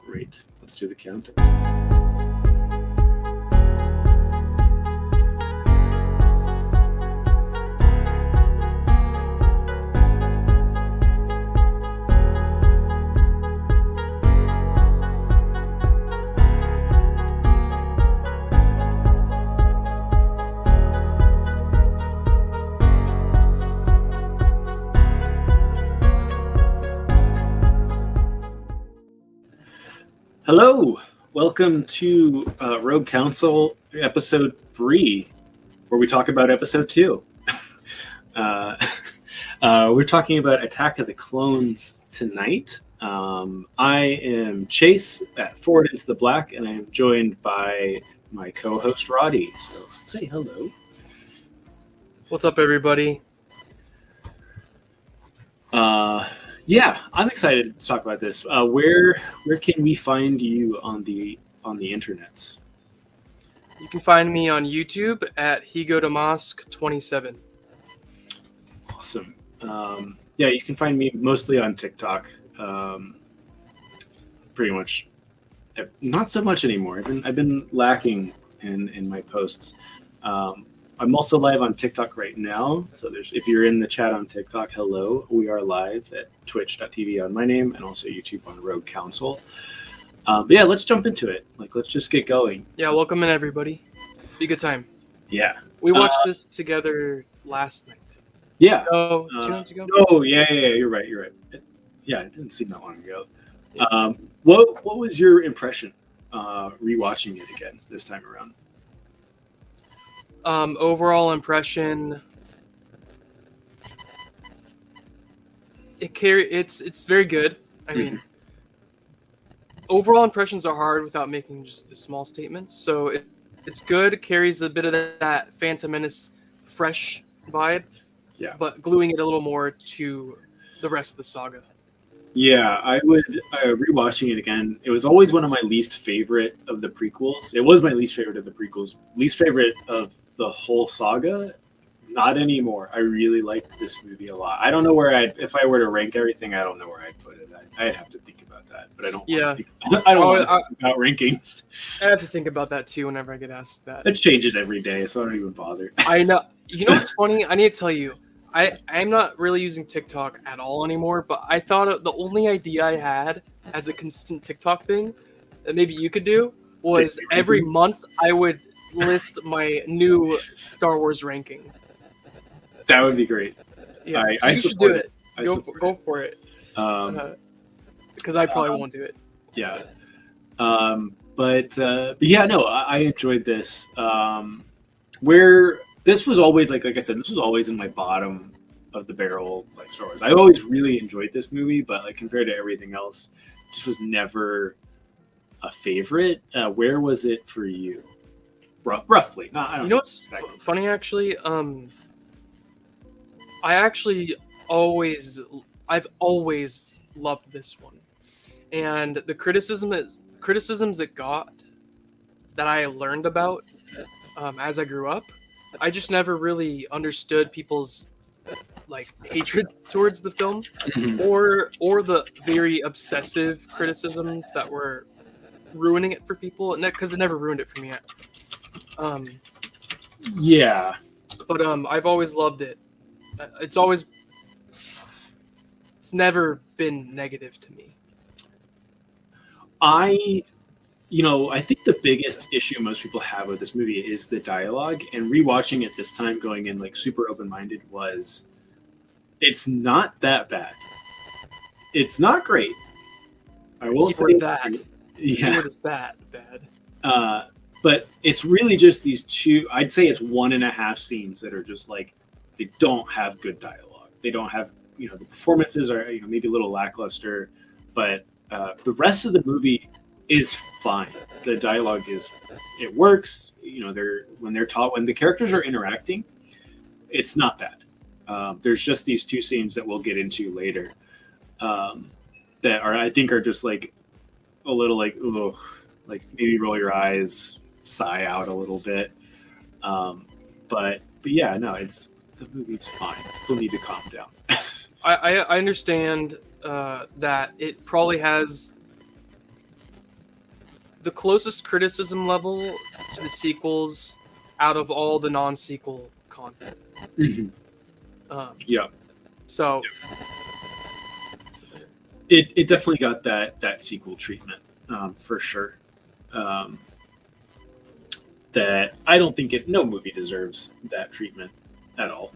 Great. Let's do the countdown. Hello, welcome to Rogue Council episode 3, where we talk about episode 2. We're talking about Attack of the Clones tonight. I am Chase at Forward Into the Black, and I am joined by my co-host Roddy. So say hello. What's up, everybody? Yeah, I'm excited to talk about this. Where can we find you on the internets? You can find me on YouTube at HigoDamask27. Awesome. Yeah, you can find me mostly on TikTok. Pretty much, not so much anymore. I've been lacking in my posts. I'm also live on TikTok right now. So if you're in the chat on TikTok, hello. We are live at twitch.tv on my name and also YouTube on Rogue Council. But yeah, let's jump into it. Let's just get going. Yeah, welcome in, everybody. Be a good time. Yeah. We watched this together last night. Yeah. Oh, 2 nights ago? Oh, yeah. You're right. Yeah, it didn't seem that long ago. What was your impression rewatching it again this time around? Overall impression, it's very good. I mean, overall impressions are hard without making just the small statements. So it's good. It carries a bit of that Phantom Menace fresh vibe. Yeah. But gluing it a little more to the rest of the saga. Yeah, I would rewatching it again. It was always one of my least favorite of the prequels. It was my least favorite of the prequels. Least favorite of the whole saga. Not anymore. I really like this movie a lot. I don't know where if I were to rank everything, I don't know where I'd put it. I'd have to think about that, but I don't. Yeah. I don't want to think about rankings. I have to think about that too whenever I get asked that. It changes every day, so I don't even bother. I know. You know what's funny? I need to tell you. I'm not really using TikTok at all anymore, but I thought the only idea I had as a consistent TikTok thing that maybe you could do was every month I would list my new Star Wars ranking. That would be great. Yeah, I you should do it. Go for it. Because I probably won't do it. Yeah. But yeah, no, I enjoyed this. Where this was always like I said, this was always in my bottom of the barrel Star Wars. I always really enjoyed this movie, but compared to everything else, it just was never a favorite. Where was it for you? Roughly. No, I don't know what's funny actually? I've always loved this one, and the criticisms it got that I learned about as I grew up. I just never really understood people's hatred towards the film, or the very obsessive criticisms that were ruining it for people, because it never ruined it for me. Yeah, but I've always loved it. It's never been negative to me. I think the biggest issue most people have with this movie is the dialogue, and rewatching it this time, going in super open-minded, it's not that bad. It's not great. I won't say that. Yeah, it's that bad. But it's really just these two. I'd say it's 1.5 scenes that are just they don't have good dialogue. They don't have the performances are maybe a little lackluster, but the rest of the movie is fine. The dialogue it works. When the characters are interacting, it's not bad. There's just these two scenes that we'll get into later that I think are just a little ugh, maybe roll your eyes, sigh out a little bit. But yeah, no, the movie's fine. You'll need to calm down. I understand that it probably has the closest criticism level to the sequels out of all the non-sequel content. Yeah. So it definitely got that sequel treatment, for sure. That I don't think no movie deserves that treatment at all.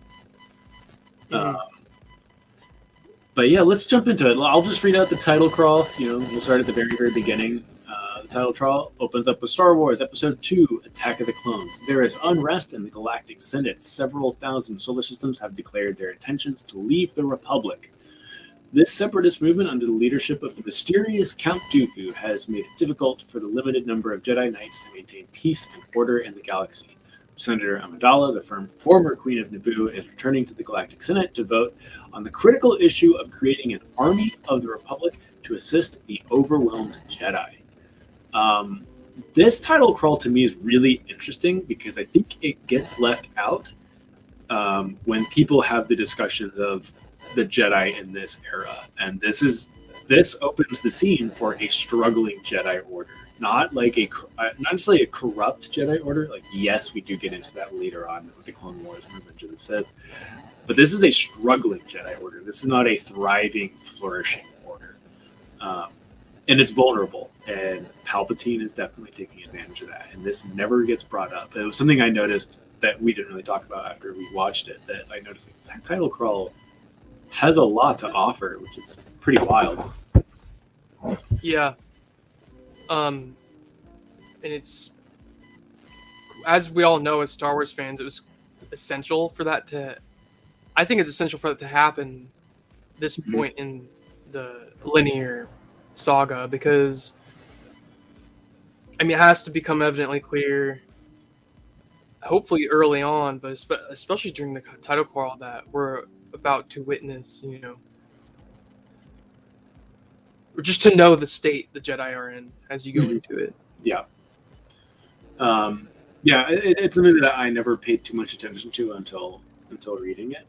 But yeah, let's jump into it. I'll just read out the title crawl. We'll start at the very, very beginning. The title crawl opens up with Star Wars Episode 2, Attack of the Clones. There is unrest in the Galactic Senate. Several thousand solar systems have declared their intentions to leave the Republic. This separatist movement, under the leadership of the mysterious Count Dooku, has made it difficult for the limited number of Jedi Knights to maintain peace and order in the galaxy. Senator Amidala, the former Queen of Naboo, is returning to the Galactic Senate to vote on the critical issue of creating an army of the Republic to assist the overwhelmed Jedi. This title crawl to me is really interesting because I think it gets left out when people have the discussions of the Jedi in this era, and this opens the scene for a struggling Jedi Order. Not necessarily a corrupt Jedi Order. Like, yes, we do get into that later on with the Clone Wars and Revenge of the Sith. But this is a struggling Jedi Order. This is not a thriving, flourishing order. And it's vulnerable. And Palpatine is definitely taking advantage of that. And this never gets brought up. It was something I noticed that we didn't really talk about after we watched it, that I noticed that title crawl has a lot to offer, which is pretty wild. Yeah. And it's, as we all know as Star Wars fans, it was essential for that to, I think it's essential for that to happen this point in the linear saga, because, I mean, it has to become evidently clear, hopefully early on, but especially during the title crawl, that we're about to witness, or just to know the state the Jedi are in as you go into it. Yeah. It's something that I never paid too much attention to until reading it.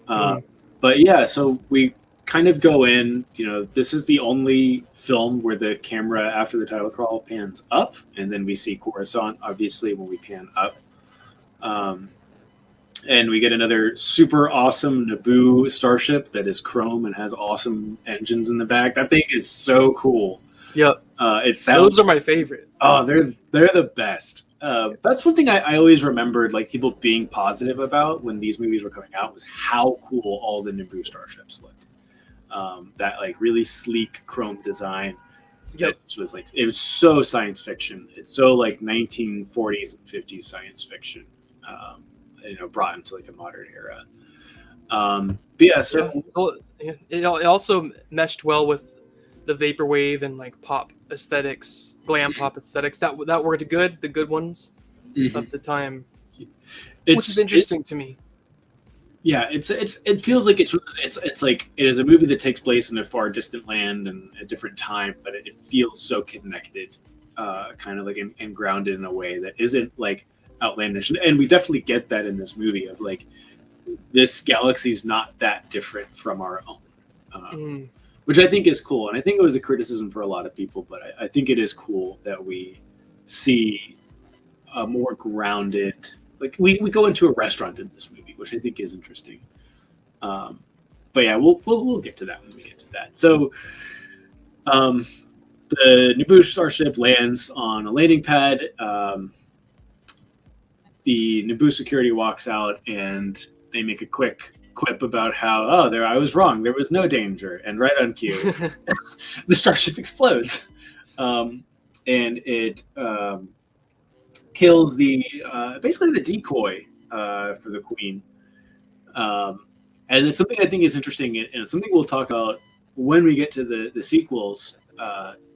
But yeah, so we kind of go in, this is the only film where the camera after the title crawl pans up, and then we see Coruscant, obviously, when we pan up. And we get another super awesome Naboo starship that is chrome and has awesome engines in the back. That thing is so cool. Yep. Those are my favorite. Oh, they're the best. That's one thing I always remembered, like, people being positive about when these movies were coming out, was how cool all the Naboo starships looked. That like really sleek chrome design. Yep. It was so science fiction. It's so like 1940s and 50s science fiction. Brought into like a modern era. It also meshed well with the vaporwave and like pop aesthetics, glam pop aesthetics that were the good ones of the time, which is interesting to me. Yeah, it feels like it's like it is a movie that takes place in a far distant land and a different time, but it feels so connected, kind of like and grounded in a way that isn't like outlandish. And we definitely get that in this movie of like, this galaxy is not that different from our own, which I think is cool. And I think it was a criticism for a lot of people, but I think it is cool that we see a more grounded, like we go into a restaurant in this movie, which I think is interesting. But yeah, we'll get to that when we get to that. So the Naboo starship lands on a landing pad. The Naboo security walks out and they make a quick quip about how, I was wrong. There was no danger. And right on cue, the starship explodes. And it kills basically the decoy for the Queen. And it's something I think is interesting, and something we'll talk about when we get to the sequels,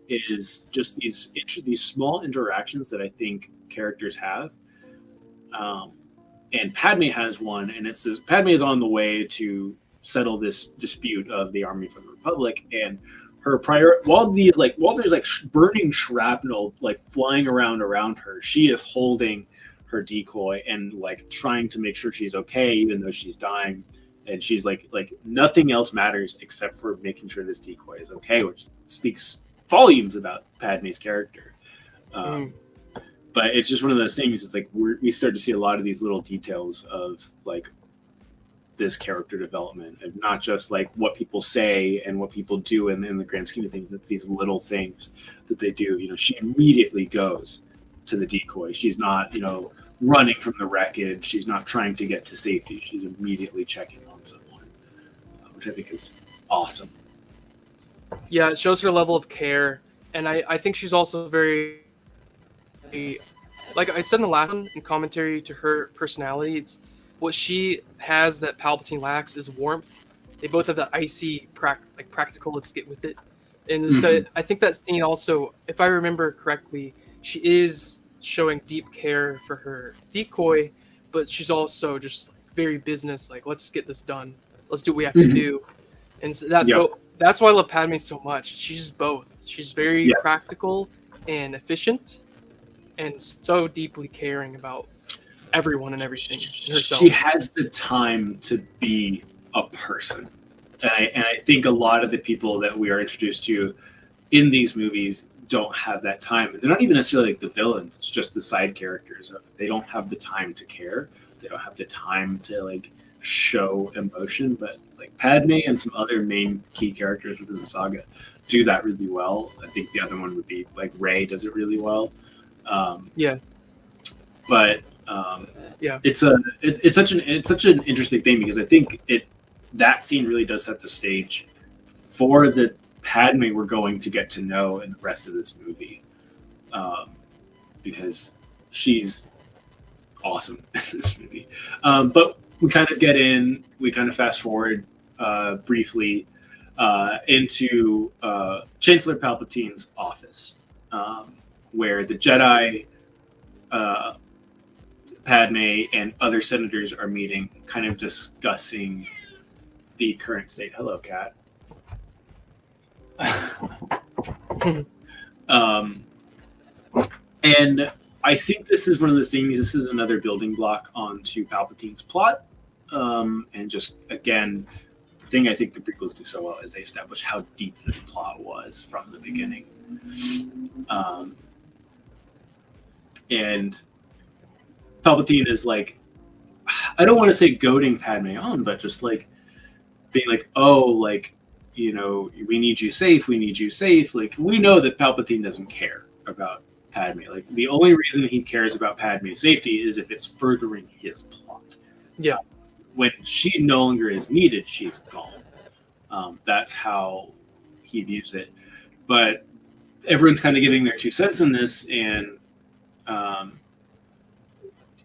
is just these small interactions that I think characters have. And Padme has one, and it's this, Padme is on the way to settle this dispute of the army from the Republic, and her while there's burning shrapnel like flying around her, she is holding her decoy and like trying to make sure she's okay, even though she's dying, and she's like nothing else matters except for making sure this decoy is okay, which speaks volumes about Padme's character. Mm. But it's just one of those things. It's like we start to see a lot of these little details of like this character development, and not just like what people say and what people do in the grand scheme of things. It's these little things that they do. She immediately goes to the decoy. She's not, running from the wreckage. She's not trying to get to safety. She's immediately checking on someone, which I think is awesome. Yeah, it shows her level of care, and I think she's also very, like I said in the last one in commentary to her personality, it's what she has that Palpatine lacks is warmth. They both have that icy, practical. Let's get with it. And so I think that scene also, if I remember correctly, she is showing deep care for her decoy, but she's also just very business. Like, let's get this done. Let's do what we have to do. And so that's why I love Padme so much. She's both. She's very practical and efficient, and so deeply caring about everyone and everything. She has the time to be a person, and I think a lot of the people that we are introduced to in these movies don't have that time. They're not even necessarily like the villains. It's just the side characters. They don't have the time to care. They don't have the time to like show emotion. But like Padme and some other main key characters within the saga do that really well. I think the other one would be like Rey does it really well. But it's such an interesting thing, because I think that scene really does set the stage for the Padme we're going to get to know in the rest of this movie, because she's awesome in this movie. But we kind of fast forward briefly into Chancellor Palpatine's office, where the Jedi, Padme, and other senators are meeting, kind of discussing the current state. Hello, Cat. And I think this is one of the things. This is another building block onto Palpatine's plot, and just again, the thing I think the prequels do so well is they establish how deep this plot was from the beginning. And Palpatine is like, I don't want to say goading Padme on, but just like being like, oh, like, we need you safe. We need you safe. Like, we know that Palpatine doesn't care about Padme. Like, the only reason he cares about Padme's safety is if it's furthering his plot. Yeah. When she no longer is needed, she's gone. That's how he views it. But everyone's kind of giving their 2 cents in this, and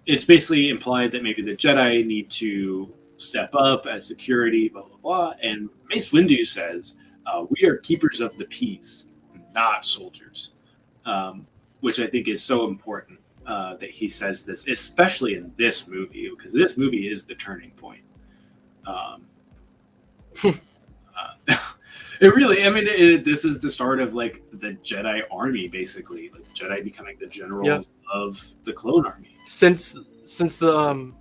it's basically implied that maybe the Jedi need to step up as security, blah, blah, blah. And Mace Windu says, we are keepers of the peace, not soldiers, which I think is so important that he says this, especially in this movie, because this movie is the turning point. It really, I mean, this is the start of like the Jedi army, basically, like Jedi becoming the generals of the clone army. Since the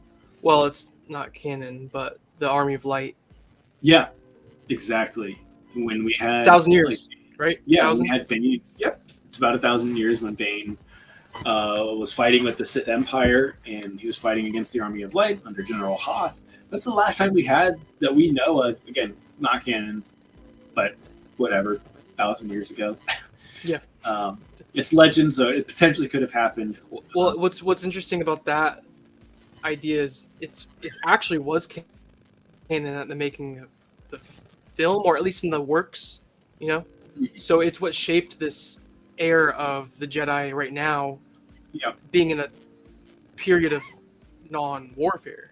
well, it's not canon, but the Army of Light. Yeah, exactly. When we had 1,000 years, right? Yeah, 1,000? we had Bane. Yep, it's about 1,000 years when Bane was fighting with the Sith Empire, and he was fighting against the Army of Light under General Hoth. That's the last time we had that we know of. Again, not canon, but whatever, 1,000 years ago. Yeah. It's legend, so it potentially could have happened. Well, what's interesting about that idea is it actually was canon at the making of the film, or at least in the works, So it's what shaped this era of the Jedi right now, being in a period of non-warfare.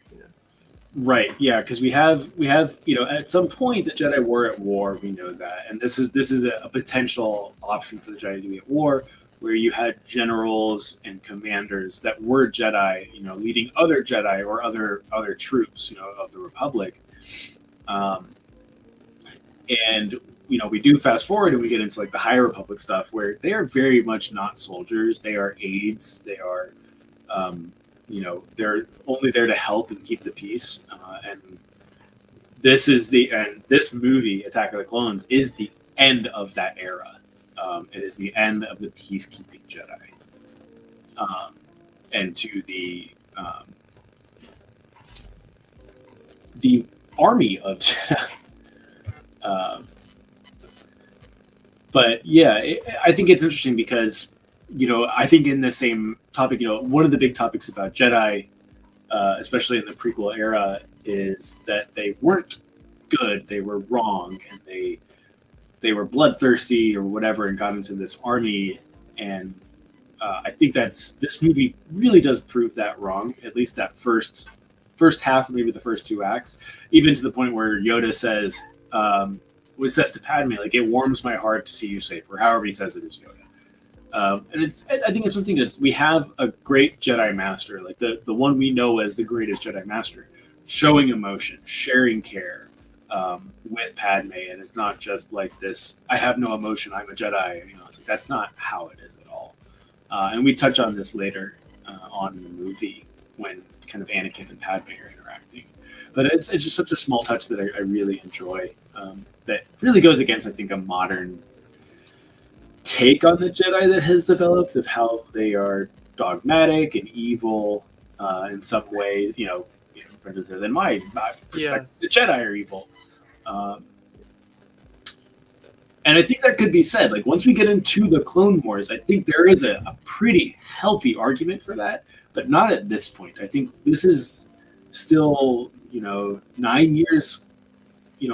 Right, yeah, because we have at some point the Jedi were at war. We know that, and this is a potential option for the Jedi to be at war, where you had generals and commanders that were Jedi, leading other Jedi or other troops, of the Republic, and we do fast forward and we get into like the High Republic stuff, where they are very much not soldiers. They are aides. They are they're only there to help and keep the peace. And this movie, Attack of the Clones, is the end of that era. It is the end of the peacekeeping Jedi. and to the army of Jedi. Um, but yeah, I think it's interesting because, I think in the same topic, one of the big topics about Jedi, especially in the prequel era, is that they weren't good, they were wrong, and they were bloodthirsty or whatever, and got into this army. And I think this movie really does prove that wrong. At least that first half, maybe the first two acts, even to the point where Yoda says, says to Padme, like, it warms my heart to see you safe, or however he says it is Yoda. And I think it's something we have a great Jedi Master, like the one we know as the greatest Jedi Master, showing emotion, sharing care with Padme, and it's not just like this, I have no emotion, I'm a Jedi. It's like, that's not how it is at all. And we touch on this later on in the movie when kind of Anakin and Padme are interacting. But it's just such a small touch that I really enjoy. That really goes against, I think, a modern take on the Jedi that has developed, of how they are dogmatic and evil in some way. Than my perspective, Yeah. the Jedi are evil. And I think that could be said. Like, once we get into the Clone Wars, I think there is a pretty healthy argument for that, but not at this point. I think this is still, 9 years,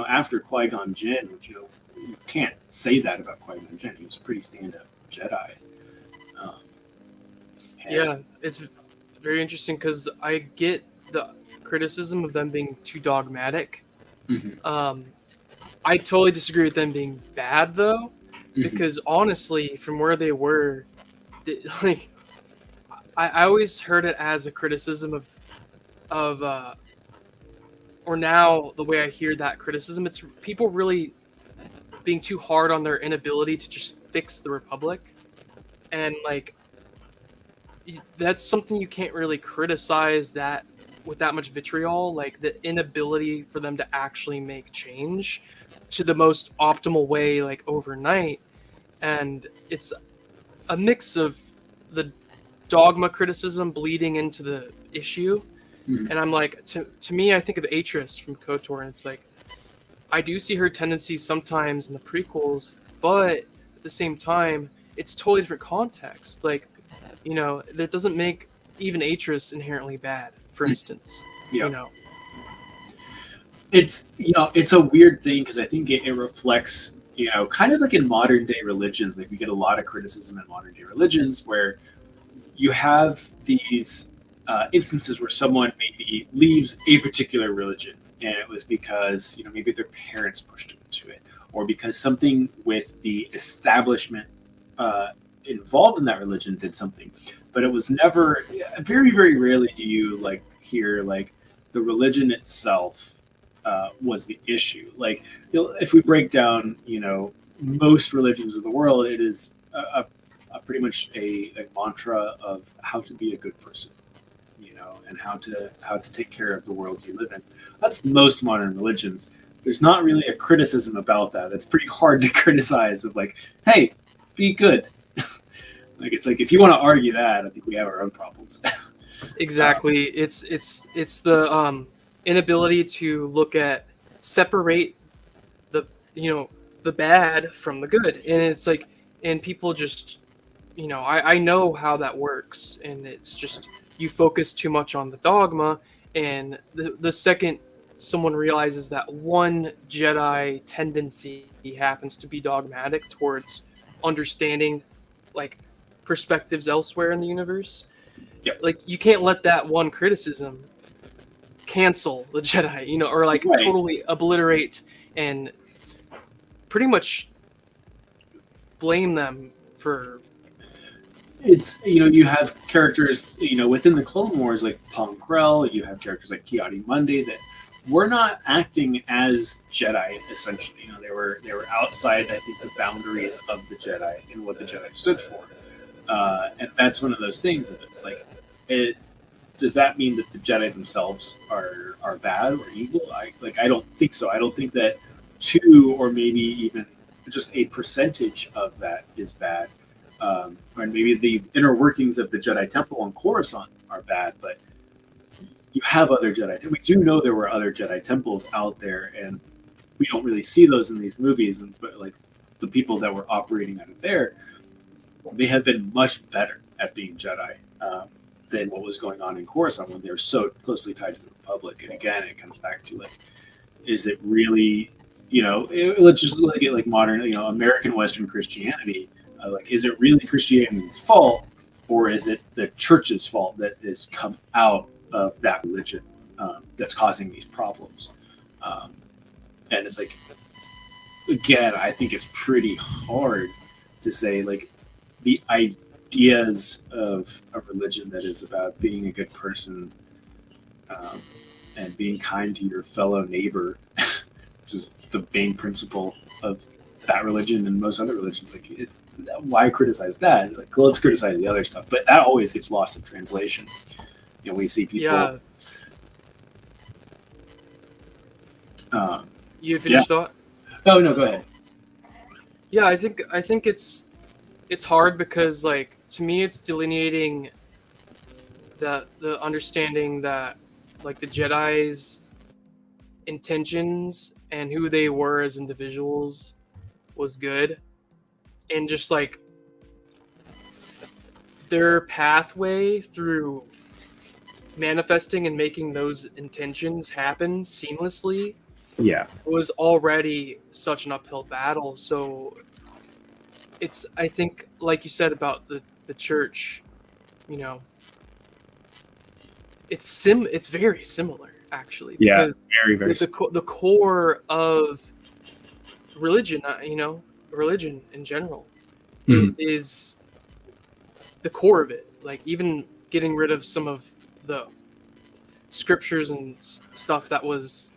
after Qui-Gon Jinn, which, you can't say that about Qui-Gon Jinn. He was a pretty stand-up Jedi. Yeah, it's very interesting because I get the criticism of them being too dogmatic. Mm-hmm. I totally disagree with them being bad, though, Mm-hmm. because honestly, from where they were, like, I always heard it as a criticism of or now the way I hear that criticism, it's people really being too hard on their inability to just fix the Republic, and like that's something you can't really criticize that with that much vitriol, like the inability for them to actually make change to the most optimal way, like overnight. And it's a mix of the dogma criticism bleeding into the issue. Mhm. And I'm like, to me, I think of Atris from KOTOR, and it's like, I do see her tendencies sometimes in the prequels, but at the same time, it's totally different context. Like, that doesn't make even Atris inherently bad, for instance. Yeah. It's a weird thing because I think it reflects, kind of like in modern day religions, like we get a lot of criticism in modern day religions where you have these instances where someone maybe leaves a particular religion, and it was because, maybe their parents pushed them into it, or because something with the establishment involved in that religion did something. But it was never, very, very rarely do you hear the religion itself was the issue. Like, if we break down, most religions of the world, it is a pretty much a mantra of how to be a good person, and how to take care of the world you live in. That's most modern religions. There's not really a criticism about that. It's pretty hard to criticize of hey, be good. It's like, if you want to argue that, I think we have our own problems. Exactly. It's the inability to separate the the bad from the good, and it's like, and people just I know how that works, and it's just you focus too much on the dogma, and the second someone realizes that one Jedi tendency happens to be dogmatic towards understanding perspectives elsewhere in the universe. Yep. Like, you can't let that one criticism cancel the Jedi, or Right. totally obliterate and pretty much blame them for. It's, you have characters, within the Clone Wars, like Pong Krell. You have characters like Ki-Adi-Mundi that were not acting as Jedi, essentially. They were outside, I think, the boundaries of the Jedi and what the Jedi stood for. And that's one of those things that it's like, does that mean that the Jedi themselves are bad or evil? I don't think so. I don't think that 2 or maybe even just a percentage of that is bad. or maybe the inner workings of the Jedi Temple on Coruscant are bad, but you have other Jedi. We do know there were other Jedi temples out there, and we don't really see those in these movies. But like the people that were operating out of there, they have been much better at being Jedi than what was going on in Coruscant when they were so closely tied to the Republic. And again, it comes back to like, is it really, let's just look at like modern, American Western Christianity. Like, is it really Christianity's fault, or is it the church's fault that has come out of that religion that's causing these problems? And it's like, again, I think it's pretty hard to say like the ideas of a religion that is about being a good person and being kind to your fellow neighbor, which is the main principle of that religion and most other religions. Like, it's why criticize that? Like, let's criticize the other stuff, but that always gets lost in translation. We see people. Yeah. You finished thought? Oh no, go ahead. Yeah, I think it's hard because like to me it's delineating the understanding that like the Jedi's intentions and who they were as individuals was good, and just like their pathway through manifesting and making those intentions happen seamlessly was already such an uphill battle. So it's, I think, like you said about the church, it's very similar actually. Because very, very the core of religion, religion in general is the core of it. Like even getting rid of some of the scriptures and stuff that was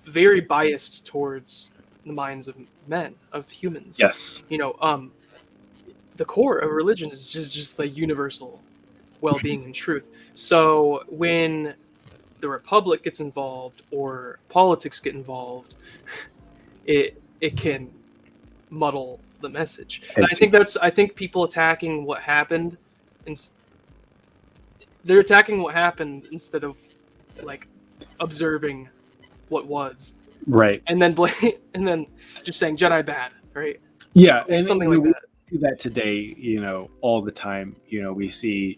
very biased towards the minds of men, of humans. Yes. The core of religion is just like universal well-being and truth. So when the Republic gets involved or politics get involved, it can muddle the message. And I think people attacking what happened, and they're attacking what happened instead of like observing what was, right, and then just saying Jedi bad, right? Yeah, and something like that. We see that today, all the time. We see,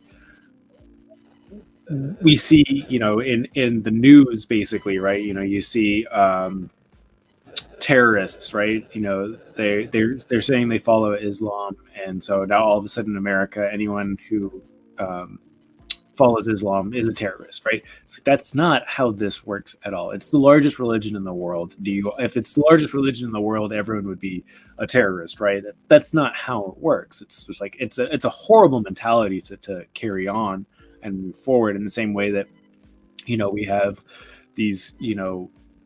in the news, basically, right? You see terrorists, right? They're saying they follow Islam, and so now all of a sudden, in America, anyone who follows Islam is a terrorist, right? That's not how this works at all. It's the largest religion in the world. If it's the largest religion in the world, everyone would be a terrorist, right? That's not how it works. It's just like it's a horrible mentality to carry on and move forward in the same way that we have these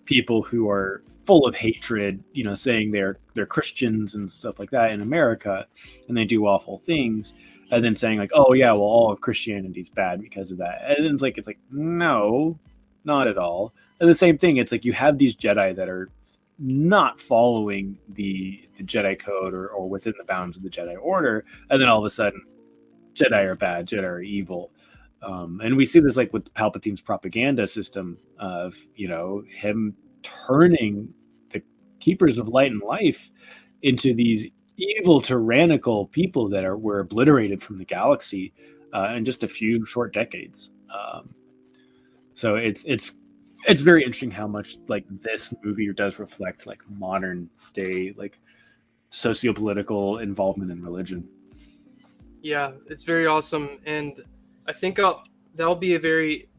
people who are full of hatred, saying they're Christians and stuff like that in America, and they do awful things. And then saying like, oh yeah, well all of Christianity is bad because of that. And it's like no, not at all. And the same thing, it's like you have these Jedi that are not following the Jedi code or within the bounds of the Jedi Order, and then all of a sudden, Jedi are bad, Jedi are evil. And we see this like with Palpatine's propaganda system of him turning the Keepers of Light and Life into these evil, tyrannical people that were obliterated from the galaxy in just a few short decades. So it's very interesting how much like this movie does reflect like modern day like socio-political involvement in religion. Yeah, it's very awesome, and I think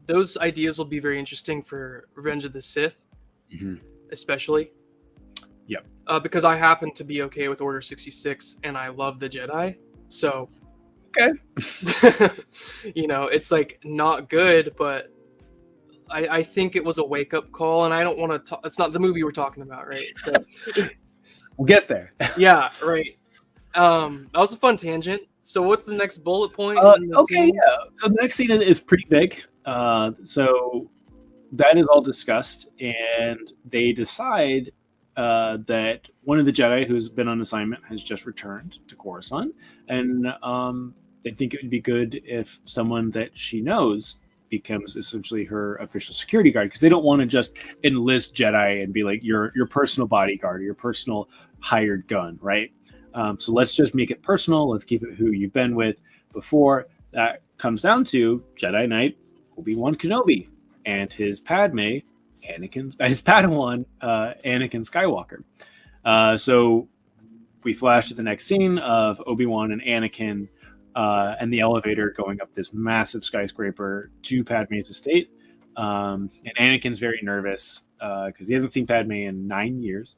those ideas will be very interesting for Revenge of the Sith, especially. Yep. Because I happen to be okay with Order 66, and I love the Jedi, so okay. It's like not good, but I think it was a wake-up call, and I don't want to. It's not the movie we're talking about, right? So we'll get there. Yeah, right. That was a fun tangent. So what's the next bullet point? Okay, yeah. So the next scene is pretty big. So that is all discussed, and they decide that one of the Jedi who's been on assignment has just returned to Coruscant, and they think it would be good if someone that she knows becomes essentially her official security guard, because they don't want to just enlist Jedi and be like your personal bodyguard or your personal hired gun, right? So let's just make it personal. Let's keep it who you've been with before. That comes down to Jedi Knight Obi-Wan Kenobi and his Padme, his Padawan, Anakin Skywalker. So we flash to the next scene of Obi-Wan and Anakin and the elevator going up this massive skyscraper to Padme's estate. And Anakin's very nervous because he hasn't seen Padme in 9 years.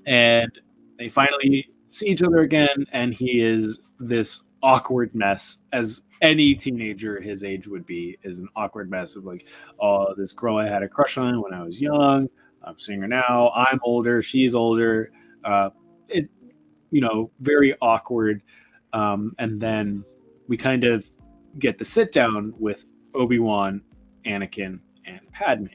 And they finally see each other again, and he is this awkward mess, as any teenager his age would be, is an awkward mess of like, oh, this girl I had a crush on when I was young, I'm seeing her now, I'm older, she's older. Very awkward. And then we kind of get the sit down with Obi-Wan, Anakin, and Padme.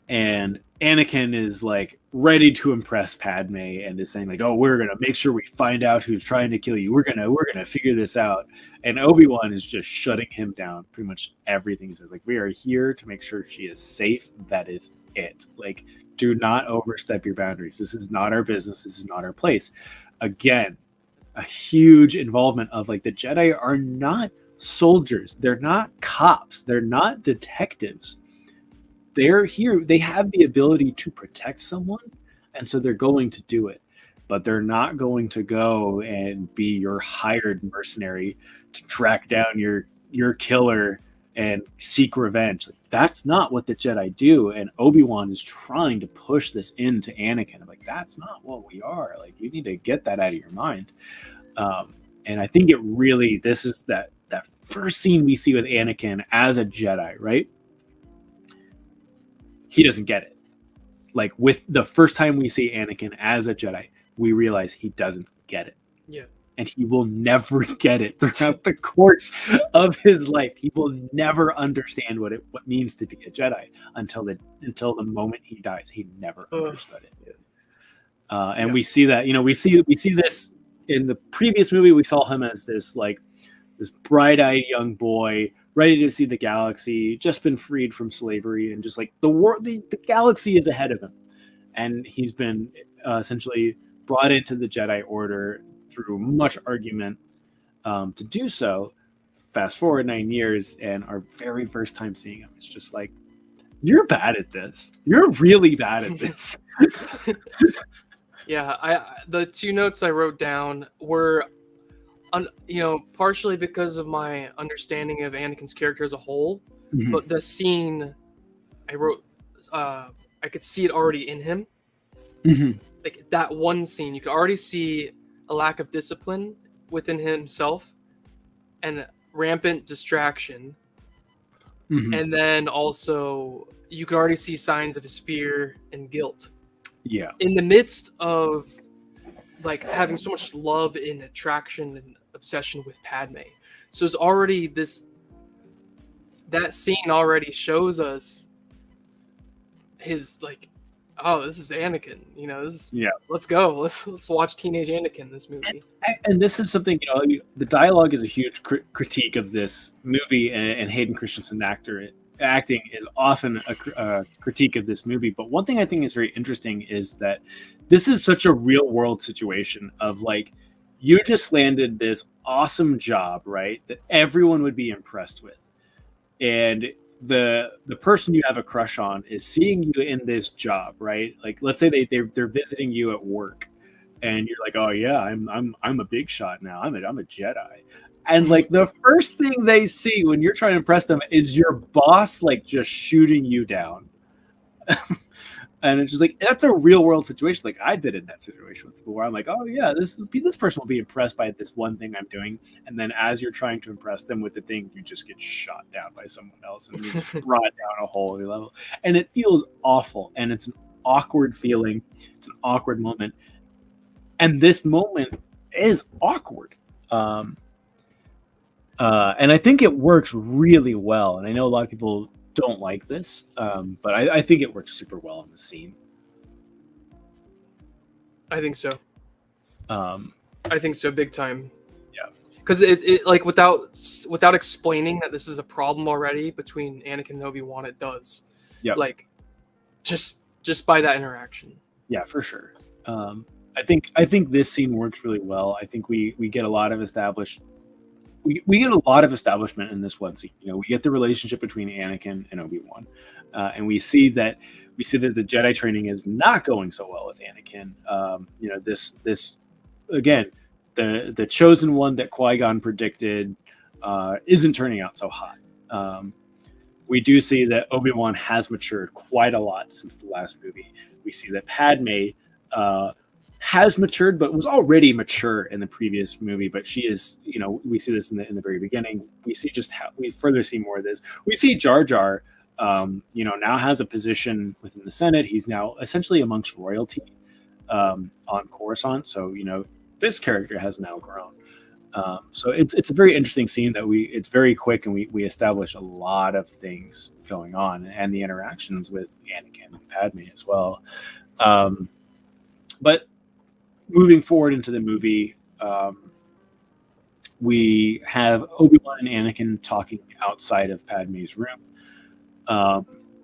And Anakin is like ready to impress Padme and is saying like, oh, we're going to make sure we find out who's trying to kill you. We're going to figure this out. And Obi-Wan is just shutting him down. Pretty much everything he says, like, we are here to make sure she is safe. That is it. Like, do not overstep your boundaries. This is not our business. This is not our place. Again, a huge involvement of like, the Jedi are not soldiers. They're not cops. They're not detectives. They're here. They have the ability to protect someone, and so they're going to do it. But they're not going to go and be your hired mercenary to track down your killer and seek revenge. Like, that's not what the Jedi do. And Obi-Wan is trying to push this into Anakin. I'm like, that's not what we are. Like, you need to get that out of your mind. And I think this is that first scene we see with Anakin as a Jedi, right? He doesn't get it. Like, with the first time we see Anakin as a Jedi, we realize he doesn't get it. Yeah. And he will never get it throughout the course of his life. He will never understand what means to be a Jedi until the moment he dies. He never understood it. And we see that, we see this in the previous movie. We saw him as this bright-eyed young boy ready to see the galaxy, just been freed from slavery, and just like the galaxy is ahead of him. And he's been essentially brought into the Jedi Order through much argument to do so. Fast forward 9 years, and our very first time seeing him, it's just like, you're bad at this. You're really bad at this. Yeah, the two notes I wrote down were, partially because of my understanding of Anakin's character as a whole, Mm-hmm. but the scene I wrote, I could see it already in him. Mm-hmm. Like, that one scene, you could already see a lack of discipline within himself and rampant distraction. Mm-hmm. And then also, you could already see signs of his fear and guilt. Yeah. In the midst of like having so much love and attraction and obsession with Padme. So it's already that scene already shows us his like, oh, this is Anakin, let's go. Let's watch teenage Anakin, this movie. And this is something, the dialogue is a huge critique of this movie, and Hayden Christensen acting is often a critique of this movie. But one thing I think is very interesting is that this is such a real world situation of like, you just landed this awesome job, right? That everyone would be impressed with. And the person you have a crush on is seeing you in this job, right? Like, let's say they're visiting you at work, and you're like, oh yeah, I'm a big shot now. I'm a Jedi. And like, the first thing they see when you're trying to impress them is your boss like just shooting you down. And it's just like, that's a real world situation. Like, I've been in that situation with people where I'm like, oh yeah, this person will be impressed by this one thing I'm doing. And then as you're trying to impress them with the thing, you just get shot down by someone else and you're just brought down a whole other level. And it feels awful. And it's an awkward feeling. It's an awkward moment. And this moment is awkward. And I think it works really well. And I know a lot of people don't like this, but I think it works super well in the scene. I think so. Um, I think so, big time. Yeah. Because it like without explaining that this is a problem already between Anakin and Obi-Wan, it does. Yeah. Like, just by that interaction. Yeah, for sure. I think this scene works really well. I think we get a lot of established. We get a lot of establishment in this one scene. You know, we get the relationship between Anakin and Obi-Wan, and we see that the Jedi training is not going so well with Anakin. You know, this again, the chosen one that Qui-Gon predicted isn't turning out so hot. We do see that Obi-Wan has matured quite a lot since the last movie. We see that Padme has matured, but was already mature in the previous movie. But she is, you know, we see this in the very beginning. We see just how we further see more of this. We see Jar Jar, you know, now has a position within the Senate. He's now essentially amongst royalty on Coruscant. So, you know, this character has now grown. So it's a very interesting scene that it's very quick, and we establish a lot of things going on, and the interactions with Anakin and Padme as well. But moving forward into the movie, we have Obi-Wan and Anakin talking outside of Padme's room.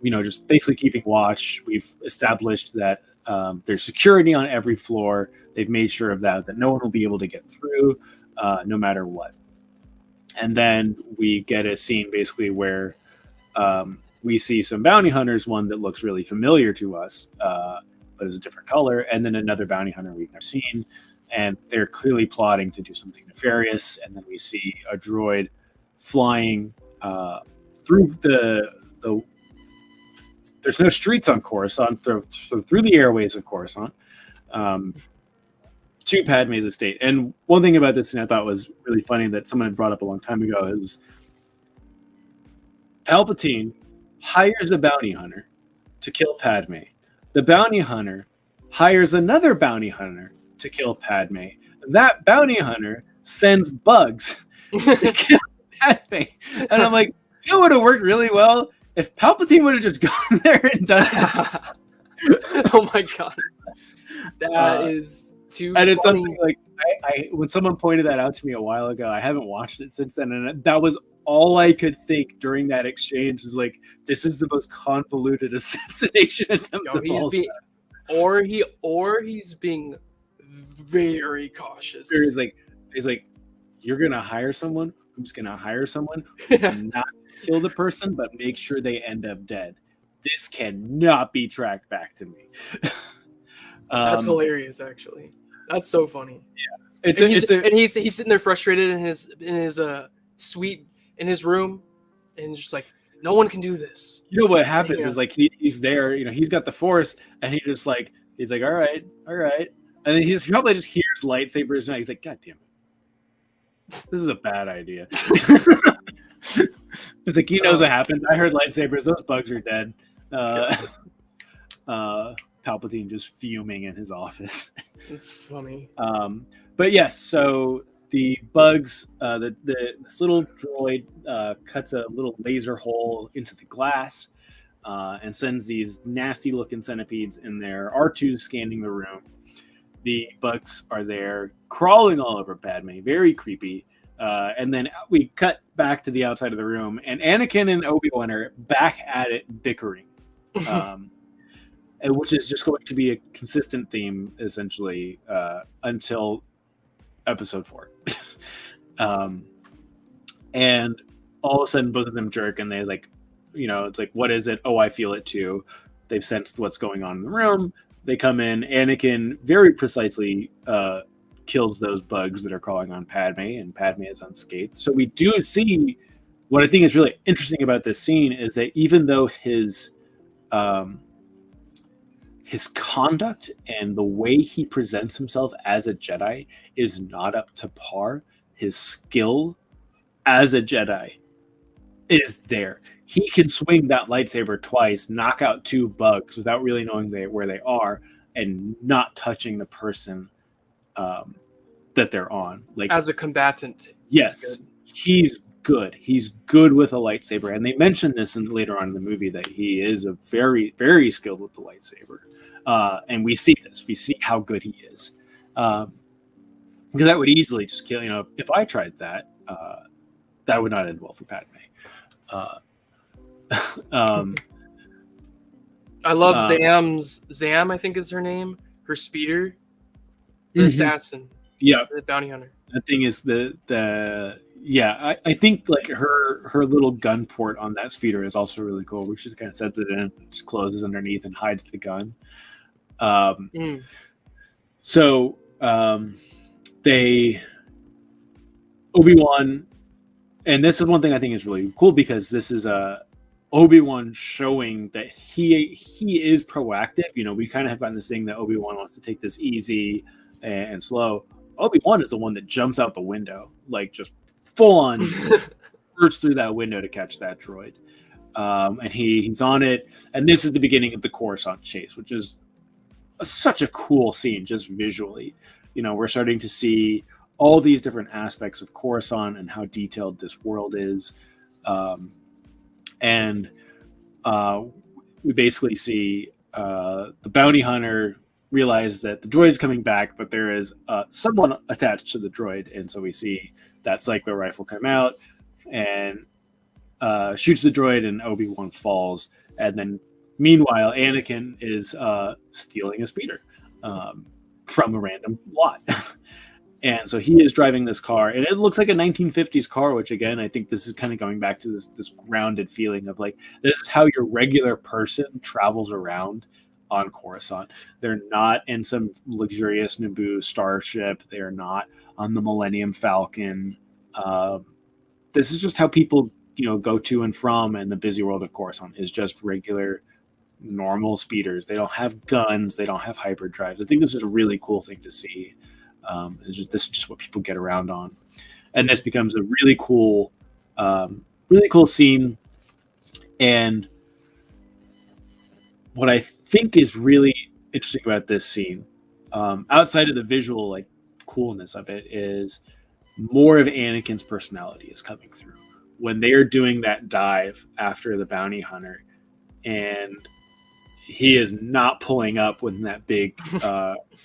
You know, just basically keeping watch. We've established that there's security on every floor. They've made sure of that no one will be able to get through, no matter what. And then we get a scene basically where we see some bounty hunters, one that looks really familiar to us, but is a different color, and then another bounty hunter we've never seen, and they're clearly plotting to do something nefarious. And then we see a droid flying through the there's no streets on Coruscant, so through the airways of Coruscant, to Padme's estate. And one thing about this scene I thought was really funny that someone had brought up a long time ago is Palpatine hires a bounty hunter to kill Padme. The bounty hunter hires another bounty hunter to kill Padme. That bounty hunter sends bugs to kill Padme. And I'm like, it would have worked really well if Palpatine would have just gone there and done it. Oh my god, that is too. And it's funny. something like I when someone pointed that out to me a while ago. I haven't watched it since then, and that was all I could think during that exchange. Was like, this is the most convoluted assassination attempt of all time. He's being very cautious. He's like, you're gonna hire someone who's gonna hire someone who cannot kill the person, but make sure they end up dead. This cannot be tracked back to me. That's hilarious, actually. That's so funny. Yeah, he's sitting there frustrated in his suite in his room, and just like, no one can do this. You know what happens is like he's there, you know, he's got the Force, and he's like, all right, and then he probably just hears lightsabers, and he's like, God damn it, this is a bad idea. It's like he knows what happens. I heard lightsabers; those bugs are dead. Palpatine just fuming in his office. It's funny. But yes, so the bugs, this little droid cuts a little laser hole into the glass and sends these nasty-looking centipedes in there. R2's scanning the room. The bugs are there, crawling all over Padme, very creepy. And then we cut back to the outside of the room, and Anakin and Obi-Wan are back at it bickering, which is just going to be a consistent theme, essentially, until Episode 4. And all of a sudden, both of them jerk, and they like, you know, it's like, what is it? Oh, I feel it too. They've sensed what's going on in the room. They come in. Anakin very precisely kills those bugs that are crawling on Padme, and Padme is unscathed. So we do see what I think is really interesting about this scene is that even though his conduct and the way he presents himself as a Jedi is not up to par, his skill as a Jedi is there. He can swing that lightsaber twice, knock out 2 bugs without really knowing where they are, and not touching the person that they're on. Like, as a combatant, yes, he's good. He's good with a lightsaber, and they mention this later on in the movie that he is a very, very skilled with the lightsaber. And we see this. We see how good he is. Because that would easily just kill. If I tried that, that would not end well for Padme. I love Zam, I think is her name. Her speeder, the assassin. Yeah, the bounty hunter. The thing is I think like her little gun port on that speeder is also really cool. Where she just kind of sets it in, just closes underneath, and hides the gun. So Obi-Wan, and this is one thing I think is really cool because this is Obi-Wan showing that he is proactive. We kind of have gotten this thing that Obi-Wan wants to take this easy and slow. Obi-Wan is the one that jumps out the window, like just full on bursts through that window to catch that droid. And he's on it. And this is the beginning of the Coruscant chase, which is such a cool scene just visually. We're starting to see all these different aspects of Coruscant and how detailed this world is. And we basically see the bounty hunter realize that the droid is coming back, but there is someone attached to the droid. And so we see that cycler rifle come out and shoots the droid, and Obi-Wan falls. And then meanwhile, Anakin is stealing a speeder from a random lot. And so he is driving this car, and it looks like a 1950s car, which again, I think this is kind of going back to this grounded feeling of like, this is how your regular person travels around on Coruscant. They're not in some luxurious Naboo starship. They're not on the Millennium Falcon. This is just how people, go to and from, and the busy world of Coruscant is just regular, normal speeders. They don't have guns. They don't have hyperdrives. I think this is a really cool thing to see. This is just what people get around on, and this becomes a really cool scene. And what I think is really interesting about this scene, outside of the visual like coolness of it, is more of Anakin's personality is coming through when they are doing that dive after the bounty hunter, and he is not pulling up when that big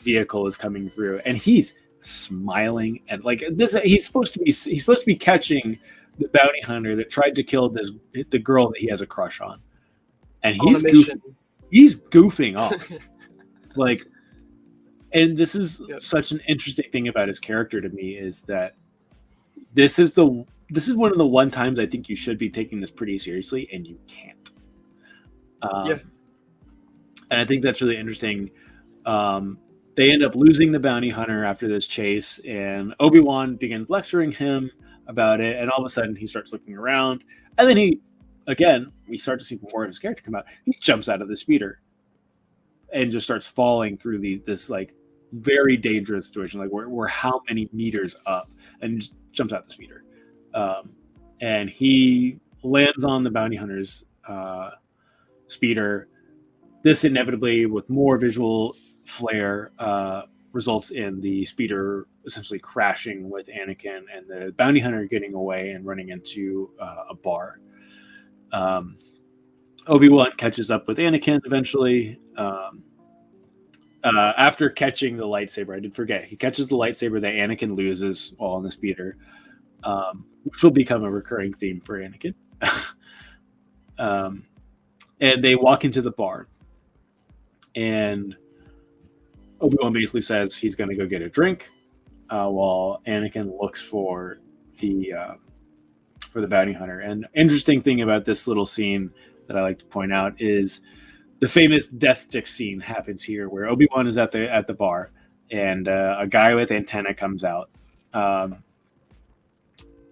vehicle is coming through, and he's smiling and like this. He's supposed to be catching the bounty hunter that tried to kill the girl that he has a crush on, and he's goofing off. Like, and this is such an interesting thing about his character to me is that this is one of the one times I think you should be taking this pretty seriously, and you can't. And I think that's really interesting. They end up losing the bounty hunter after this chase, and Obi-Wan begins lecturing him about it, and all of a sudden he starts looking around, and then we start to see more of his character come out. He jumps out of the speeder and just starts falling through this like very dangerous situation, like we're how many meters up, and just jumps out the speeder. And he lands on the bounty hunter's speeder. This inevitably, with more visual flair, results in the speeder essentially crashing with Anakin and the bounty hunter getting away and running into a bar. Obi-Wan catches up with Anakin eventually. After catching the lightsaber, I did forget, he catches the lightsaber that Anakin loses while on the speeder, which will become a recurring theme for Anakin. And they walk into the bar, and Obi-Wan basically says he's going to go get a drink, while Anakin looks for the bounty hunter. And interesting thing about this little scene that I like to point out is the famous death stick scene happens here, where Obi-Wan is at the bar, and a guy with antenna comes out,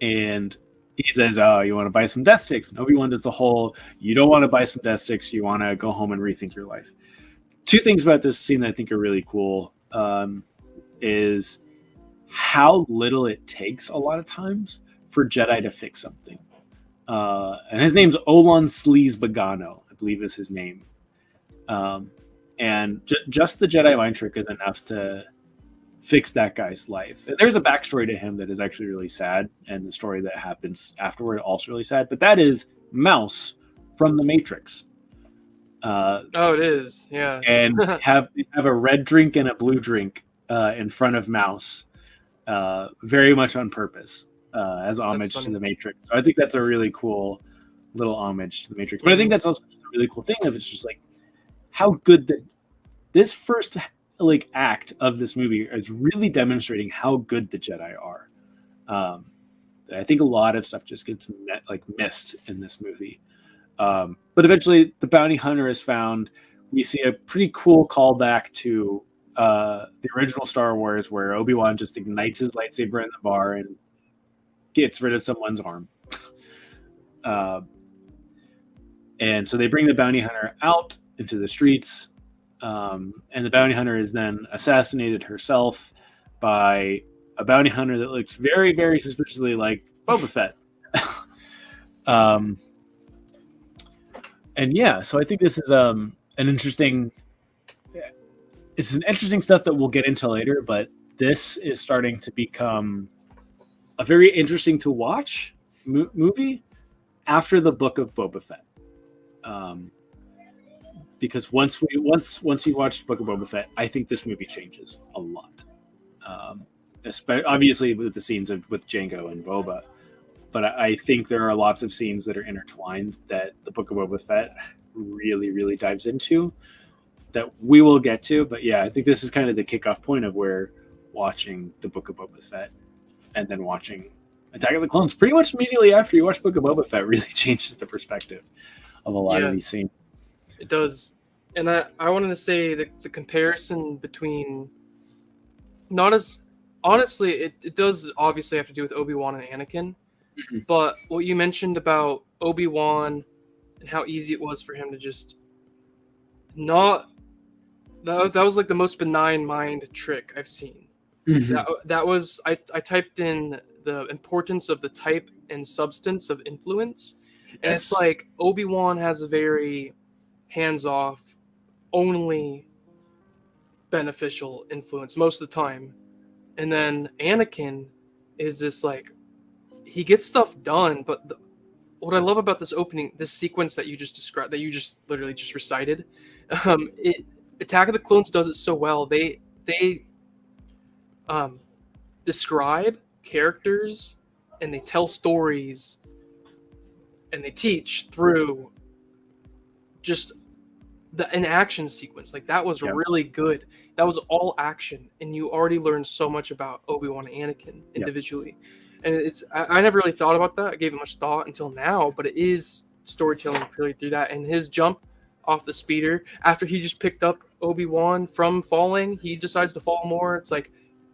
and he says, "Oh, you want to buy some death sticks?" And Obi-Wan does the whole, "You don't want to buy some death sticks. You want to go home and rethink your life." Two things about this scene that I think are really cool is how little it takes a lot of times for Jedi to fix something. And his name's Olan Sleaze Bogano, I believe is his name. And just the Jedi mind trick is enough to fix that guy's life. And there's a backstory to him that is actually really sad, and the story that happens afterward also really sad. But that is Mouse from The Matrix. Oh, it is. Yeah. And have a red drink and a blue drink in front of Mouse, very much on purpose, as homage to The Matrix. So I think that's a really cool little homage to The Matrix. But I think that's also a really cool thing of it's just like how good this first like act of this movie is really demonstrating how good the Jedi are. I think a lot of stuff just gets missed in this movie. But eventually the bounty hunter is found. We see a pretty cool callback to the original Star Wars where Obi-Wan just ignites his lightsaber in the bar and gets rid of someone's arm. And so they bring the bounty hunter out into the streets. And the bounty hunter is then assassinated herself by a bounty hunter that looks very, very suspiciously like Boba Fett. And yeah, so I think this is an interesting stuff that we'll get into later, but this is starting to become a very interesting to watch movie after the Book of Boba Fett. Because once you watch Book of Boba Fett, I think this movie changes a lot. Obviously with the scenes with Jango and Boba, but I think there are lots of scenes that are intertwined that the Book of Boba Fett really, really dives into that we will get to. But yeah, I think this is kind of the kickoff point of where watching the Book of Boba Fett and then watching Attack of the Clones pretty much immediately after you watch Book of Boba Fett really changes the perspective of a lot of these scenes. It does. And I wanted to say that the comparison between honestly, it does obviously have to do with Obi-Wan and Anakin. Mm-hmm. But what you mentioned about Obi-Wan and how easy it was for him to just not... That was like the most benign mind trick I've seen. Mm-hmm. That was... I typed in the importance of the type and substance of influence. And It's like Obi-Wan has a very hands-off, only beneficial influence most of the time. And then Anakin is this like... He gets stuff done, but what I love about this sequence that you just described, that you just literally just recited, Attack of the Clones does it so well. They describe characters and they tell stories and they teach through just an action sequence. Like that was really good. That was all action, and you already learned so much about Obi-Wan and Anakin individually. Yep. And I never really thought about that. I gave it much thought until now, but it is storytelling purely through that. And his jump off the speeder after he just picked up Obi-Wan from falling, he decides to fall more. It's like,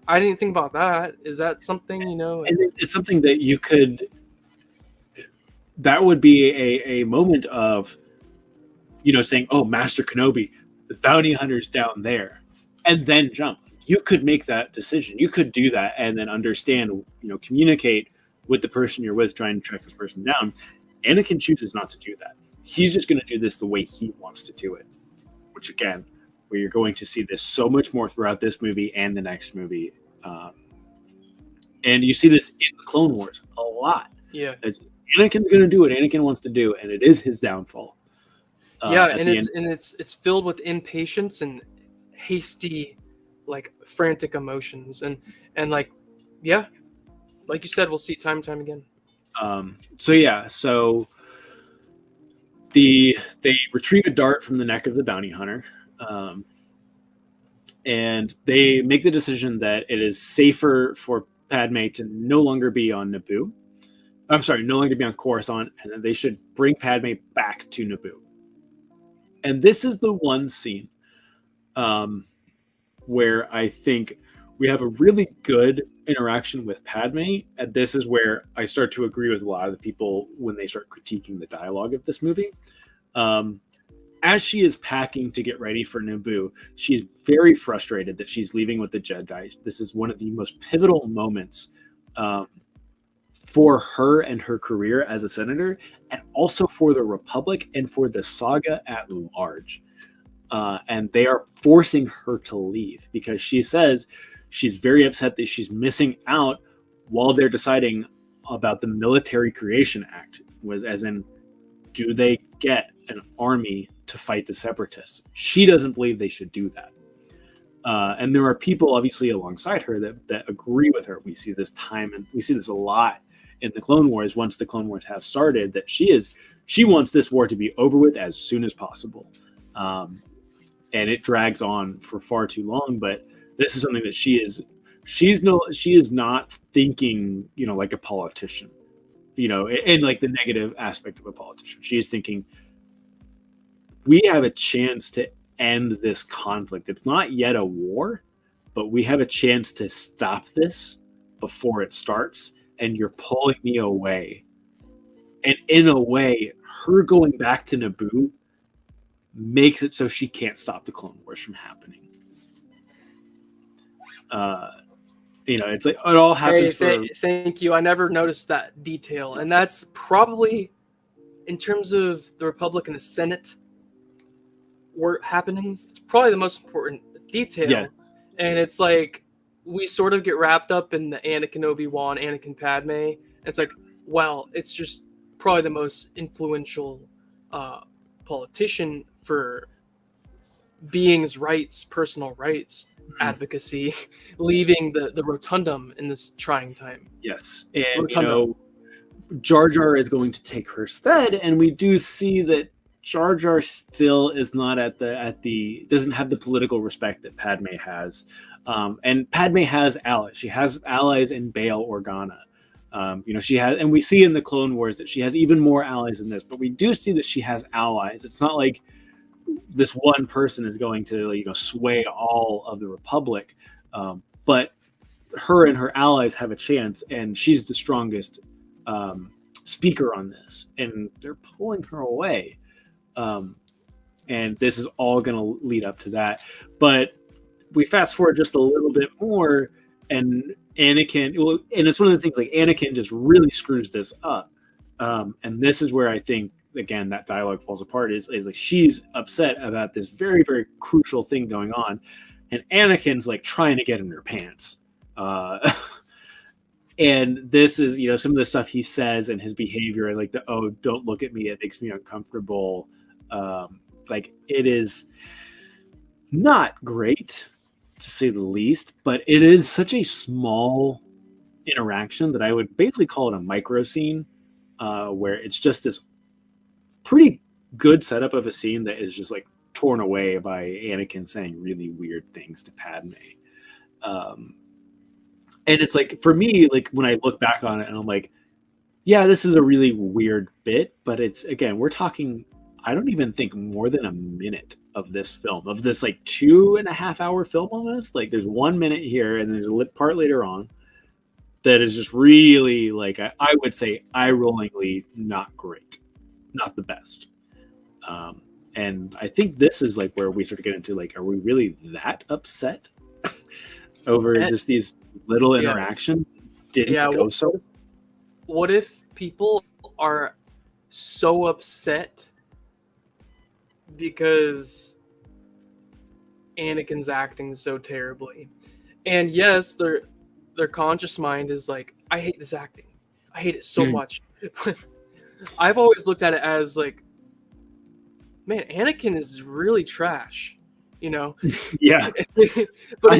I didn't think about that. Is that something, And it's something that you could, that would be a moment of, saying, oh, Master Kenobi, the bounty hunter's down there, and then jump. You could make that decision. You could do that and then understand, communicate with the person you're with, trying to track this person down. Anakin chooses not to do that. He's just going to do this the way he wants to do it, which again, where you're going to see this so much more throughout this movie and the next movie. And you see this in the Clone Wars a lot. Yeah. Anakin's going to do what Anakin wants to do, and it is his downfall. It's filled with impatience and hasty, like frantic emotions, and like you said, we'll see time and time again. So they retrieve a dart from the neck of the bounty hunter, and they make the decision that it is safer for Padme to no longer be on Naboo. I'm sorry, no longer be on Coruscant, and that they should bring Padme back to Naboo. And this is the one scene where I think we have a really good interaction with Padme, and this is where I start to agree with a lot of the people when they start critiquing the dialogue of this movie. As she is packing to get ready for Naboo, she's very frustrated that she's leaving with the Jedi. This is one of the most pivotal moments for her and her career as a senator, and also for the Republic and for the saga at large. And they are forcing her to leave because she says She's very upset that she's missing out while they're deciding about the Military Creation Act, was as in, do they get an army to fight the separatists? She doesn't believe they should do that. And there are people obviously alongside her that agree with her. We see this and we see this a lot in the Clone Wars. Once the Clone Wars have started, that she wants this war to be over with as soon as possible. And it drags on for far too long, but this is something that she is not thinking, like a politician, in like the negative aspect of a politician. She is thinking, we have a chance to end this conflict. It's not yet a war, but we have a chance to stop this before it starts, and you're pulling me away. And in a way, her going back to Naboo makes it so she can't stop the Clone Wars from happening. It's like it all happens. Thank you. I never noticed that detail, and that's probably, in terms of the Republic and the Senate happenings, it's probably the most important detail. Yes. And it's like we sort of get wrapped up in the Anakin Obi-Wan, Anakin Padme. And it's like, well, it's just probably the most influential politician for beings' rights, personal rights, advocacy, leaving the Rotundum in this trying time. Yes, and Jar Jar is going to take her stead, and we do see that Jar Jar still is not doesn't have the political respect that Padme has, and Padme has allies. She has allies in Bail Organa. She has, and we see in the Clone Wars that she has even more allies in this. But we do see that she has allies. It's not like this one person is going to sway all of the Republic, but her and her allies have a chance, and she's the strongest speaker on this, and they're pulling her away. And this is all going to lead up to that. But we fast forward just a little bit more, and Anakin, and it's one of the things, like, Anakin just really screws this up. And this is where I think, again, that dialogue falls apart, is like she's upset about this very, very crucial thing going on, and Anakin's like trying to get in her pants. And this is, some of the stuff he says and his behavior, and like don't look at me, it makes me uncomfortable. Like, it is not great, to say the least, but it is such a small interaction that I would basically call it a micro scene, where it's just this pretty good setup of a scene that is just like torn away by Anakin saying really weird things to Padme. And it's like, for me, like, when I look back on it, and I'm like, yeah, this is a really weird bit, but it's, again, we're talking, I don't even think more than a minute of this film, of this like 2.5 hour film almost. Like, there's 1 minute here, and there's a part later on that is just really, like, I would say eye-rollingly not great, not the best. And I think this is like where we sort of get into, like, are we really that upset over just these little interactions? Go so? What if people are so upset because Anakin's acting so terribly, and yes, their conscious mind is like, I hate this acting, I hate it so much. I've always looked at it as like, man, Anakin is really trash, Yeah. But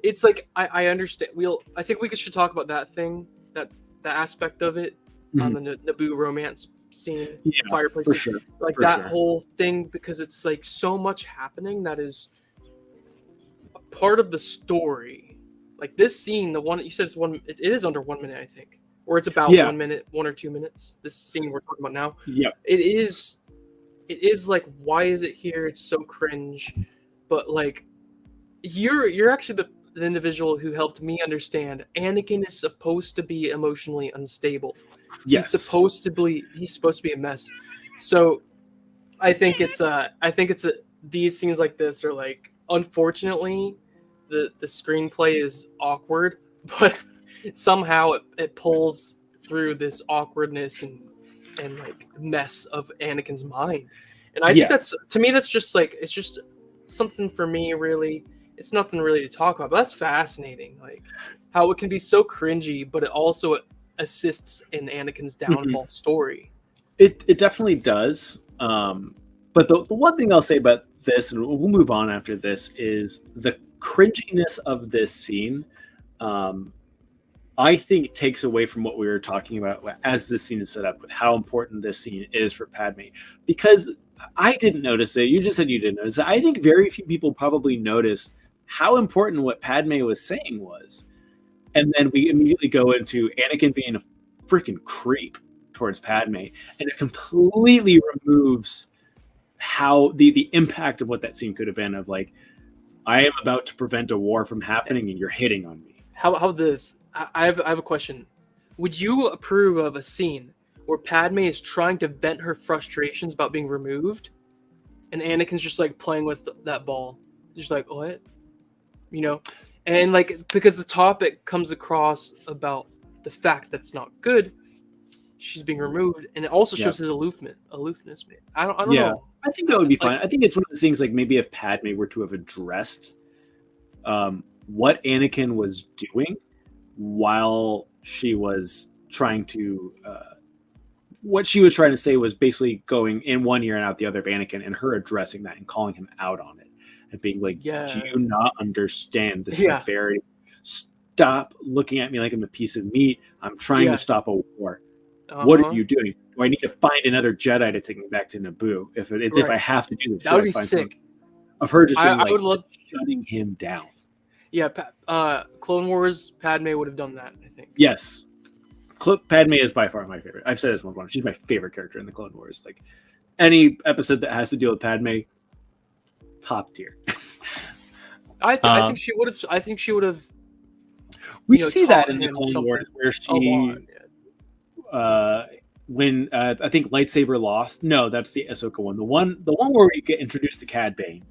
it's like I understand. I think we should talk about that thing, that aspect of it, on the Naboo romance scene, fireplace, for sure, like for that sure. whole thing, because it's like so much happening that is a part of the story. Like this scene, the one you said, it is under 1 minute, I think, or it's about 1 minute, 1 or 2 minutes. This scene we're talking about now, it is like, why is it here? It's so cringe. But like, you're actually the individual who helped me understand Anakin is supposed to be emotionally unstable. Yes. He's supposed to be a mess. So I think these scenes like this are like, unfortunately, the screenplay is awkward, but somehow it pulls through this awkwardness and like mess of Anakin's mind. And I think that's, to me, that's just like, it's just something for me, really. it's nothing really to talk about. But that's fascinating, like how it can be so cringy, but it also assists in Anakin's downfall story. It definitely does. But the one thing I'll say about this, and we'll move on after this, is the cringiness of this scene. I think takes away from what we were talking about as this scene is set up, with how important this scene is for Padme. Because I didn't notice it. You just said you didn't notice it. I think very few people probably noticed how important what Padme was saying was. And then we immediately go into Anakin being a freaking creep towards Padme, and it completely removes how the impact of what that scene could have been, of like, I am about to prevent a war from happening and you're hitting on me. How this? I have a question. Would you approve of a scene where Padme is trying to vent her frustrations about being removed, and Anakin's just like playing with that ball, just like, what, you know? And like, because the topic comes across about the fact that it's not good, she's being removed, and it also shows his aloofness. Man, I don't know. I think that would be fine. I think it's one of the things, like, maybe if Padme were to have addressed what Anakin was doing while she was trying to what she was trying to say was basically going in one ear and out the other of Anakin, and her addressing that and calling him out on it and being like, do you not understand the severity? Stop looking at me like I'm a piece of meat. I'm trying to stop a war. What are you doing? Do I need to find another Jedi to take me back to Naboo? If I have to do this, that would be sick. Of her just being I would love shutting him down. Yeah, Clone Wars, Padme would have done that, I think. Yes. Padme is by far my favorite. I've said this one. She's my favorite character in the Clone Wars. Like, any episode that has to deal with Padme, top tier. I think she would have. I think she would have. We see that in the Clone Wars where she, when I think Lightsaber Lost. No, that's the Ahsoka one. The one where we get introduced to Cad Bane.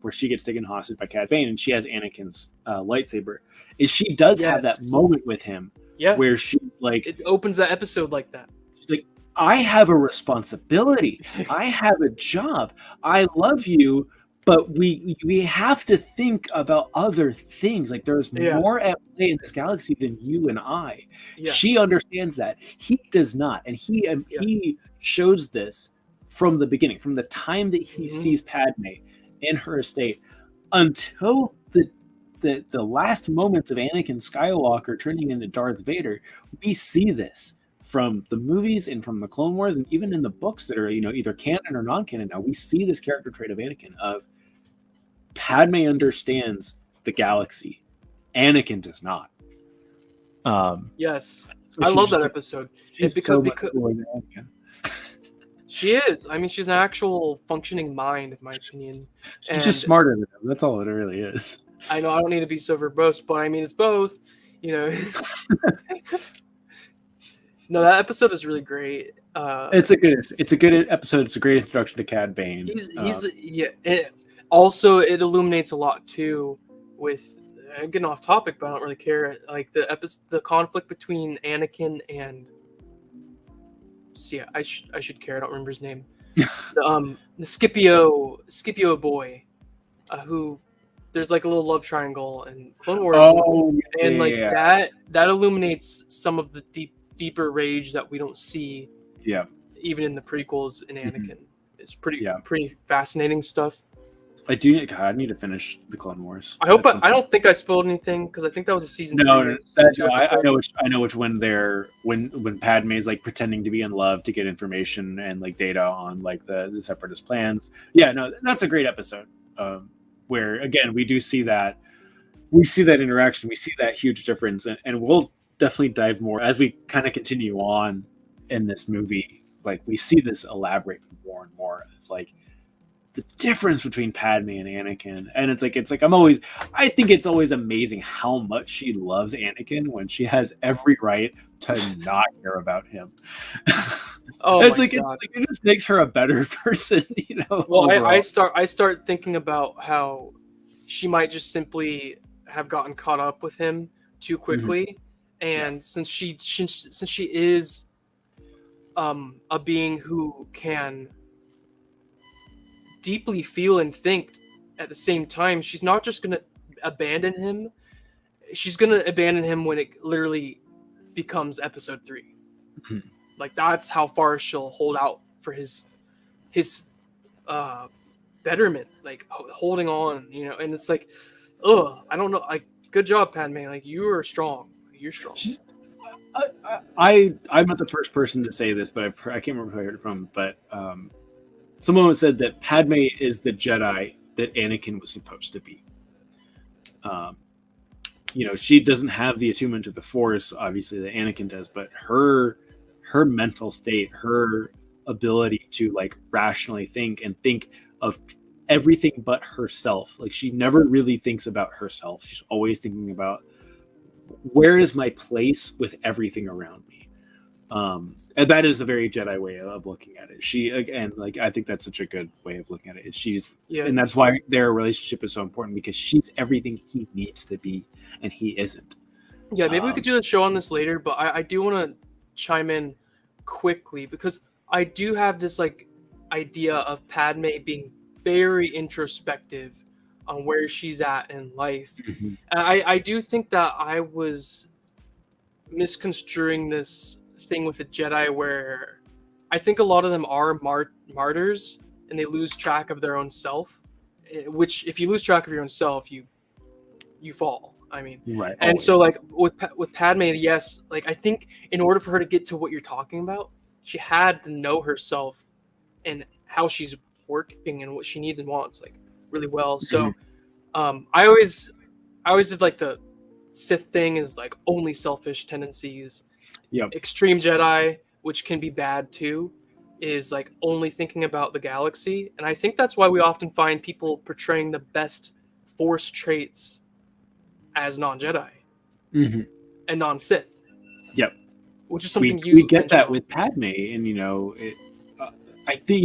Where she gets taken hostage by Cad Bane, and she has Anakin's lightsaber. Is she does have that moment with him, where she's like, it opens that episode like that. She's like, I have a responsibility. I have a job. I love you, but we have to think about other things. Like, there's more at play in this galaxy than you and I. Yeah. She understands that. He does not, and he shows this from the beginning, from the time that he sees Padme in her estate until the last moments of Anakin Skywalker turning into Darth Vader. We see this from the movies and from the Clone Wars, and even in the books that are, either canon or non-canon now. We see this character trait of Anakin, of Padme understands the galaxy, Anakin does not. Yes, I love that episode. Because she is. I mean, she's an actual functioning mind, in my opinion. She's just smarter than him. That's all it really is. I know I don't need to be so verbose, but I mean, it's both. No, that episode is really great. It's a good episode. It's a great introduction to Cad Bane. Also, it illuminates a lot too. With I'm getting off topic, but I don't really care. Like the conflict between Anakin and. I should care. I don't remember his name. The Scipio boy, who there's like a little love triangle in Clone Wars, that illuminates some of the deeper rage that we don't see. Yeah. Even in the prequels in Anakin, it's pretty fascinating stuff. I need to finish the Clone Wars. I hope I don't think I spoiled anything, because I think that was a season. No, I know which when Padme is like pretending to be in love to get information and like data on like the Separatist plans. Yeah, no, that's a great episode. Where again we see that interaction, we see that huge difference, and we'll definitely dive more as we kind of continue on in this movie. Like, we see this elaborate more and more of like the difference between Padme and Anakin. And it's like I think it's always amazing how much she loves Anakin when she has every right to not care about him. It just makes her a better person, Well, I start thinking about how she might just simply have gotten caught up with him too quickly, and since she is a being who can deeply feel and think at the same time, she's not just gonna abandon him. She's gonna abandon him when it literally becomes episode 3. Mhm. Like that's how far she'll hold out for his uh betterment, like holding on, and it's like, I don't know, like, good job, Padme, like you are strong, you're strong. I'm not the first person to say this, but I can't remember who I heard it from, but someone said that Padme is the Jedi that Anakin was supposed to be. She doesn't have the attunement to the Force, obviously, that Anakin does, but her mental state, her ability to like rationally think and think of everything but herself. Like she never really thinks about herself. She's always thinking about where is my place with everything around me. And that is a very Jedi way of looking at it. She, again, like, I think that's such a good way of looking at it. And that's why their relationship is so important, because she's everything he needs to be and he isn't. Yeah, maybe we could do a show on this later, but I do want to chime in quickly because I do have this like idea of Padme being very introspective on where she's at in life. Mhm. And I do think that I was misconstruing this thing with the Jedi where I think a lot of them are martyrs and they lose track of their own self, which if you lose track of your own self, you fall. I mean, Right. and Always. so like with Padme, yes, like I think in order for her to get to what you're talking about, she had to know herself and how she's working and what she needs and wants like really well. So I always did like the Sith thing is like only selfish tendencies. Yep. Extreme Jedi, which can be bad too, is like only thinking about the galaxy. And I think that's why we often find people portraying the best Force traits as non-Jedi Mhm. and non-Sith. Yep. Which is something we get that with Padme, and I think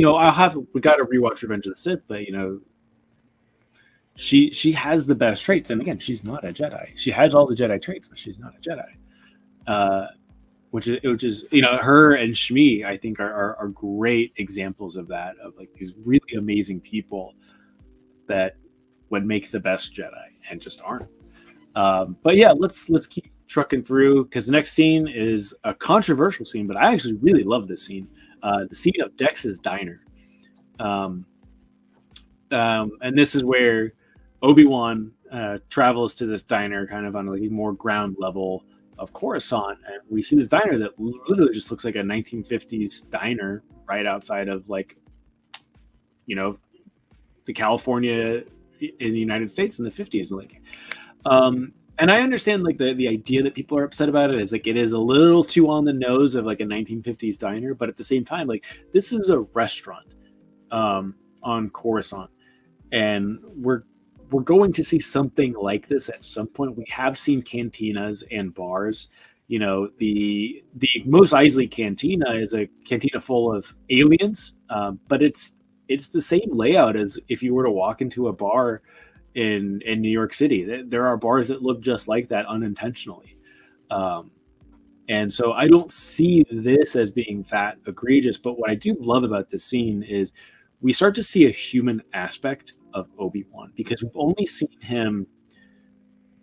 we got to rewatch Revenge of the Sith, but she has the best traits, and again, she's not a Jedi. She has all the Jedi traits, but she's not a Jedi. Which is her and Shmi, I think are great examples of that, of like these really amazing people that would make the best Jedi and just aren't. But yeah, let's keep trucking through, because the next scene is a controversial scene, but I actually really love this scene. The scene of Dex's diner. And this is where Obi-Wan travels to this diner kind of on like a more ground level of Coruscant, and we see this diner that literally just looks like a 1950s diner right outside of like the California in the United States in the 50s. Like and I understand like the idea that people are upset about it is like it is a little too on the nose of like a 1950s diner, but at the same time, like this is a restaurant on Coruscant, and we're going to see something like this at some point. We have seen cantinas and bars. The Mos Eisley cantina is a cantina full of aliens, but it's the same layout as if you were to walk into a bar in New York City. There are bars that look just like that unintentionally. And so I don't see this as being that egregious, but what I do love about this scene is we start to see a human aspect of Obi-Wan, because we've only seen him,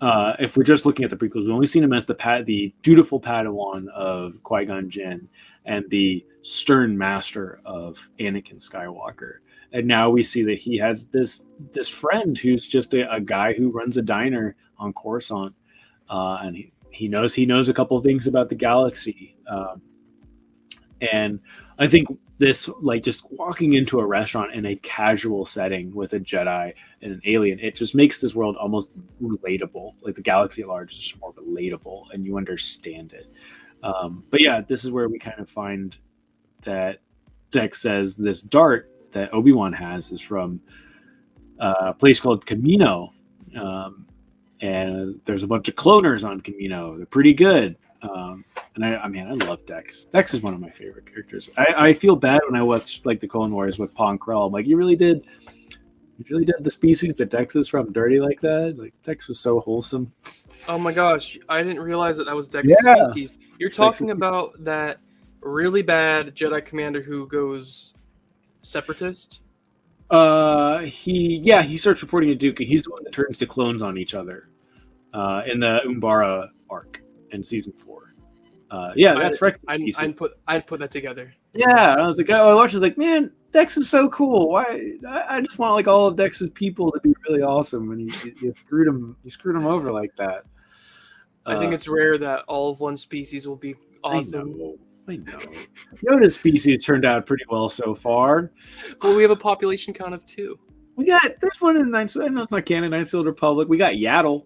if we're just looking at the prequels, we've only seen him as the dutiful Padawan of Qui-Gon Jinn and the stern master of Anakin Skywalker. And now we see that he has this friend who's just a guy who runs a diner on Coruscant, and he knows a couple of things about the galaxy. And I think this, like, just walking into a restaurant in a casual setting with a Jedi and an alien, it just makes this world almost relatable. Like the galaxy at large is just more relatable, and you understand it. But yeah, this is where we kind of find that Dex says this dart that Obi-Wan has is from a place called Camino. And there's a bunch of cloners on Camino. They're pretty good. And I love Dex. Dex is one of my favorite characters. I feel bad when I watch like the Clone Wars with Pong Krell. I'm like, you really did the species that Dex is from dirty like that? Like Dex was so wholesome. Oh my gosh, I didn't realize that was Dex's species. You're talking about that really bad Jedi commander who goes separatist? He starts reporting to Duke. He's the one that turns to clones on each other in the Umbara arc in season 4. That's Rex. I'd put that together. Yeah, I was like, I watched it, like, man, Dex is so cool. Why? I just want like all of Dex's people to be really awesome, and you screwed him over like that. I think it's rare that all of one species will be awesome. I know. Yoda's species turned out pretty well so far. Well, we have a population count of 2. There's one in the Knights. I know it's not canon. Knights of the Republic. We got Yaddle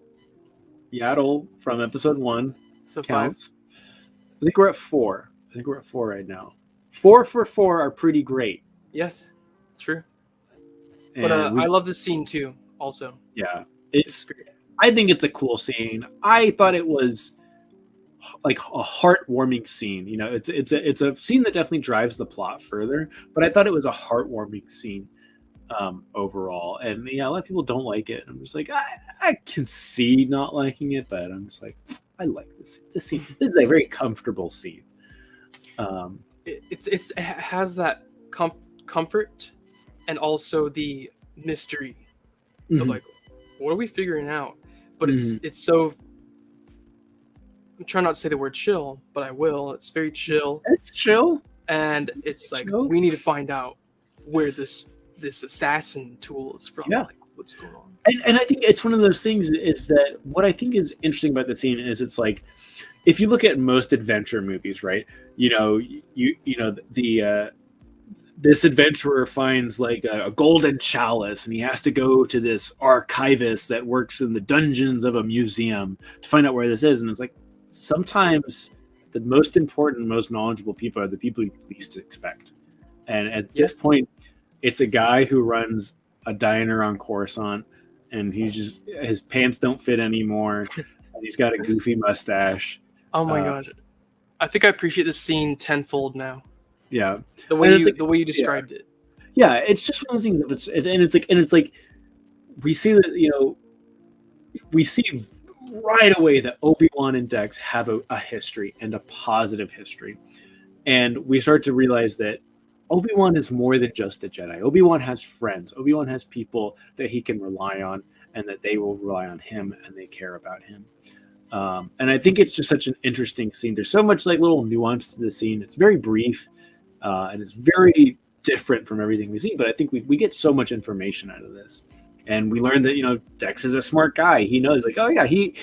from episode 1. So counts. 5. I think we're at 4. Right now. 4 for 4 are pretty great. Yes, true. But I love this scene too. Also, yeah, I think it's a cool scene. I thought it was like a heartwarming scene. You know, it's a scene that definitely drives the plot further. But I thought it was a heartwarming scene overall. And a lot of people don't like it. I'm just like, I can see not liking it, but I'm just like, I like this scene. This is a very comfortable scene. It has that comfort and also the mystery of like, what are we figuring out? But it's so. I'm trying not to say the word chill, but I will. It's very chill. It's chill, and it's like chill. We need to find out where this assassin tool is from. Yeah. Like, what's going on? And I think it's one of those things. Is that what I think is interesting about the scene is it's like, if you look at most adventure movies, right? This adventurer finds like a golden chalice, and he has to go to this archivist that works in the dungeons of a museum to find out where this is. And it's like, sometimes the most important, most knowledgeable people are the people you least expect. And at this point, it's a guy who runs a diner on Coruscant, and his pants don't fit anymore, and he's got a goofy mustache. Oh my gosh. I think I appreciate this scene tenfold now. Yeah. The way you described it. Yeah, it's just one of those things. It's like we see that, we see right away that Obi-Wan and Dex have a history, and a positive history. And we start to realize that Obi-Wan is more than just a Jedi. Obi-Wan has friends. Obi-Wan has people that he can rely on, and that they will rely on him, and they care about him. And I think it's just such an interesting scene. There's so much like little nuance to the scene. It's very brief, and it's very different from everything we've seen. But I think we get so much information out of this. And we learned that, Dex is a smart guy. He knows, like, oh yeah, he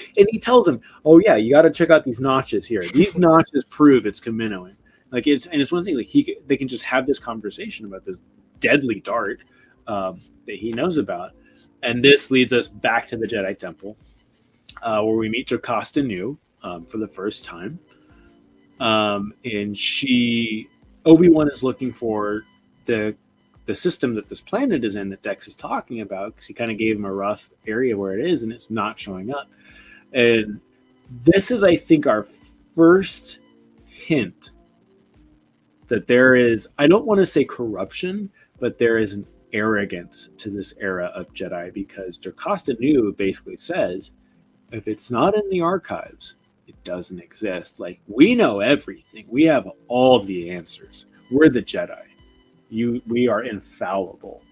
tells him, oh yeah, you got to check out these notches here. These notches prove it's Kaminoan. Like it's one of the things, like they can just have this conversation about this deadly dart that he knows about. And this leads us back to the Jedi Temple, where we meet Jocasta Nu for the first time. And Obi-Wan is looking for the system that this planet is in that Dex is talking about, because he kind of gave him a rough area where it is, and it's not showing up. And this is, I think, our first hint that there is, I don't want to say corruption, but there is an arrogance to this era of Jedi, because Jocasta Nu basically says, if it's not in the archives, it doesn't exist. Like, we know everything. We have all the answers. We're the Jedi. We are infallible.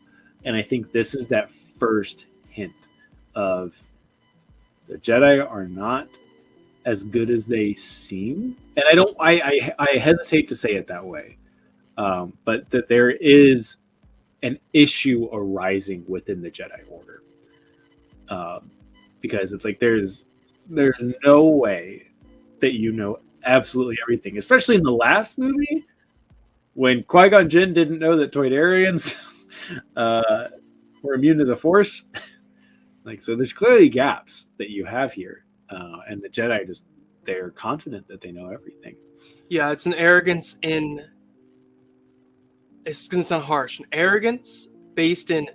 And I think this is that first hint of the Jedi are not as good as they seem. And I hesitate to say it that way. But that there is an issue arising within the Jedi Order. Because it's like there's no way that you know absolutely everything, especially in the last movie, when Qui-Gon Jinn didn't know that Toydarians were immune to the Force. Like, so there's clearly gaps that you have here, and the Jedi they're confident that they know everything. Yeah, it's an arrogance it's gonna sound harsh, an arrogance based in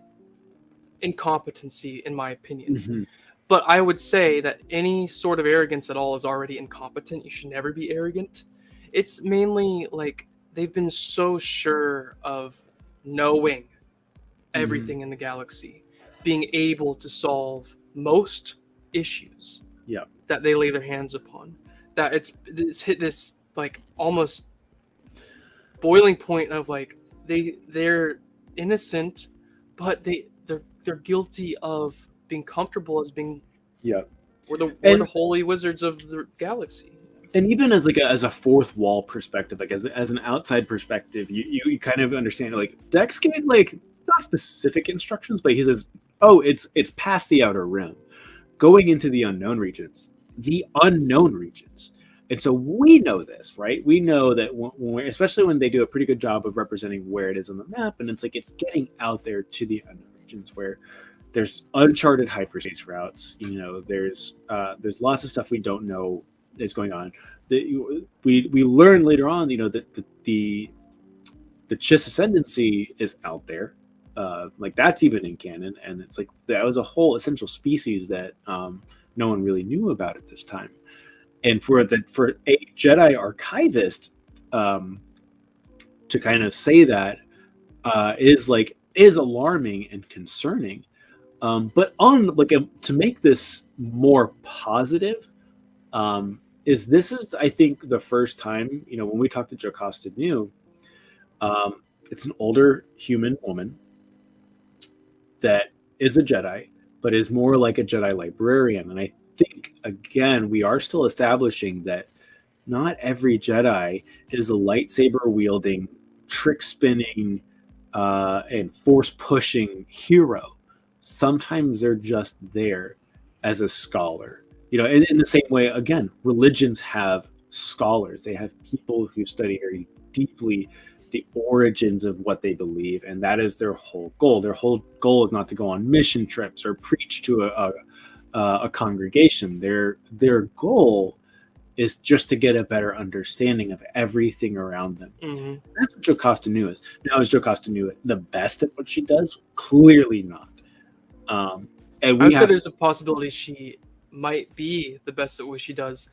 incompetency, in my opinion. Mm-hmm. But I would say that any sort of arrogance at all is already incompetent. You should never be arrogant. It's mainly like they've been so sure of knowing everything in the galaxy, being able to solve most issues that they lay their hands upon, that it's hit this like almost boiling point of like they're innocent but they're guilty of being comfortable as being Yeah. we're the holy wizards of the galaxy. And even as like as a fourth wall perspective, like as an outside perspective, you kind of understand like Dex gave like not specific instructions, but he says, "Oh, it's past the outer rim, going into the unknown regions, And so we know this, right? We know that especially when they do a pretty good job of representing where it is on the map, and it's like it's getting out there to the unknown regions where there's uncharted hyperspace routes. There's lots of stuff we don't know is going on. We learn later on, that the Chiss Ascendancy is out there, like that's even in canon, and it's like that was a whole essential species that no one really knew about at this time. And for a Jedi archivist to kind of say that is alarming and concerning. But to make this more positive, this is I think the first time, when we talked to Jocasta Nu, it's an older human woman that is a Jedi, but is more like a Jedi librarian. And I think, again, we are still establishing that not every Jedi is a lightsaber wielding, trick spinning, and force pushing hero. Sometimes they're just there as a scholar. In the same way, again, religions have scholars. They have people who study very deeply the origins of what they believe, and that is their whole goal. Their whole goal is not to go on mission trips or preach to a congregation. Their goal is just to get a better understanding of everything around them. Mm-hmm. That's what Jocasta Nu is. Now, is Jocasta Nu the best at what she does? Clearly not. And I'd say there's a possibility she might be the best at what she does,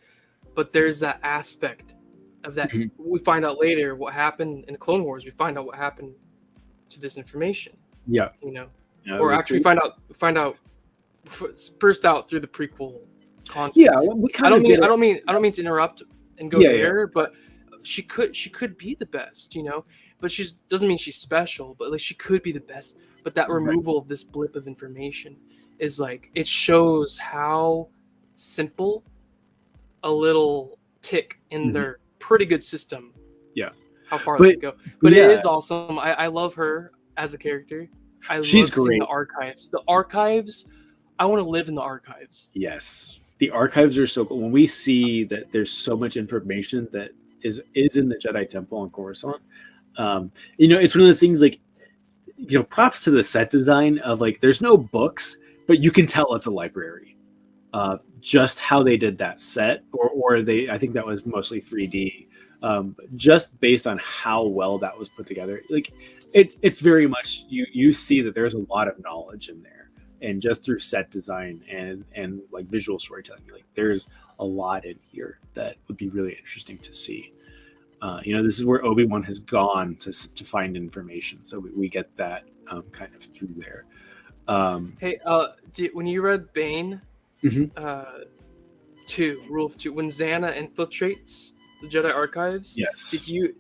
but there's that aspect of that. Mm-hmm. We find out later what happened in the Clone Wars. We find out what happened to this information. Yeah, or actually find out first out through the prequel content. Yeah, I don't mean to interrupt and go there, but she could be the best, but she doesn't mean she's special, but like she could be the best. But that removal of this blip of information is like, it shows how simple a little tick in their pretty good system. Yeah. How far they go. But it is awesome. I love her as a character. She's great. The archives. The archives, I want to live in the archives. Yes. The archives are so cool. When we see that there's so much information that is in the Jedi Temple on Coruscant, it's one of those things like, props to the set design of like, there's no books, but you can tell it's a library. Just how they did that set, or I think that was mostly 3D. Just based on how well that was put together, like it's very much you see that there's a lot of knowledge in there, and just through set design and like visual storytelling, like there's a lot in here that would be really interesting to see. This is where Obi-Wan has gone to find information, so we get that kind of through there. Hey, when you read Bane, Rule of 2, when Xana infiltrates the Jedi archives, yes, did you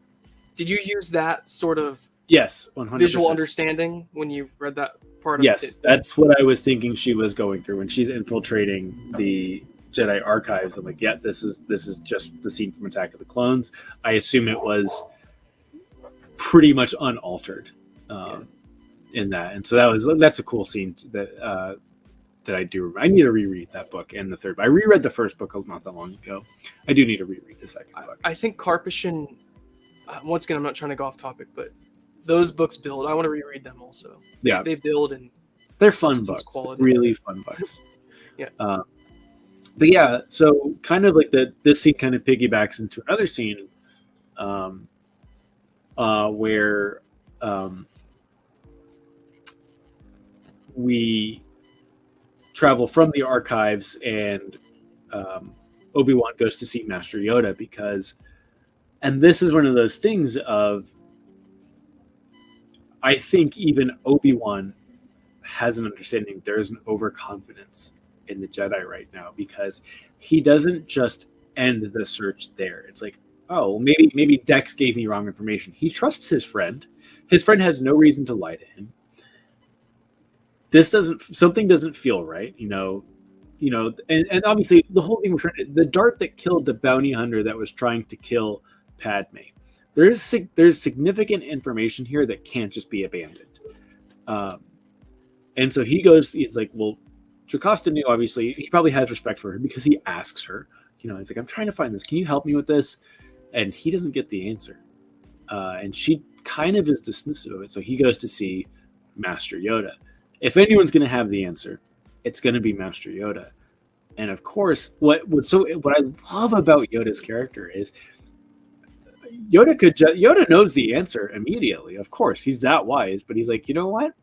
use that sort of 100% visual understanding when you read that part? Yes, that's what I was thinking she was going through when she's infiltrating the Jedi archives. I'm like, yeah, this is just the scene from Attack of the Clones. I assume it was pretty much unaltered in that, and so that's a cool scene that I do remember. I need to reread that book and the third. I reread the first book not that long ago. I do need to reread the second book. I think Karpyshyn. Once again, I'm not trying to go off topic, but those books build. I want to reread them also. They build, and they're fun books. Quality. Really fun books. Yeah. But yeah, so kind of like this scene kind of piggybacks into another scene where we travel from the archives, and Obi-Wan goes to see Master Yoda and this is one of those things of, I think even Obi-Wan has an understanding there's an overconfidence in the Jedi right now, because he doesn't just end the search there. It's like, oh, maybe Dex gave me wrong information. He trusts his friend. His friend has no reason to lie to him. something doesn't feel right, and obviously the whole thing the dart that killed the bounty hunter that was trying to kill Padme. There's significant information here that can't just be abandoned. And so he's like, well, Jocasta knew, obviously, he probably has respect for her because he asks her, he's like, I'm trying to find this. Can you help me with this? And he doesn't get the answer. And she kind of is dismissive of it. So he goes to see Master Yoda. If anyone's going to have the answer, it's going to be Master Yoda. And of course, what I love about Yoda's character is Yoda knows the answer immediately. Of course, he's that wise, but he's like, you know what?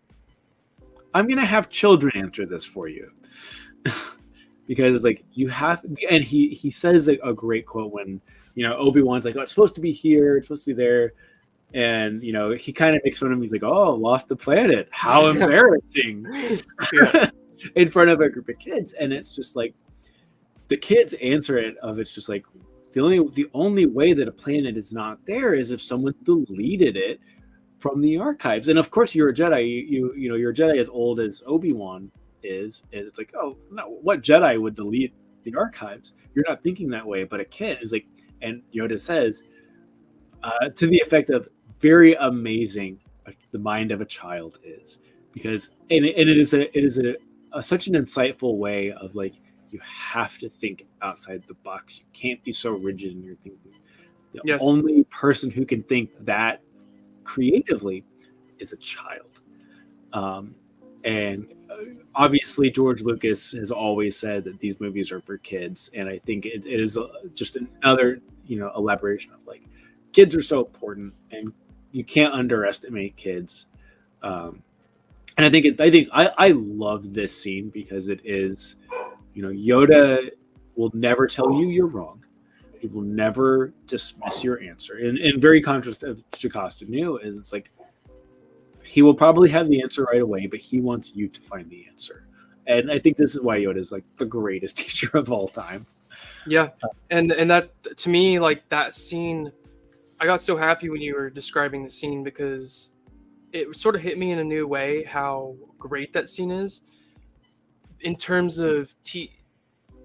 I'm going to have children answer this for you. Because it's like, you have, and he says a great quote when, Obi-Wan's like, oh, it's supposed to be here, it's supposed to be there. And, he kind of makes fun of him. He's like, oh, lost the planet. How embarrassing. In front of a group of kids. And it's just like, the kids answer it of, it's just like, the only way that a planet is not there is if someone deleted it from the archives. And of course, you're a Jedi. You're a Jedi as old as Obi-Wan is. And it's like, oh, no, what Jedi would delete the archives? You're not thinking that way. But a kid is like, and Yoda says, to the effect of, very amazing, the mind of a child is, because and it is such an insightful way of like, you have to think outside the box. You can't be so rigid in your thinking. The only person who can think that creatively is a child. And obviously George Lucas has always said that these movies are for kids. And I think it is just another, elaboration of like, kids are so important and you can't underestimate kids. And I love this scene because it is, Yoda will never tell you you're wrong. He will never dismiss your answer. In very contrast of Jocasta Nu, it's like, he will probably have the answer right away, but he wants you to find the answer. And I think this is why Yoda is like the greatest teacher of all time. Yeah. And that, to me, like that scene, I got so happy when you were describing the scene because it sort of hit me in a new way how great that scene is in terms of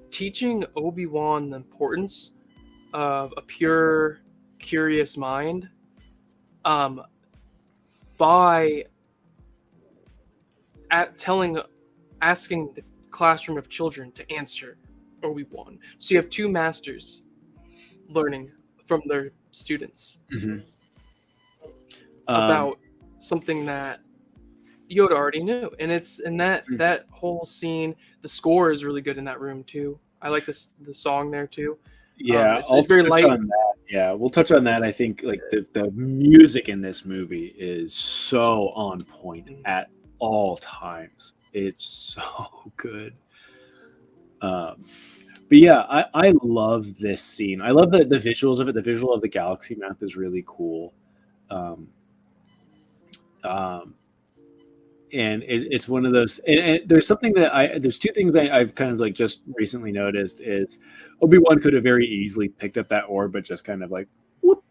teaching Obi-Wan the importance of a pure, curious mind by asking the classroom of children to answer Obi-Wan. So you have two masters learning from their students about something that Yoda already knew, and that whole scene. The score is really good in that room too. I like the song there too. Yeah, it's very light. On that. Yeah, we'll touch on that. I think like the music in this movie is so on point at all times. It's so good. But yeah, I love this scene. I love the visuals of it. The visual of the galaxy map is really cool. And it's one of those. And there's something that there's two things I've kind of like just recently noticed is Obi-Wan could have very easily picked up that orb, but just kind of like whoop,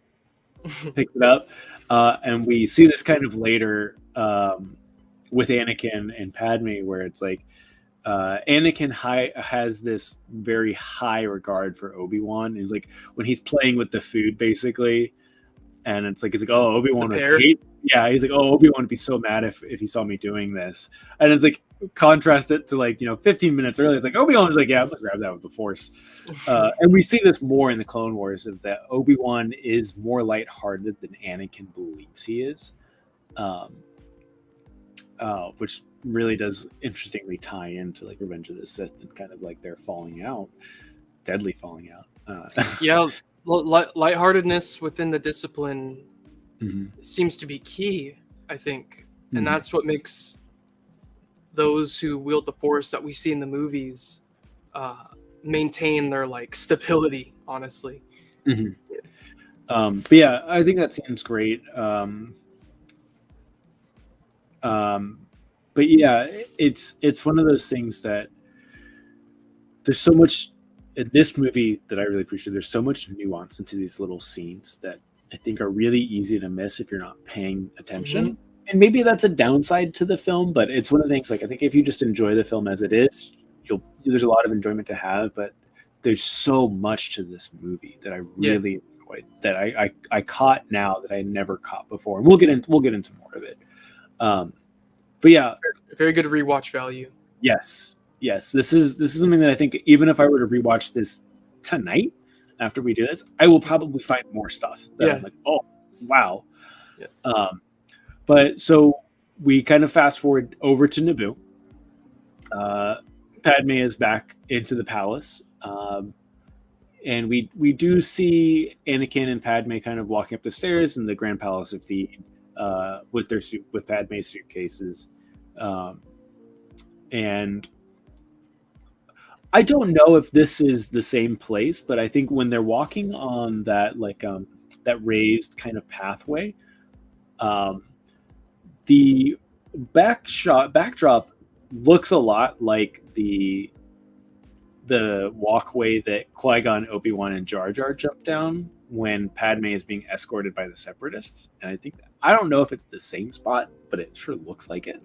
picks it up. And we see this kind of later with Anakin and Padme, where it's like Anakin has this very high regard for Obi-Wan. It's like when he's playing with the food, basically. And it's like, he's like, oh, Obi-Wan would hate. Yeah, he's like, oh, Obi-Wan would be so mad if he saw me doing this. And it's like, contrast it to like, 15 minutes earlier. It's like, Obi-Wan was like, yeah, I'm going to grab that with the Force. And we see this more in the Clone Wars, is that Obi-Wan is more lighthearted than Anakin believes he is. Which really does interestingly tie into like Revenge of the Sith and kind of like their falling out, deadly falling out. Yeah. Lightheartedness within the discipline seems to be key, I think. And that's what makes those who wield the Force that we see in the movies maintain their like stability, honestly. But yeah, I think that seems great. But yeah, it's one of those things that there's so much in this movie that I really appreciate. There's so much nuance into these little scenes that I think are really easy to miss if you're not paying attention. and maybe that's a downside to the film, but it's one of the things. Like I think if you just enjoy the film as it is, there's a lot of enjoyment to have. But there's so much to this movie that I Yeah, really enjoyed that I caught now that I never caught before. And we'll get into more of it. Um, but yeah, very good rewatch value. yes, yes. This is something that I think even if I were to rewatch this tonight after we do this, I will probably find more stuff that Yeah. I'm like, oh wow. Yeah. But so we kind of fast forward over to Naboo. Padme is back into the palace, and we do see Anakin and Padme kind of walking up the stairs in the Grand Palace of Theed with Padme's suitcases, and I don't know if this is the same place, but I think when they're walking on that that raised kind of pathway, um, the backdrop looks a lot like the walkway that Qui-Gon, Obi-Wan, and Jar Jar jump down when Padme is being escorted by the Separatists. And I don't know if it's the same spot, but it sure looks like it.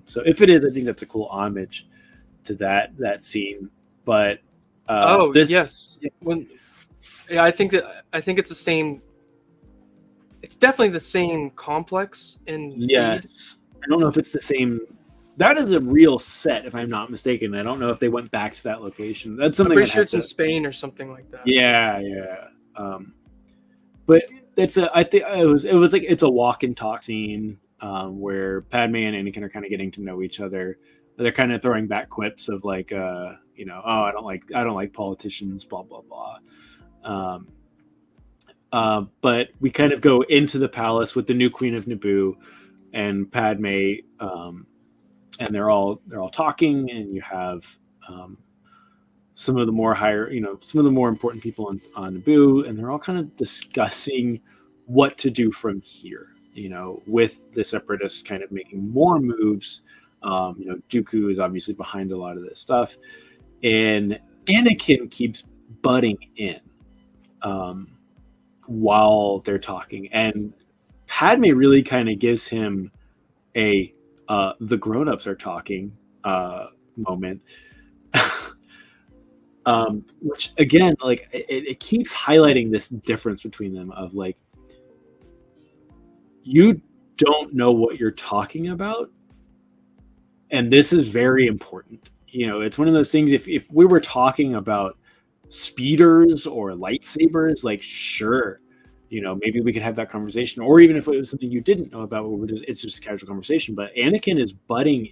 So if it is, I think that's a cool homage to that scene. But yes, I think it's the same. It's definitely the same complex in Theed. Yes, I don't know if it's the same. That is a real set, if I'm not mistaken. I don't know if they went back to that location. That's I'm something. pretty sure it's in Spain or something like that. Yeah. But I think it was like it's a walk and talk scene where Padme and Anakin are kind of getting to know each other. They're kind of throwing back quips of like, oh, I don't like politicians, blah blah blah. But we kind of go into the palace with the new Queen of Naboo and Padme, and they're all talking, and you have some of the more important people on Naboo, and they're all kind of discussing what to do from here. With the Separatists kind of making more moves. Dooku is obviously behind a lot of this stuff, and Anakin keeps butting in while they're talking, and Padme really kind of gives him a the grown-ups are talking moment. Which again, like it keeps highlighting this difference between them of like, you don't know what you're talking about, and this is very important. It's one of those things. If we were talking about speeders or lightsabers, like sure, maybe we could have that conversation, or even if it was something you didn't know about, it's just a casual conversation. But Anakin is butting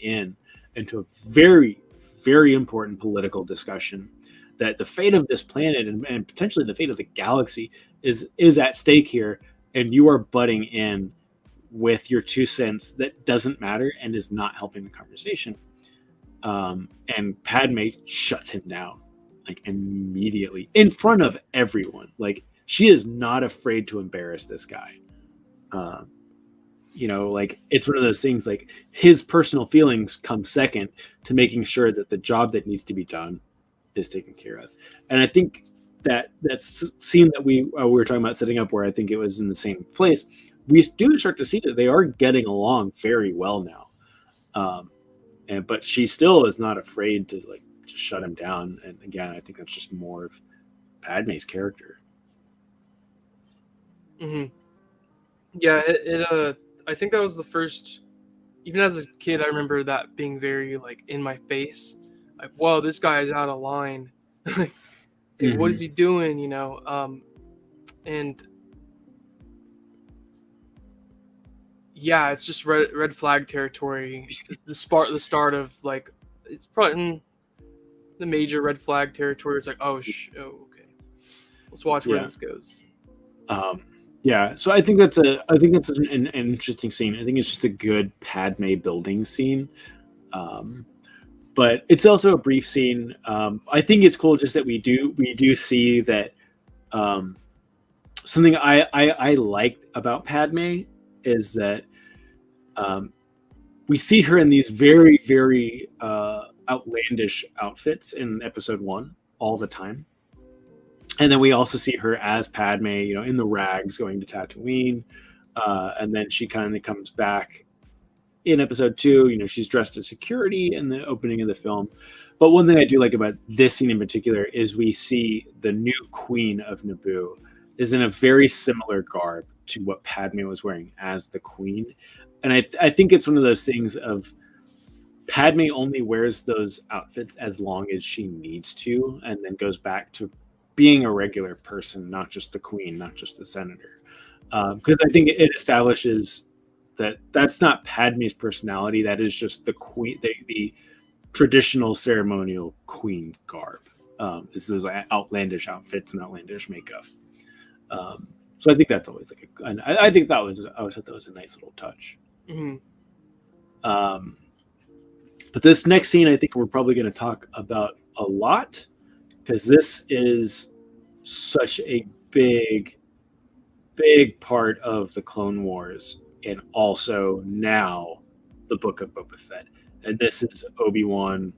into a very, very important political discussion that the fate of this planet and potentially the fate of the galaxy is at stake here, and you are butting in with your 2 cents that doesn't matter and is not helping the conversation. And Padme shuts him down like immediately in front of everyone. Like she is not afraid to embarrass this guy. Like it's one of those things, like his personal feelings come second to making sure that the job that needs to be done is taken care of. And I think that's scene that we were talking about setting up, where I think it was in the same place. We do start to see that they are getting along very well now. But she still is not afraid to like just shut him down. And again, I think that's just more of Padme's character. Mm-hmm. Yeah, I think that was the first. Even as a kid, I remember that being very like in my face. Like, whoa, this guy is out of line. Hey, what is he doing? And yeah, it's just red flag territory. The start of like, it's probably in the major red flag territory. It's like, oh, okay, let's watch where this goes. Yeah, so I think that's an interesting scene. I think it's just a good Padme building scene, but it's also a brief scene. I think it's cool just that we do see that something I liked about Padme is that we see her in these very, very outlandish outfits in episode 1 all the time. And then we also see her as Padme, in the rags going to Tatooine. and then she kind of comes back in episode 2. You know, she's dressed as security in the opening of the film. But one thing I do like about this scene in particular is we see the new queen of Naboo is in a very similar garb to what Padme was wearing as the queen. And I think it's one of those things of Padme only wears those outfits as long as she needs to, and then goes back to being a regular person, not just the queen, not just the senator. Because I think it establishes that that's not Padme's personality. That is just the queen, the traditional ceremonial queen garb. Is those outlandish outfits and outlandish makeup. So I think that's always like I think that was, I always thought that was a nice little touch. Mm-hmm. But this next scene, I think we're probably going to talk about a lot, because this is such a big part of the Clone Wars, and also now the Book of Boba Fett. And this is Obi-Wan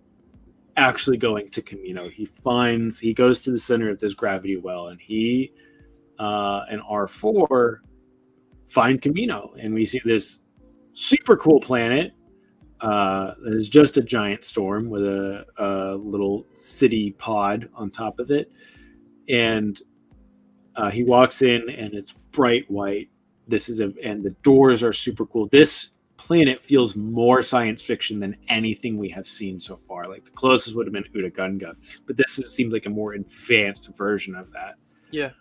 actually going to Kamino. He goes to the center of this gravity well, and he and R4 find Kamino, and we see this super cool planet. There's just a giant storm with a little city pod on top of it, and he walks in, and it's bright white. And the doors are super cool. This planet feels more science fiction than anything we have seen so far. Like the closest would have been Utagunga, but seems like a more advanced version of that. Yeah.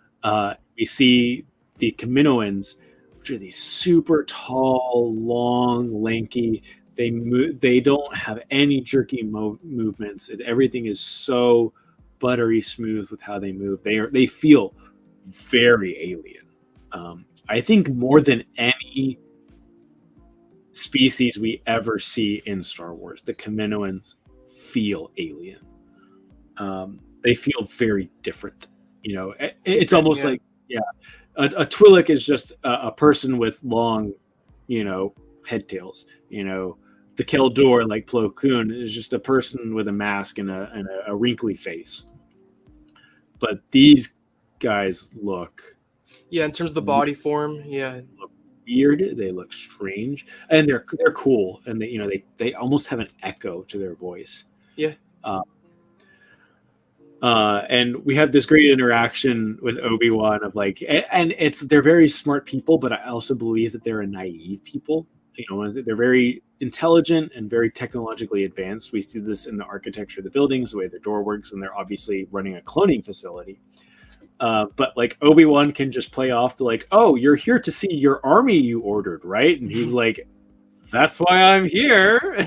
We see the Kaminoans, which are these super tall, long, lanky. They don't have any jerky movements. Everything is so buttery smooth with how they move. They feel very alien. I think more than any species we ever see in Star Wars, the Kaminoans feel alien. They feel very different. You know, it's almost like a Twi'lek is just a person with long, head tails. The Keldor, like Plo Koon, is just a person with a mask and a wrinkly face. But these guys look... Yeah, in terms of the body form, yeah. Look weird, they look strange, and they're cool, and they almost have an echo to their voice. Yeah. And we have this great interaction with Obi-Wan of they're very smart people, but I also believe that they're a naive people. They're very intelligent and very technologically advanced. We see this in the architecture of the buildings, the way the door works, and they're obviously running a cloning facility. But Obi-Wan can just play off to oh, you're here to see your army you ordered, right? And he's like, that's why I'm here.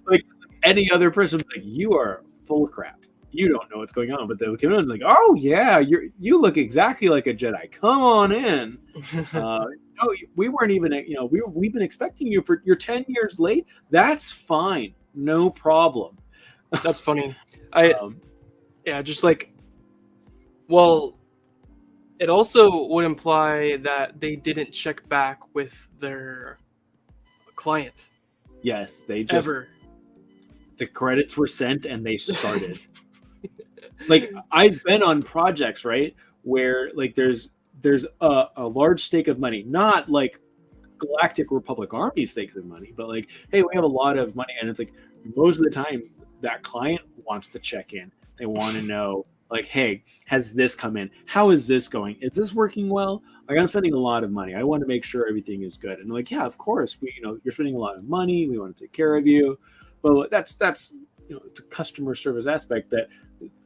Like any other person, you are full of crap. You don't know what's going on. But the Kaminoan's like, oh yeah, you look exactly like a Jedi. Come on in. No, we weren't even, we've been expecting you you're 10 years late. That's fine. No problem. That's funny. It also would imply that they didn't check back with their client. Yes, they just... Ever. The credits were sent and they started. I've been on projects, right, where there's a large stake of money, not Galactic Republic Army stakes of money, but hey, we have a lot of money, and it's most of the time that client wants to check in. They want to know, hey, has this come in? How is this going? Is this working well? I'm spending a lot of money. I want to make sure everything is good. And yeah, of course, you're spending a lot of money. We want to take care of you. But that's it's a customer service aspect that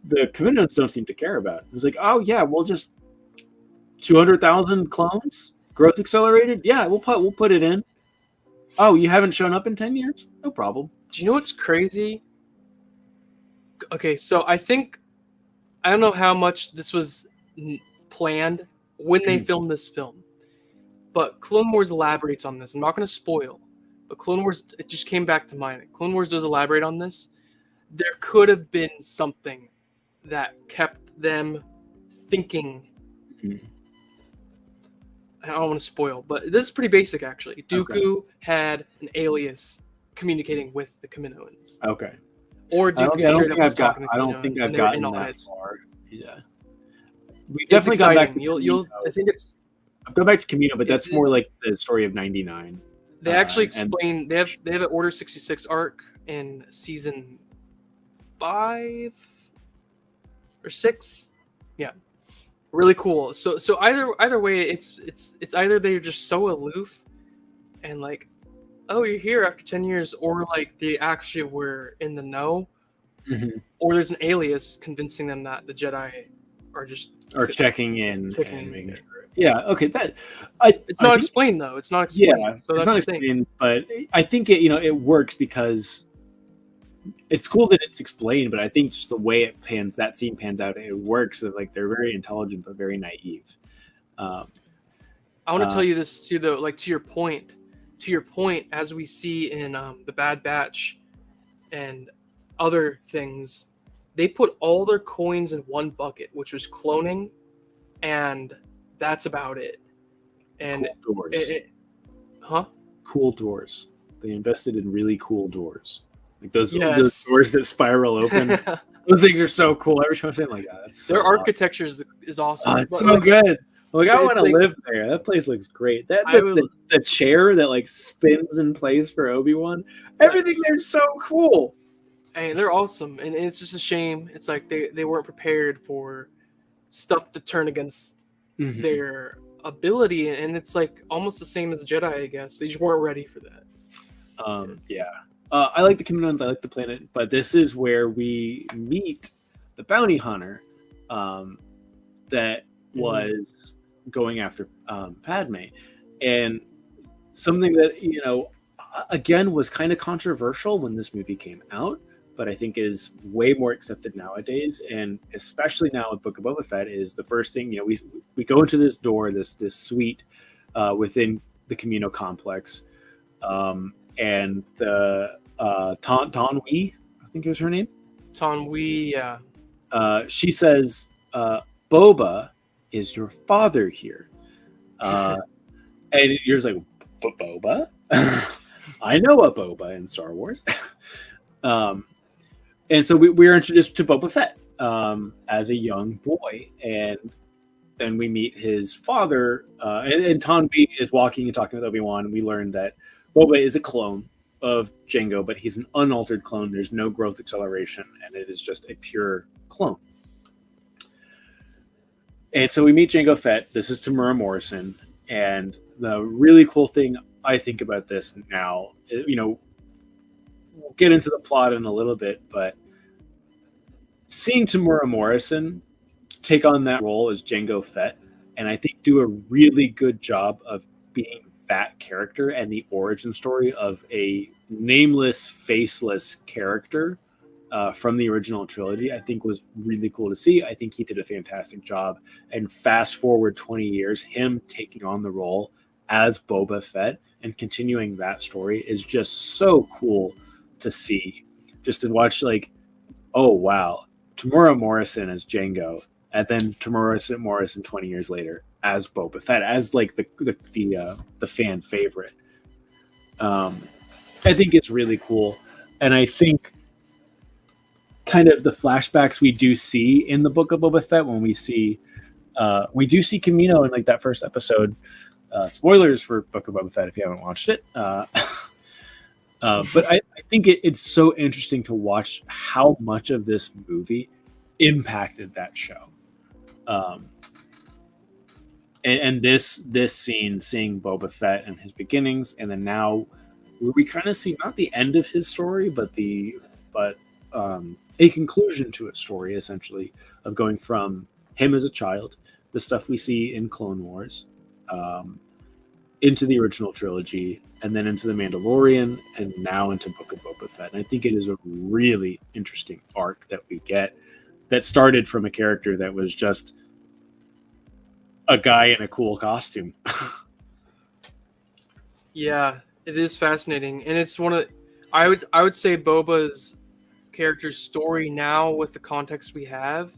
the Kaminoans don't seem to care about. It's oh yeah, we'll just 200,000 clones, growth accelerated. Yeah, we'll put it in. Oh, you haven't shown up in 10 years? No problem. Do you know what's crazy? Okay, so I don't know how much this was planned when they filmed this film, but Clone Wars elaborates on this. I'm not going to spoil, but Clone Wars, it just came back to mind. Clone Wars does elaborate on this. There could have been something that kept them thinking. I don't want to spoil, but this is pretty basic, actually. Dooku had an alias communicating with the Kaminoans. Okay. Or Dooku straight up was talking to the Kaminoans. I don't think I've gotten that far. Yeah. We definitely got back to I think it's I've gone back to Camino, but that's more It's- like the story of 99. They actually and explain they have an Order 66 arc in season 5 or 6. Yeah. Really cool. So either way, it's either they're just so aloof and like, oh, you're here after 10 years, or like they actually were in the know, Mhm. or there's an alias convincing them that the Jedi are just or checking in Checking and in, making yeah. sure. Yeah, okay, it's I not think, explained though. It's not explained. yeah, So it's that's not the thing. explained, but I think it works because it's cool that it's explained, but I think just the way that scene pans out, it works. And like they're very intelligent but very naive. Um, I want to Uh, tell you this too, though. Like to your point, as we see in the Bad Batch and other things, they put all their coins in one bucket, which was cloning, and that's about it. And cool doors. huh? Cool doors. They invested in really cool doors, like those Yes. doors that spiral open. Those things are so cool. Every time I'm saying like, that's so Their awesome. architecture is awesome. Oh, it's But, so like, good. Like I it's want to like- live there. That place looks great. I would- The chair that like spins and plays for Obi-Wan. Everything there's so cool. Hey, they're awesome, and it's just a shame. It's like they weren't prepared for stuff to turn against Mhm. their ability, and it's like almost the same as Jedi, I guess. They just weren't ready for that. Yeah. I like the Kaminoans. I like the planet, but this is where we meet the bounty hunter that was going after Padme, and something that again was kind of controversial when this movie came out, but I think is way more accepted nowadays, and especially now with Book of Boba Fett is the first thing we go into this door, this suite within the Camino complex, and the Ton Wee, I think is her name. Ton Wee, yeah. She says, Boba is your father here. And you're just like, Boba? I know a Boba in Star Wars. And so we're introduced to Boba Fett as a young boy. And then we meet his father. And Ton B is walking and talking with Obi-Wan. And we learn that Boba is a clone of Jango, but he's an unaltered clone. There's no growth acceleration, and it is just a pure clone. And so we meet Jango Fett. This is Tamura Morrison. And the really cool thing I think about this now, we'll get into the plot in a little bit, but seeing Tamura Morrison take on that role as Jango Fett, and I think do a really good job of being that character and the origin story of a nameless, faceless character from the original trilogy, I think was really cool to see. I think he did a fantastic job. And fast forward 20 years, him taking on the role as Boba Fett and continuing that story is just so cool to see. Just to watch, like, oh wow, Tamura Morrison as Jango, and then Tamura Morrison 20 years later as Boba Fett, as like the fan favorite. I think it's really cool, and I think kind of the flashbacks we do see in the Book of Boba Fett when we do see Camino in like that first episode. Spoilers for Book of Boba Fett if you haven't watched it. But I think it's so interesting to watch how much of this movie impacted that show. And this scene, seeing Boba Fett and his beginnings, and then now we kind of see not the end of his story, but a conclusion to its story, essentially, of going from him as a child, the stuff we see in Clone Wars, into the original trilogy, and then into The Mandalorian, and now into Book of Boba Fett. And I think it is a really interesting arc that we get that started from a character that was just a guy in a cool costume. Yeah, it is fascinating, and it's one of I would say Boba's character's story now, with the context we have,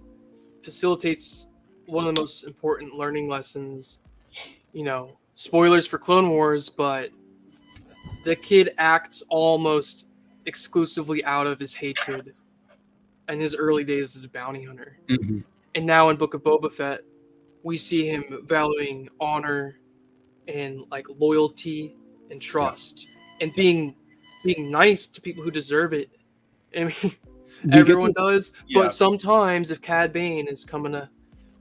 facilitates one of the most important learning lessons. Spoilers for Clone Wars, but the kid acts almost exclusively out of his hatred in his early days as a bounty hunter. Mm-hmm. And now in Book of Boba Fett, we see him valuing honor and like loyalty and trust and being nice to people who deserve it. I mean, We get everyone this, does, yeah, but sometimes if Cad Bane is coming to,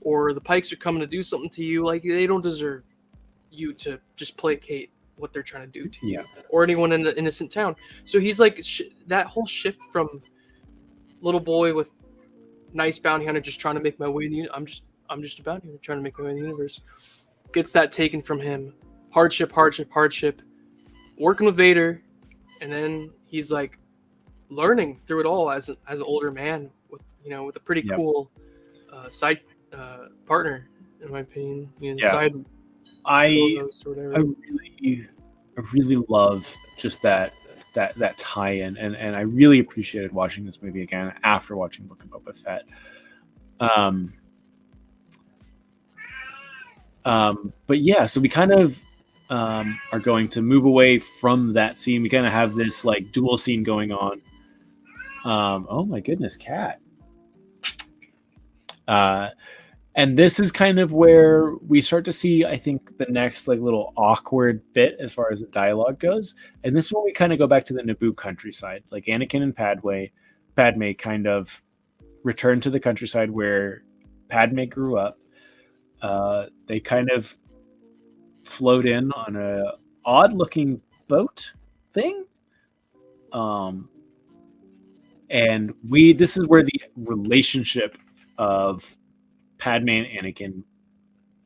or the Pikes are coming to do something to you, like they don't deserve you to just placate what they're trying to do to you, yeah, or anyone in the innocent town. So he's like that whole shift from little boy with nice bounty hunter just trying to make my way in the I'm just a bounty hunter trying to make my way in the universe. Gets that taken from him. Hardship. Working with Vader, and then he's like learning through it all as an older man with with a pretty yep. cool side partner, in my opinion. Yeah. Side I co-host or whatever. I really love just that tie-in, and I really appreciated watching this movie again after watching Book of Boba Fett. But yeah, so we kind of are going to move away from that scene. We kind of have this like dual scene going on. Oh my goodness, cat. And this is kind of where we start to see, I think, the next like little awkward bit as far as the dialogue goes. And this is when we kind of go back to the Naboo countryside. Like Anakin and Padme kind of return to the countryside where Padme grew up. They kind of float in on a odd looking boat thing. And this is where the relationship of Padme and Anakin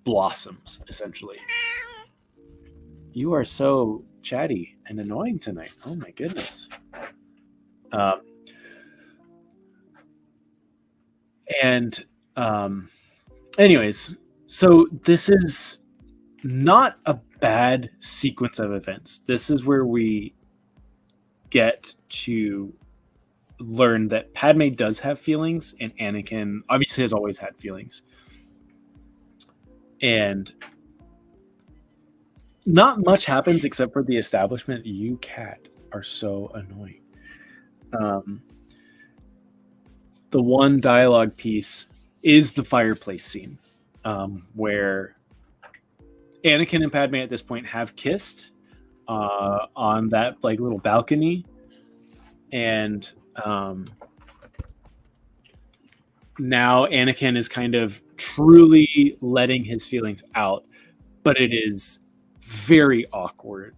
blossoms, essentially. You are so chatty and annoying tonight. Oh my goodness. Anyways, so this is not a bad sequence of events. This is where we get to learn that Padme does have feelings, and Anakin obviously has always had feelings. And not much happens except for the establishment. You cat are so annoying. The one dialogue piece is the fireplace scene, where Anakin and Padme at this point have kissed on that like little balcony, and now Anakin is kind of truly letting his feelings out, but it is very awkward.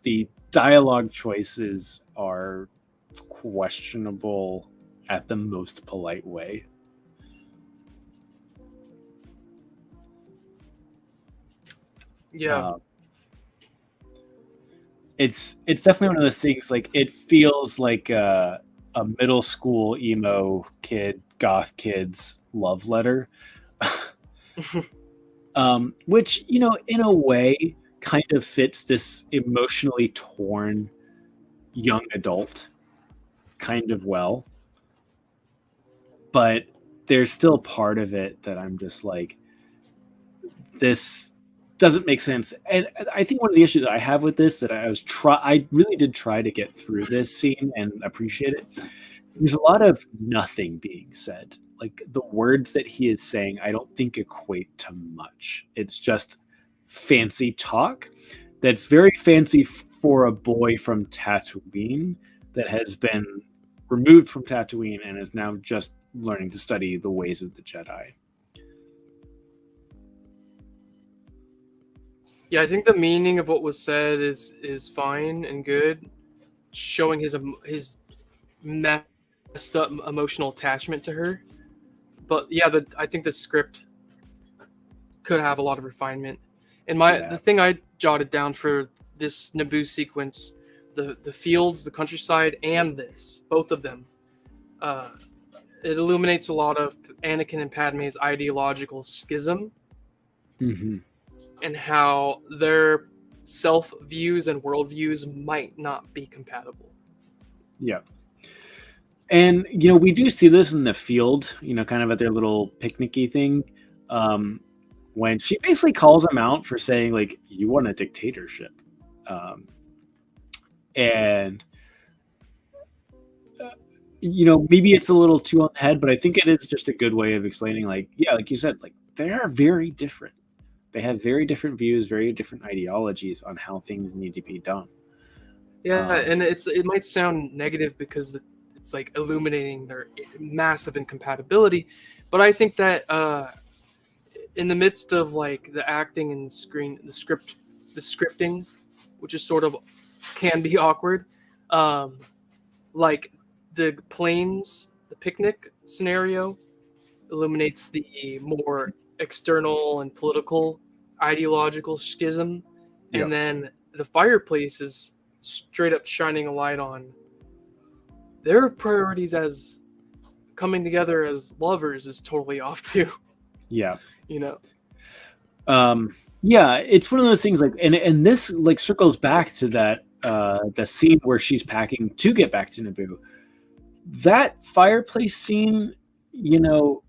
The dialogue choices are questionable at the most polite way. Yeah. It's definitely one of those things, like it feels like a middle school emo kid, goth kid's love letter. Which, in a way kind of fits this emotionally torn young adult kind of well. But there's still part of it that I'm just like, this doesn't make sense. And I think one of the issues that I have with this, that I really did try to get through this scene and appreciate it. There's a lot of nothing being said. Like the words that he is saying, I don't think equate to much. It's just fancy talk that's very fancy for a boy from Tatooine that has been removed from Tatooine and is now just learning to study the ways of the Jedi. Yeah, I think the meaning of what was said is fine and good, showing his messed up emotional attachment to her. But yeah, I think the script could have a lot of refinement. And the thing I jotted down for this Naboo sequence, the fields, the countryside, and both of them, it illuminates a lot of Anakin and Padme's ideological schism. Mm-hmm. And how their self-views and worldviews might not be compatible. Yeah. And, we do see this in the field, kind of at their little picnicky thing, when she basically calls him out for saying, like, you want a dictatorship. And, maybe it's a little too on the head, but I think it is just a good way of explaining, like, yeah, like you said, like, they are very different. They have very different views, very different ideologies on how things need to be done. Yeah, and it might sound negative because it's like illuminating their massive incompatibility, but I think that in the midst of like the acting and the scripting, which is sort of can be awkward, like the picnic scenario illuminates the more external and political ideological schism, and Yeah. then the fireplace is straight up shining a light on their priorities as coming together as lovers is totally off too. Yeah. You know. Yeah, it's one of those things like, and this like circles back to that the scene where she's packing to get back to Naboo. That fireplace scene, you know,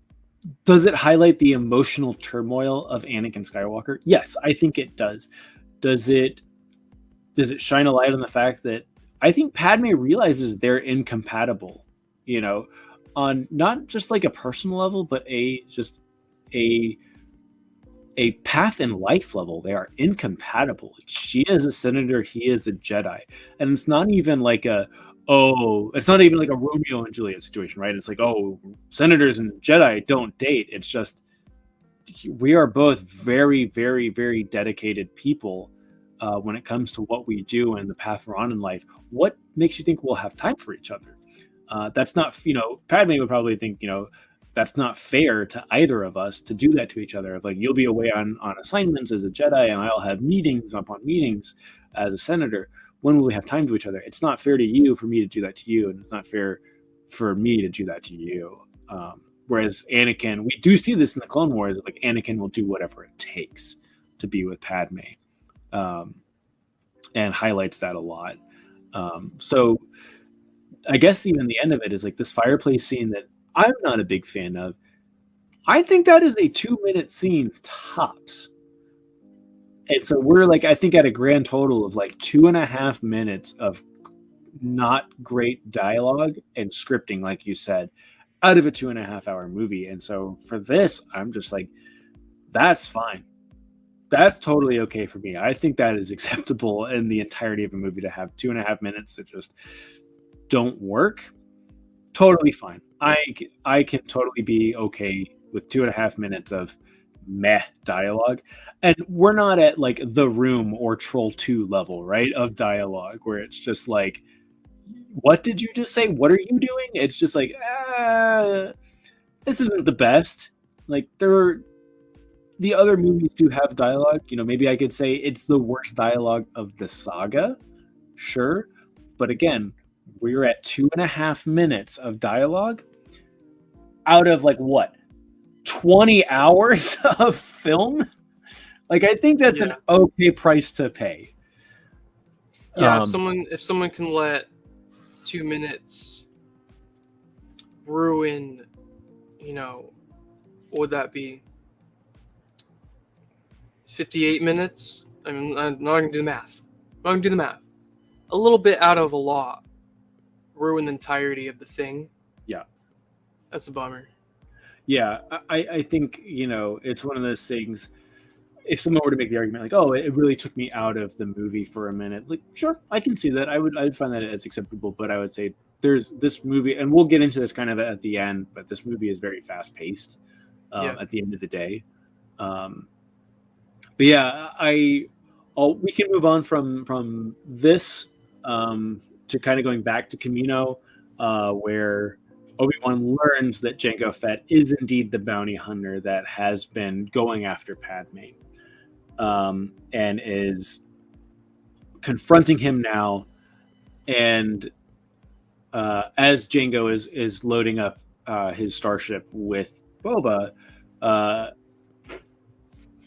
does it highlight the emotional turmoil of Anakin Skywalker? Yes, I think it does. Does it shine a light on the fact that I think Padme realizes they're incompatible, you know, on not just like a personal level, but a path in life level. They are incompatible. She is a senator, he is a Jedi. And it's not even like it's not even like a Romeo and Juliet situation, right? It's like, oh, senators and Jedi don't date. It's just we are both very, very, very dedicated people when it comes to what we do and the path we're on in life. What makes you think we'll have time for each other? That's not, Padme would probably think, that's not fair to either of us to do that to each other. If like you'll be away on assignments as a Jedi and I'll have meetings upon meetings as a senator. When will we have time to each other? It's not fair to you for me to do that to you, and it's not fair for me to do that to you. Whereas Anakin, we do see this in the Clone Wars, like Anakin will do whatever it takes to be with Padme, and highlights that a lot. So I guess even the end of it is like this fireplace scene that I'm not a big fan of. I think that is a 2-minute scene tops. And so we're like, I think at a grand total of like 2.5 minutes of not great dialogue and scripting, like you said, out of a 2.5-hour movie. And so for this, I'm just like, that's fine. That's totally okay for me. I think that is acceptable in the entirety of a movie to have 2.5 minutes that just don't work. Totally fine. I can totally be okay with 2.5 minutes of meh dialogue. And we're not at like The Room or Troll 2 level, right, of dialogue where it's just like, what did you just say? What are you doing? It's just like, this isn't the best. Like the other movies do have dialogue. Maybe I could say it's the worst dialogue of the saga. Sure. But again, we're at 2.5 minutes of dialogue out of like what? 20 hours of film? Like, I think that's an okay price to pay. Yeah, if someone can let 2 minutes ruin, what would that be? 58 minutes? I'm not going to do the math. A little bit out of a lot. Ruin the entirety of the thing. Yeah. That's a bummer. Yeah, I think, it's one of those things. If someone were to make the argument like, oh, it really took me out of the movie for a minute, like, sure, I can see that. I'd find that as acceptable, but I would say there's this movie, and we'll get into this kind of at the end, but this movie is very fast paced at the end of the day. But yeah, we can move on from this to kind of going back to Kamino, where Obi-Wan learns that Jango Fett is indeed the bounty hunter that has been going after Padme, and is confronting him now. And as Jango is loading up his starship with Boba,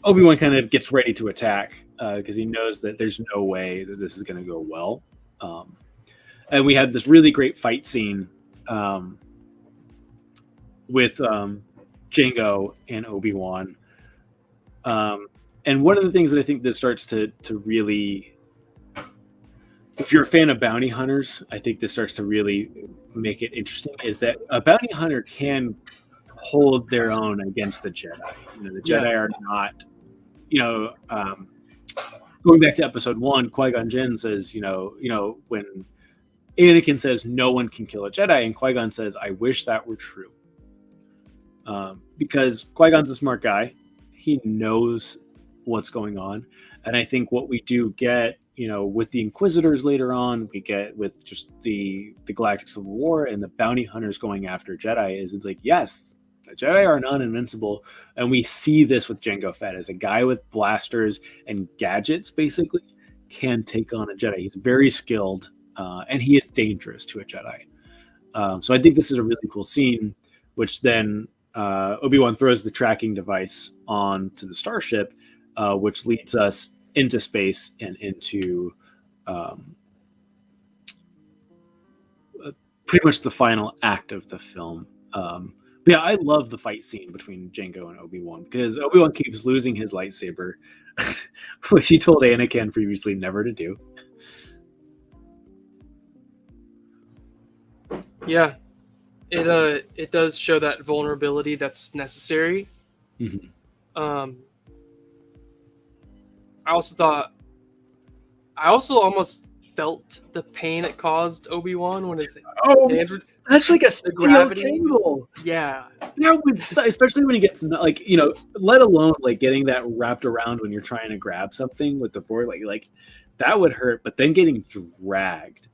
Obi-Wan kind of gets ready to attack because he knows that there's no way that this is going to go well. And we have this really great fight scene with Jango and Obi-Wan. And one of the things that I think that starts to really, if you're a fan of bounty hunters, I think this starts to really make it interesting, is that a bounty hunter can hold their own against the Jedi. You know, the Jedi are not, you know, going back to episode 1, Qui-Gon Jinn says, you know, when Anakin says no one can kill a Jedi, and Qui-Gon says, I wish that were true. Because Qui-Gon's a smart guy. He knows what's going on. And I think what we do get, you know, with the Inquisitors later on, we get with just the Galactic Civil War and the bounty hunters going after Jedi, is it's like, yes, the Jedi are not invincible. And we see this with Jango Fett as a guy with blasters and gadgets, basically, can take on a Jedi. He's very skilled, and he is dangerous to a Jedi. So I think this is a really cool scene, which then Obi-Wan throws the tracking device onto the starship, which leads us into space and into pretty much the final act of the film. But yeah, I love the fight scene between Jango and Obi-Wan, because Obi-Wan keeps losing his lightsaber, which he told Anakin previously never to do. Yeah, it does show that vulnerability that's necessary. Mm-hmm. I also almost felt the pain it caused Obi-Wan when his hands were, that's like a steel gravity. cable. Yeah, That would, especially when he gets, like, you know, let alone like getting that wrapped around when you're trying to grab something with the fork, like that would hurt. But then getting dragged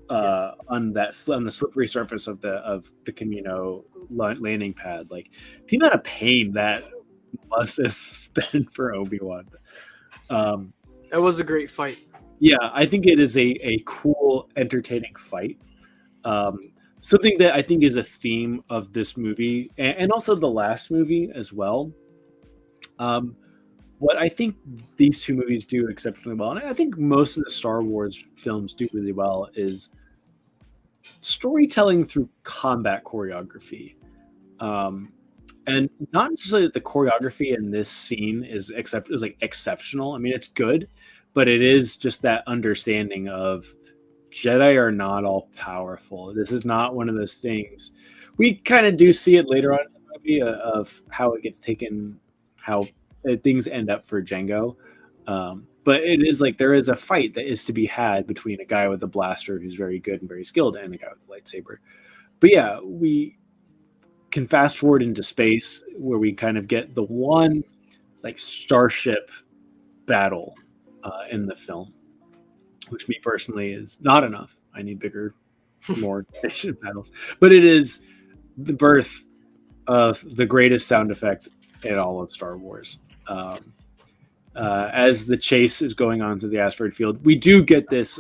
on the slippery surface of the Kamino landing pad, like the amount of pain that must have been for Obi-Wan. that was a great fight. Yeah, I think it is a cool, entertaining fight. Something that I think is a theme of this movie, and also the last movie as well. What I think these two movies do exceptionally well, and I think most of the Star Wars films do really well, is storytelling through combat choreography. And not necessarily that the choreography in this scene is like exceptional. I mean, it's good, but it is just that understanding of Jedi are not all powerful. This is not one of those things. We kind of do see it later on in the movie of how it gets taken, how things end up for Jango. But it is like there is a fight that is to be had between a guy with a blaster who's very good and very skilled and a guy with a lightsaber. But yeah, we can fast forward into space where we kind of get the one like starship battle in the film, which me personally is not enough. I need bigger, more spaceship battles. But it is the birth of the greatest sound effect in all of Star Wars. As the chase is going on to the asteroid field, we do get this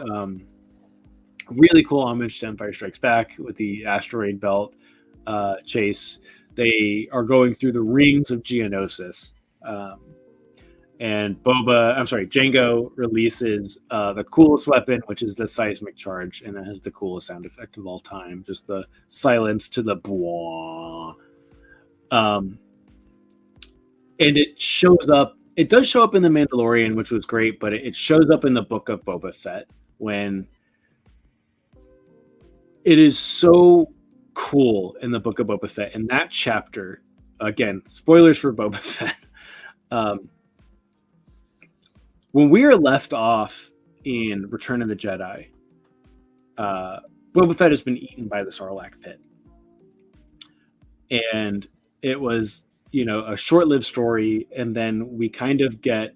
really cool homage to Empire Strikes Back with the asteroid belt chase. They are going through the rings of Geonosis. And Jango releases the coolest weapon, which is the seismic charge, and it has the coolest sound effect of all time, just the silence to the bwah. And it shows up. It does show up in The Mandalorian, which was great, but it shows up in the Book of Boba Fett when it is so cool in the Book of Boba Fett. In that chapter, again, spoilers for Boba Fett. When we are left off in Return of the Jedi, Boba Fett has been eaten by the Sarlacc pit. And it was, a short-lived story, and then we kind of get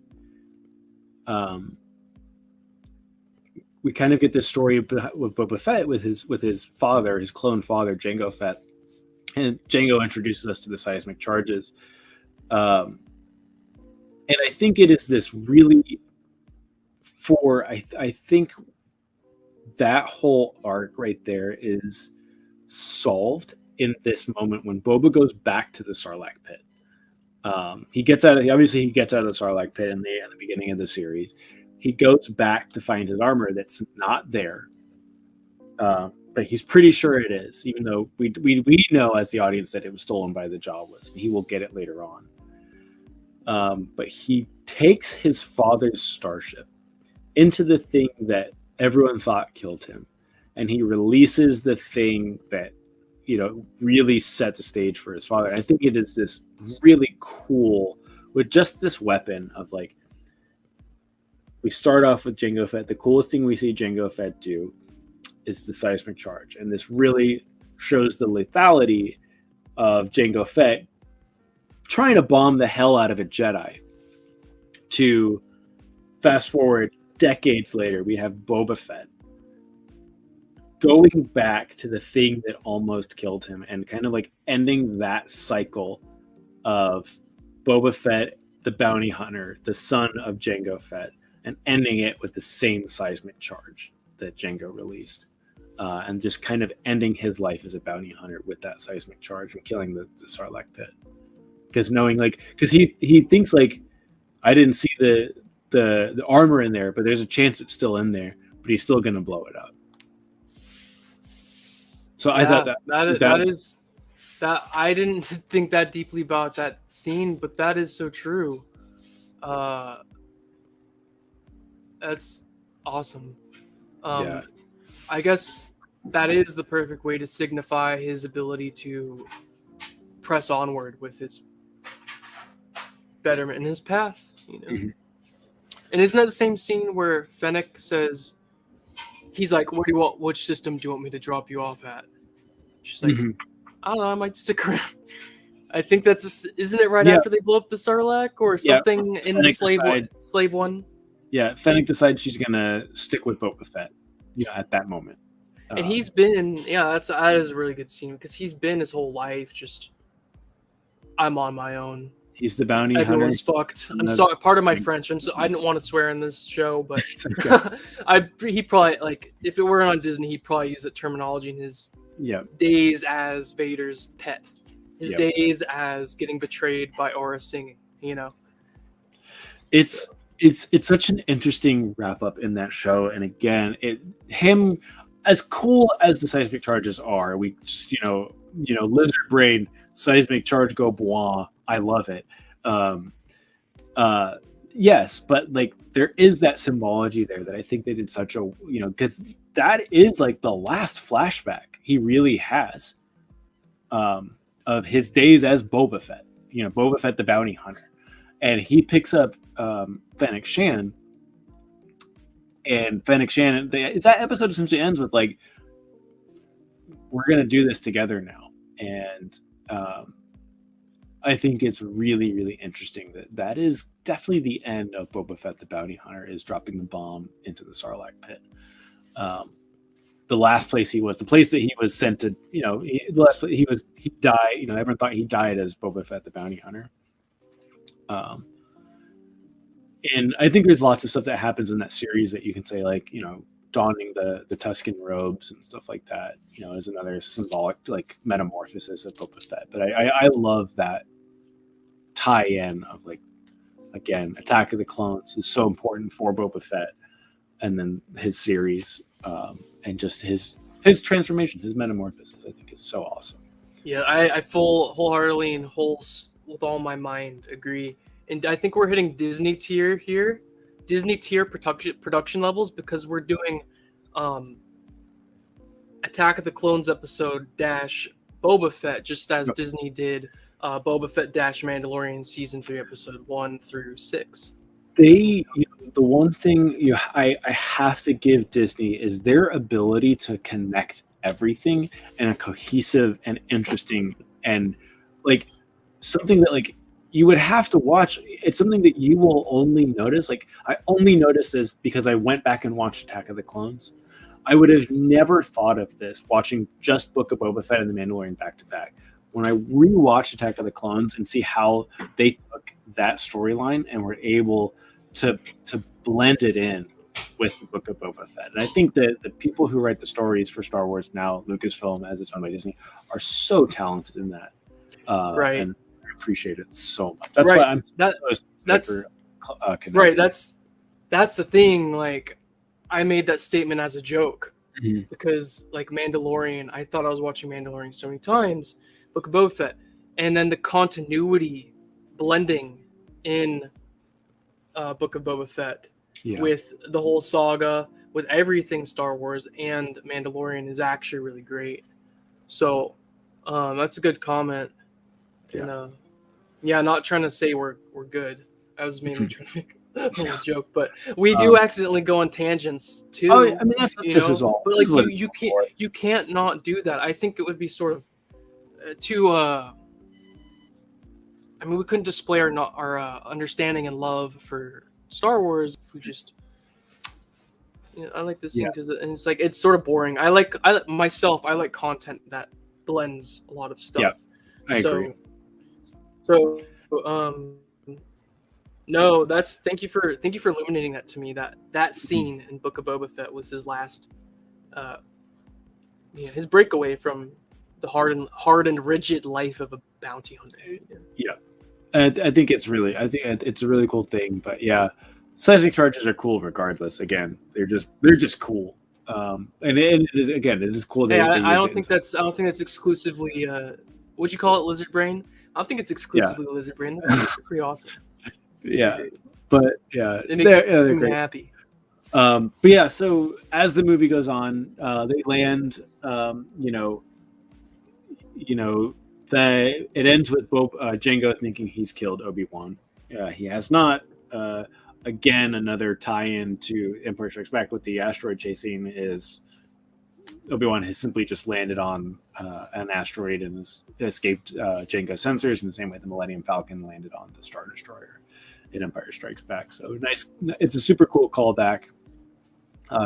this story with Boba Fett with his father, his clone father, Jango Fett, and Jango introduces us to the seismic charges, and I think it is this really I think that whole arc right there is solved in this moment when Boba goes back to the Sarlacc pit. He gets out of the Sarlacc pit in the beginning of the series. He goes back to find his armor that's not there, but he's pretty sure it is, even though we know as the audience that it was stolen by the Jawas. He will get it later on. But he takes his father's starship into the thing that everyone thought killed him, and he releases the thing that really set the stage for his father. I think it is this really cool with just this weapon of like, we start off with Jango Fett. The coolest thing we see Jango Fett do is the seismic charge, and this really shows the lethality of Jango Fett trying to bomb the hell out of a Jedi. To fast forward decades later, we have Boba Fett going back to the thing that almost killed him and kind of like ending that cycle of Boba Fett, the bounty hunter, the son of Jango Fett, and ending it with the same seismic charge that Jango released. And just kind of ending his life as a bounty hunter with that seismic charge and killing the Sarlacc pit. Because knowing, like, because he thinks, like, I didn't see the armor in there, but there's a chance it's still in there, but he's still going to blow it up. So I thought that I didn't think that deeply about that scene, but that is so true. That's awesome. Yeah. I guess that is the perfect way to signify his ability to press onward with his betterment in his path, Mm-hmm. And isn't that the same scene where Fennec says, he's like, which system do you want me to drop you off at? She's like, Mm-hmm. I don't know, I might stick around. I think isn't it right after they blow up the Sarlacc or something in Fennec the slave one? Yeah, Fennec decides she's gonna stick with Boba Fett, at that moment. And he's been, that is a really good scene because he's been his whole life just, I'm on my own. He's the bounty hunter. Everyone's fucked. I'm sorry. Part of my French. I didn't want to swear in this show, but he probably, like, if it were on Disney, he'd probably use that terminology in his days as Vader's pet, his days as getting betrayed by Aura singing. It's such an interesting wrap up in that show, and again, him as cool as the seismic charges are, we just, lizard brain seismic charge go bois. I love it. Yes, but like there is that symbology there that I think they did such a, because that is like the last flashback he really has of his days as Boba Fett. Boba Fett the bounty hunter, and he picks up Fennec Shan, and Fennec Shan. That episode essentially ends with like, we're gonna do this together now, and I think it's really, really interesting that is definitely the end of Boba Fett the bounty hunter, is dropping the bomb into the Sarlacc pit. The last place he was, the place that he was sent to, the last place he died. Everyone thought he died as Boba Fett the bounty hunter. And I think there's lots of stuff that happens in that series that you can say, like, donning the Tusken robes and stuff like that, is another symbolic, like, metamorphosis of Boba Fett. But I love that tie-in of, like, again, Attack of the Clones is so important for Boba Fett, and then his series, and just his transformation, his metamorphosis, I think is so awesome. Yeah, I wholeheartedly and with all my mind agree. And I think we're hitting Disney tier here. Disney tier production levels, because we're doing Attack of the Clones episode - Boba Fett, just as Disney did Boba Fett - Mandalorian season 3 episode 1 through 6. The one thing I have to give Disney is their ability to connect everything in a cohesive and interesting, and like something that, like, you would have to watch. It's something that you will only notice. Like, I only noticed this because I went back and watched Attack of the Clones. I would have never thought of this watching just Book of Boba Fett and The Mandalorian back to back. When I rewatched Attack of the Clones and see how they took that storyline and were able to blend it in with the Book of Boba Fett. And I think that the people who write the stories for Star Wars now, Lucasfilm, as it's owned by Disney, are so talented in that. Right. And appreciate it so much. That's why I'm that's right. That's the thing. Like, I made that statement as a joke because, like, Mandalorian, I thought I was watching Mandalorian so many times, Book of Boba Fett, and then the continuity blending in Book of Boba Fett with the whole saga, with everything Star Wars and Mandalorian, is actually really great. So That's a good comment. Yeah. And yeah, not trying to say we're good. I was mainly trying to make a little joke, but we do accidentally go on tangents too. Oh, I mean, that's what you this know? is all. But This like is what you it's can't for. you can't not do that. I think it would be sort of too. I mean, we couldn't display our understanding and love for Star Wars if we just. I like this scene because it's like it's sort of boring. I like content that blends a lot of stuff. Yeah, I agree. So, no, thank you for illuminating that to me. That scene in Book of Boba Fett was his last, his breakaway from the hard and rigid life of a bounty hunter. Yeah, I think it's a really cool thing. But yeah, seismic charges are cool regardless. Again, they're just cool. And it is cool. Hey, I don't think that's exclusively. What'd you call it, lizard brain? I don't think it's exclusively lizard brain. That's pretty awesome. Yeah, but yeah, they make they're me great. happy. But yeah, so as the movie goes on, they land. It ends with Jango thinking he's killed Obi-Wan. He has not. Again, another tie-in to Empire Strikes Back with the asteroid chasing is Obi-Wan has simply just landed on an asteroid and has escaped Jango's sensors in the same way the Millennium Falcon landed on the Star Destroyer in Empire Strikes Back. So nice. It's a super cool callback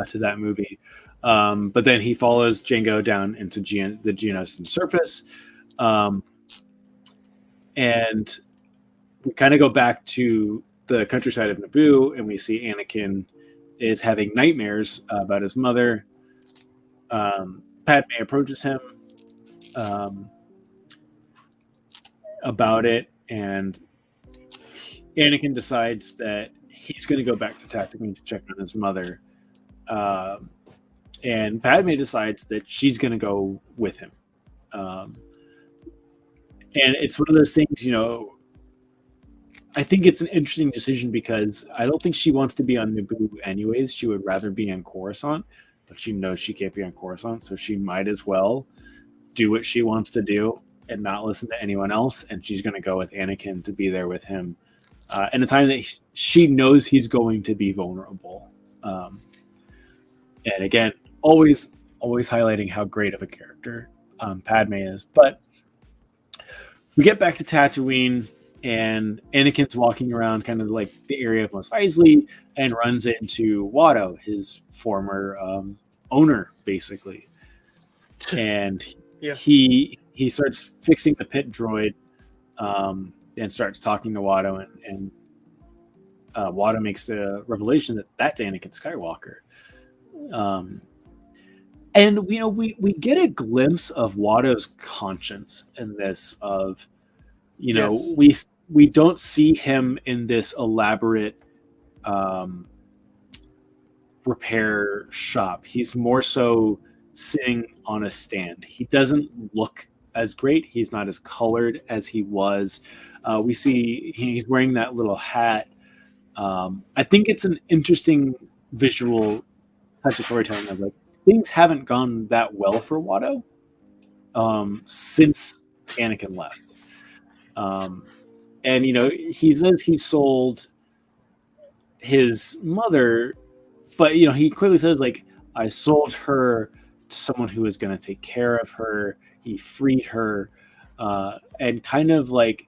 to that movie. But then he follows Jango down into the Geonosis surface. And we kind of go back to the countryside of Naboo, and we see Anakin is having nightmares about his mother. Padme approaches him about it, and Anakin decides that he's going to go back to Tatooine to check on his mother. And Padme decides that she's going to go with him. And it's one of those things, I think it's an interesting decision because I don't think she wants to be on Naboo anyways. She would rather be on Coruscant, but she knows she can't be on Coruscant, so she might as well do what she wants to do and not listen to anyone else. And she's going to go with Anakin to be there with him in a time that she knows he's going to be vulnerable. And again, always highlighting how great of a character Padme is. But we get back to Tatooine, and Anakin's walking around kind of like the area of Mos Eisley and runs into Watto, his former owner, basically. And he starts fixing the pit droid and starts talking to Watto, and Watto makes the revelation that that's Anakin Skywalker. And we get a glimpse of Watto's conscience in this of, we don't see him in this elaborate repair shop. He's more so sitting on a stand. He doesn't look as great. He's not as colored as he was. We see he's wearing that little hat. I think it's an interesting visual touch of storytelling of like things haven't gone that well for Watto since Anakin left. And he says he sold his mother, but he clearly says like I sold her to someone who was going to take care of her. He freed her, and kind of like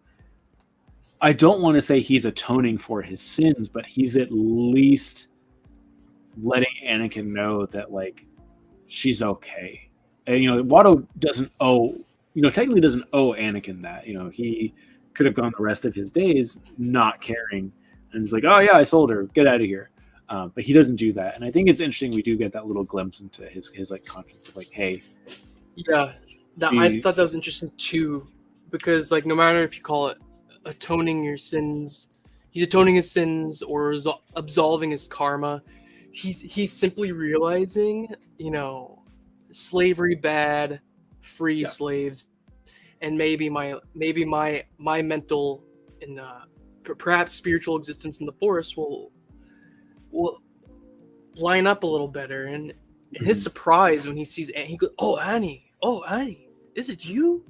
I don't want to say he's atoning for his sins, but he's at least letting Anakin know that like she's okay. And Watto doesn't owe technically doesn't owe Anakin that. He could have gone the rest of his days not caring and he's like, oh yeah, I sold her, get out of here. But he doesn't do that, and I think it's interesting. We do get that little glimpse into his like conscience of like, hey, yeah, I thought that was interesting too, because like no matter if you call it atoning your sins, he's atoning his sins or absolving his karma. He's simply realizing, slavery bad, free slaves, and maybe my mental and perhaps spiritual existence in the Force will line up a little better. And his surprise when he sees Annie, he goes, oh Annie, is it you?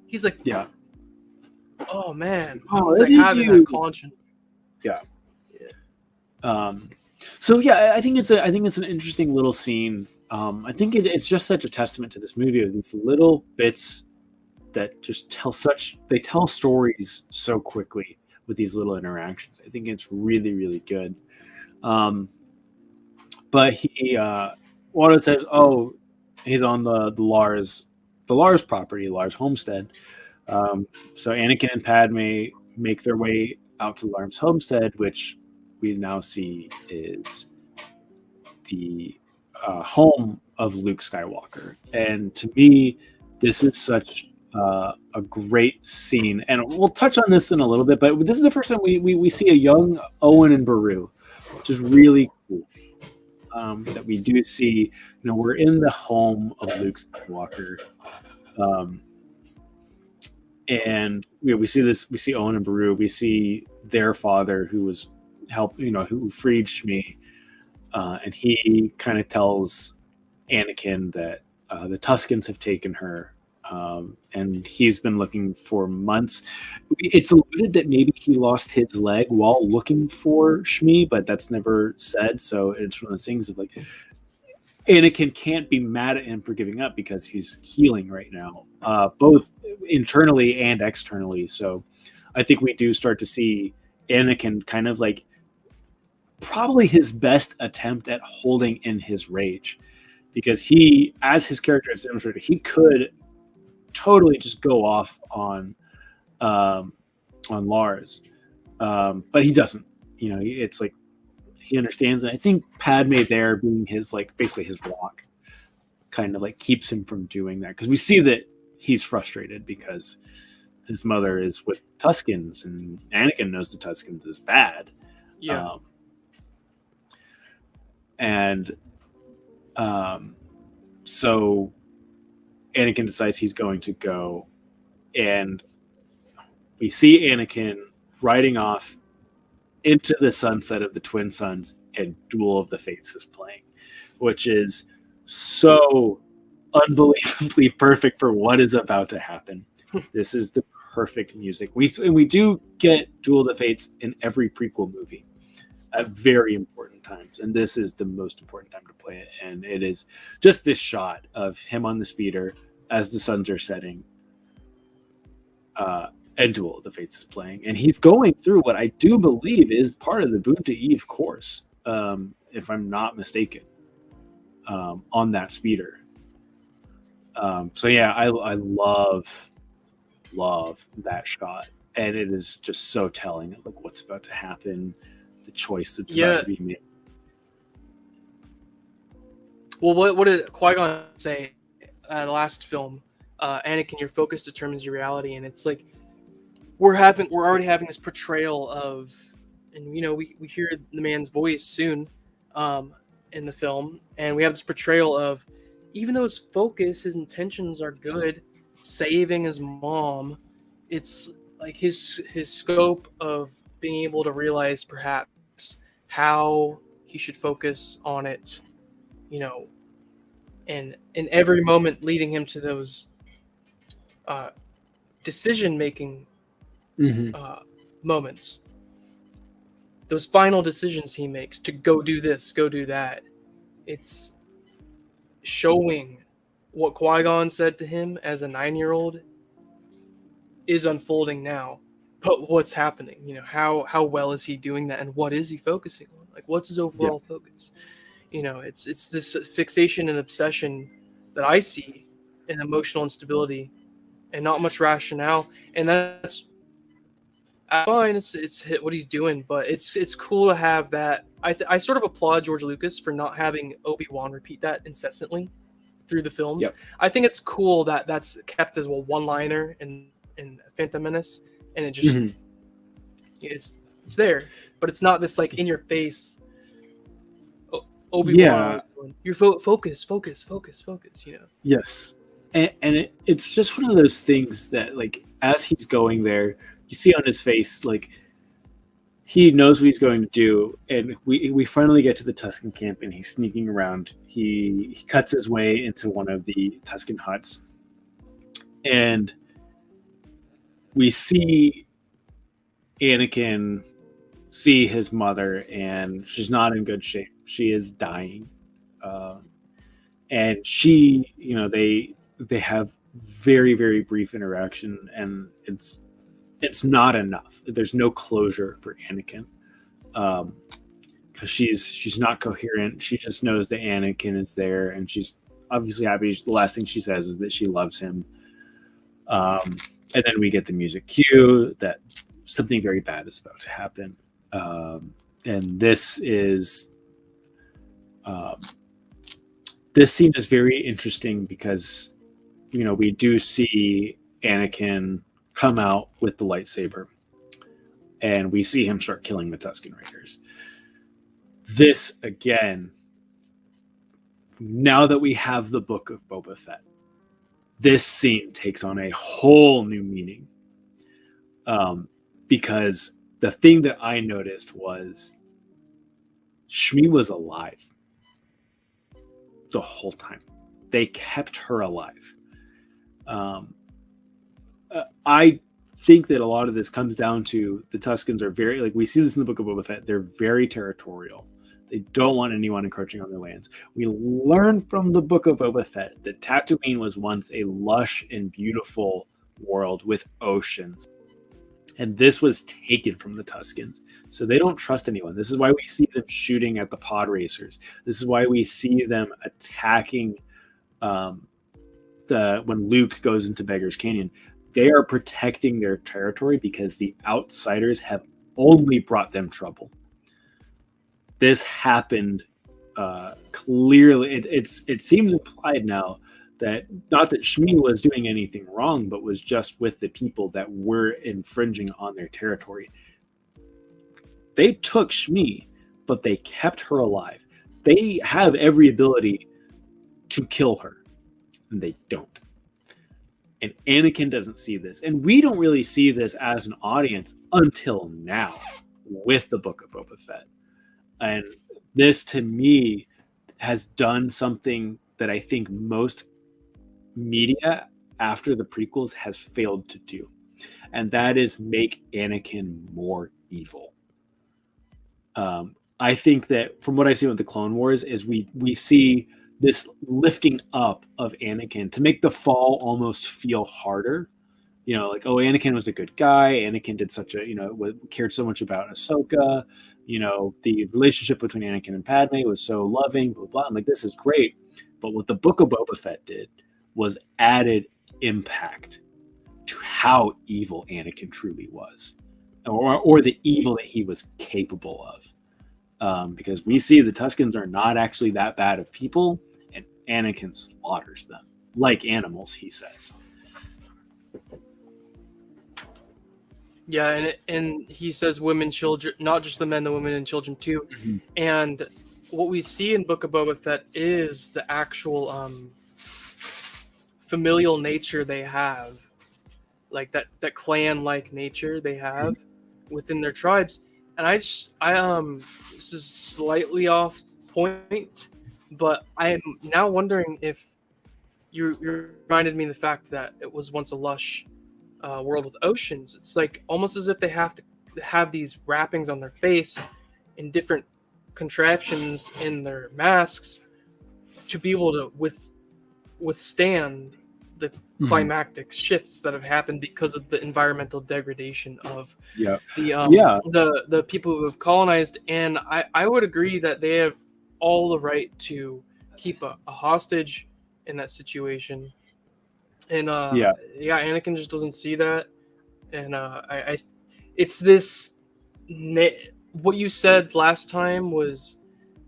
He's like, Yeah. oh man, Oh, he's that like is having you. that conscience. So yeah, I think it's an interesting little scene. I think it's just such a testament to this movie of these little bits that just they tell stories so quickly with these little interactions. I think it's really, really good. But Watto says, oh, he's on the Lars property, Lars homestead. So Anakin and Padme make their way out to Lars homestead, which we now see is the home of Luke Skywalker. And to me, this is such a great scene. And we'll touch on this in a little bit, but this is the first time we see a young Owen and Beru, which is really cool. That we do see, we're in the home of Luke Skywalker. And we see Owen and Beru, we see their father who who freed Shmi. And he kind of tells Anakin that the Tuskens have taken her, and he's been looking for months. It's alluded that maybe he lost his leg while looking for Shmi, but that's never said. So it's one of those things of like, Anakin can't be mad at him for giving up because he's healing right now, both internally and externally. So I think we do start to see Anakin kind of like probably his best attempt at holding in his rage, because he, as his character has demonstrated, he could totally just go off on Lars, but he doesn't. It's like he understands, and I think Padme there being his basically his rock, kind of like keeps him from doing that, because we see that he's frustrated because his mother is with Tuskens, and Anakin knows the Tuskens is bad. Yeah. So Anakin decides he's going to go, and we see Anakin riding off into the sunset of the Twin Suns, and Duel of the Fates is playing, which is so unbelievably perfect for what is about to happen. This is the perfect music. We do get Duel of the Fates in every prequel movie at very important times, and this is the most important time to play it. And it is just this shot of him on the speeder as the suns are setting, and Duel of the Fates is playing, and he's going through what I do believe is part of the Boonta Eve course, if I'm not mistaken, on that speeder. So yeah, I love that shot, and it is just so telling of like what's about to happen, the choice that's about to be made. Well, what did Qui-Gon say the last film? Anakin, your focus determines your reality, and it's like we're already having this portrayal of, and we hear the man's voice soon, in the film, and we have this portrayal of, even though his focus, his intentions are good, saving his mom, it's like his scope of being able to realize perhaps how he should focus on it, and in every moment leading him to those decision-making moments, those final decisions he makes to go do this, go do that. It's showing what Qui-Gon said to him as a 9-year-old is unfolding now. But what's happening? How well is he doing that, and what is he focusing on? Like, what's his overall focus? It's this fixation and obsession that I see in emotional instability and not much rationale, and that's fine. It's hit what he's doing, but it's cool to have that. I sort of applaud George Lucas for not having Obi-Wan repeat that incessantly through the films. Yep. I think it's cool that that's kept as a one-liner in Phantom Menace, and it just it's there, but it's not this like in your face Obi-Wan. Yeah. Your focus. Yes, and it's just one of those things that, like, as he's going there, you see on his face, like, he knows what he's going to do. And we finally get to the Tusken camp, and he's sneaking around. He cuts his way into one of the Tusken huts, and we see Anakin see his mother, and she's not in good shape. She is dying, and she, they have very, very brief interaction, and it's not enough. There's no closure for Anakin, because she's not coherent. She just knows that Anakin is there, and she's obviously happy. The last thing she says is that she loves him. And then we get the music cue that something very bad is about to happen. And this scene is very interesting because, we do see Anakin come out with the lightsaber, and we see him start killing the Tusken Raiders. This, again, now that we have the Book of Boba Fett, this scene takes on a whole new meaning. Because the thing that I noticed was Shmi was alive the whole time. They kept her alive. I think that a lot of this comes down to the Tuskens are very, like we see this in the Book of Boba Fett, they're very territorial. They don't want anyone encroaching on their lands. We learn from the Book of Boba Fett that Tatooine was once a lush and beautiful world with oceans. And this was taken from the Tuskens. So they don't trust anyone. This is why we see them shooting at the pod racers. This is why we see them attacking when Luke goes into Beggar's Canyon. They are protecting their territory because the outsiders have only brought them trouble. This happened clearly. It seems implied now that not that Shmi was doing anything wrong, but was just with the people that were infringing on their territory. They took Shmi, but they kept her alive. They have every ability to kill her, and they don't. And Anakin doesn't see this. And we don't really see this as an audience until now with the Book of Boba Fett. And this, to me, has done something that I think most media after the prequels has failed to do. And that is make Anakin more evil. I think that from what I've seen with the Clone Wars is we see this lifting up of Anakin to make the fall almost feel harder. Like, oh, Anakin was a good guy. Anakin did such cared so much about Ahsoka. The relationship between Anakin and Padme was so loving, blah, blah. I'm like, this is great. But what the Book of Boba Fett did was added impact to how evil Anakin truly was, or the evil that he was capable of. Because we see the Tuskens are not actually that bad of people, and Anakin slaughters them like animals, he says. Yeah, and he says women, children, not just the men, the women and children too. Mm-hmm. And what we see in Book of Boba Fett is the actual familial nature they have, like that clan-like nature they have within their tribes. And this is slightly off point, but I am now wondering if you reminded me of the fact that it was once a lush world with oceans. It's like almost as if they have to have these wrappings on their face in different contraptions in their masks to be able to withstand the climactic shifts that have happened because of the environmental degradation of the people who have colonized. And I would agree that they have all the right to keep a hostage in that situation. And Anakin just doesn't see that. And it's this what you said last time was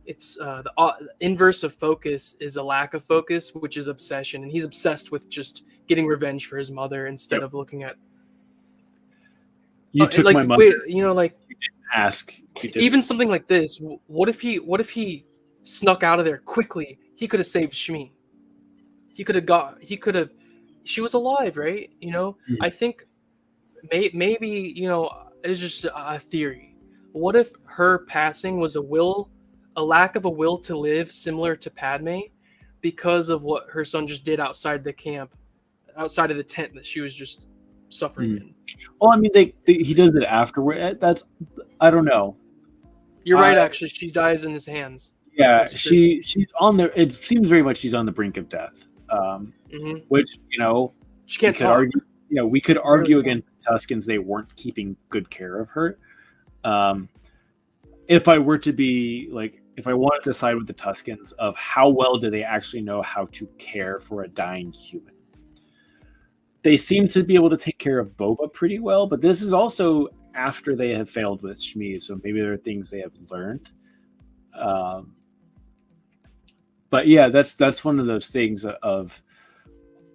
it's the inverse of focus is a lack of focus, which is obsession, and he's obsessed with just getting revenge for his mother instead of looking at you took my mother. You didn't ask. Even something like this. What if he snuck out of there quickly? He could have saved Shmi. He could have. She was alive, right? I think maybe it's just a theory. What if her passing was a lack of a will to live, similar to Padme, because of what her son just did outside the camp, outside of the tent that she was just suffering in? Well, I mean, he does it afterward. That's I don't know. You're right. Actually, she dies in his hands. Yeah, That's true. she's on there. It seems very much she's on the brink of death. Which She can't we could talk. argue. We could argue Really against the Tuskens. They weren't keeping good care of her. If I were to be like, if I wanted to side with the Tuskens of how well do they actually know how to care for a dying human, they seem to be able to take care of Boba pretty well. But this is also after they have failed with Shmi, so maybe there are things they have learned. But yeah, that's one of those things of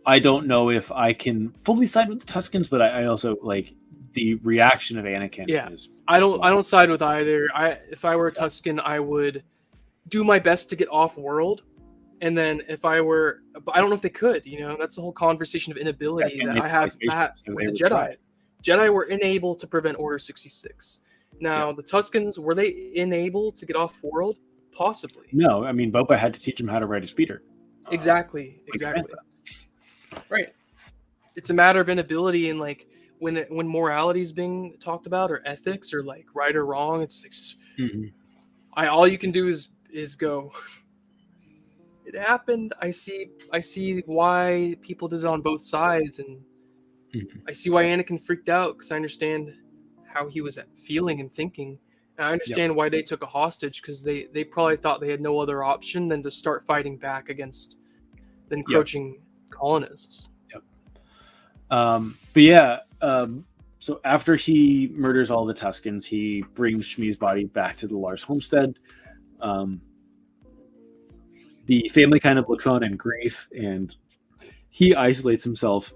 I don't know if I can fully side with the Tuskens, but I also like the reaction of Anakin. Yeah, I don't side with either. If I were a Tusken, I would do my best to get off world, and then if I were, but I don't know if they could. That's the whole conversation of inability that I have with the Jedi. Jedi were unable to prevent Order 66. Now the Tuskens, were they unable to get off world? Possibly. No, I mean Boba had to teach him how to ride a speeder. Exactly. Right. It's a matter of inability, and like when morality is being talked about, or ethics, or like right or wrong, it's like all you can do is go. It happened. I see why people did it on both sides, and I see why Anakin freaked out, because I understand how he was feeling and thinking. And I understand why they took a hostage, because they probably thought they had no other option than to start fighting back against the encroaching colonists. But yeah, so after he murders all the Tuskens, he brings Shmi's body back to the Lars homestead. The family kind of looks on in grief, and he isolates himself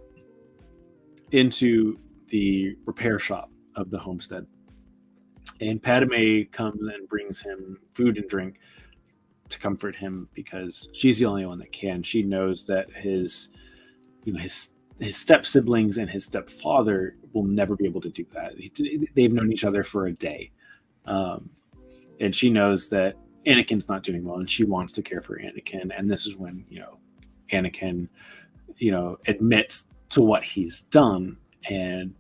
into the repair shop of the homestead. And Padme comes and brings him food and drink to comfort him, because she's the only one that can. She knows that his step siblings and his stepfather will never be able to do that. They've known each other for a day, and she knows that Anakin's not doing well, and she wants to care for Anakin. And this is when Anakin admits to what he's done, and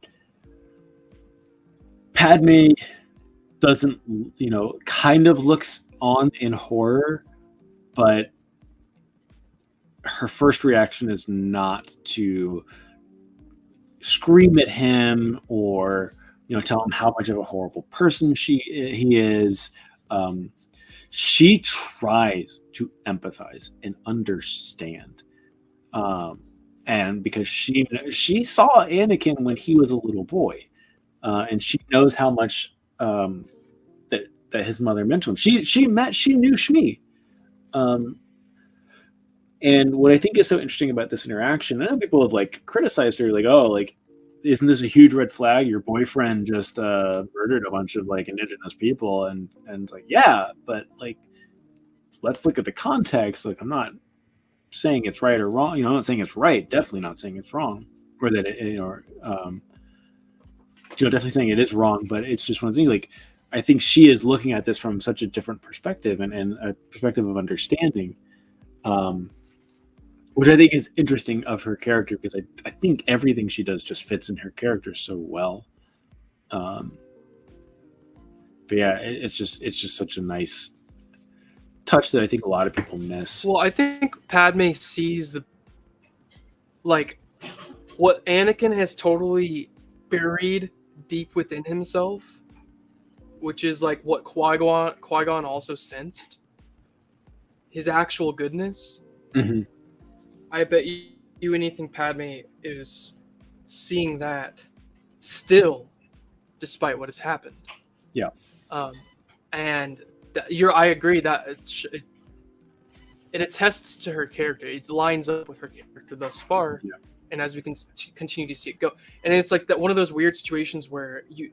Padme doesn't, kind of looks on in horror, but her first reaction is not to scream at him or tell him how much of a horrible person he is. She tries to empathize and understand, and because she saw Anakin when he was a little boy, and she knows how much that his mother meant to him. She knew Shmi. And what I think is so interesting about this interaction, I know people have criticized her, isn't this a huge red flag? Your boyfriend just murdered a bunch of indigenous people, and it's yeah, but let's look at the context. I'm not saying it's right or wrong. I'm not saying it's right. Definitely not saying it's wrong, or that definitely saying it is wrong. But it's just one thing. I think she is looking at this from such a different perspective and a perspective of understanding. Which I think is interesting of her character, because I think everything she does just fits in her character so well. But yeah, it's just such a nice touch that I think a lot of people miss. Well, I think Padme sees what Anakin has totally buried deep within himself, which is what Qui-Gon also sensed. His actual goodness. Mm-hmm. I bet you anything Padme is seeing that still, despite what has happened. Yeah. And I agree that it attests to her character. It lines up with her character thus far. Yeah. And as we can continue to see it go. And it's that one of those weird situations where you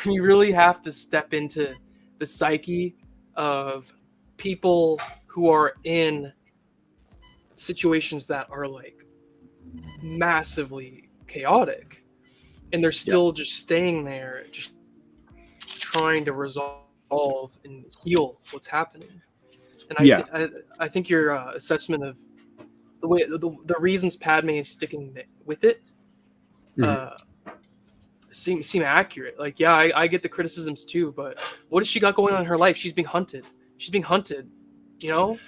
really have to step into the psyche of people who are in situations that are massively chaotic, and they're still just staying there, just trying to resolve and heal what's happening. And I think your assessment of the way the reasons Padme is sticking with it seem accurate. Like, yeah, I get the criticisms too, but what has she got going on in her life? She's being hunted. You know,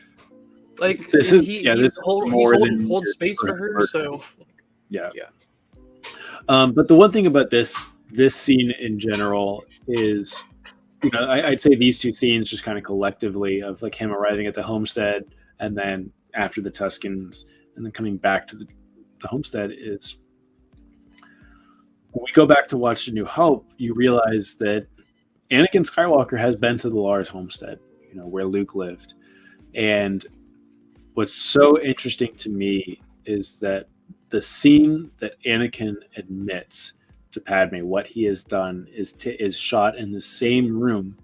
like, This and is he's this is he's more than holding just space for her. So yeah. yeah. But the one thing about this scene in general is, I'd say these two scenes just kind of collectively of like him arriving at the homestead and then after the Tuscans and then coming back to the homestead is when we go back to watch A New Hope, you realize that Anakin Skywalker has been to the Lars homestead, where Luke lived. And what's so interesting to me is that the scene that Anakin admits to Padme what he has done is shot in the same room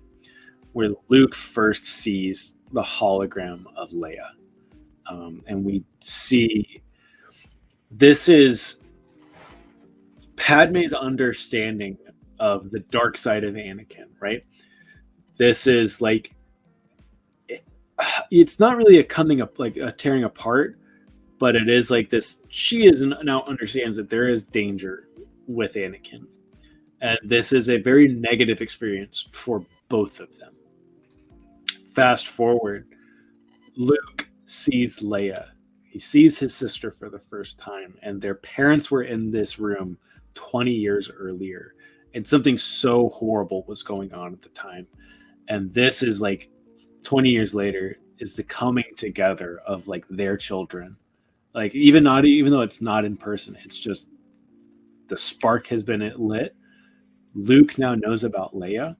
where Luke first sees the hologram of Leia. And we see this is Padme's understanding of the dark side of Anakin, right? This is like, it's not really a coming up, like a tearing apart, but it is like this. She now understands that there is danger with Anakin. And this is a very negative experience for both of them. Fast forward, Luke sees Leia. He sees his sister for the first time, and their parents were in this room 20 years earlier. And something so horrible was going on at the time. And this is like 20 years later is the coming together of like their children. Like even though it's not in person, it's just the spark has been lit. Luke now knows about Leia,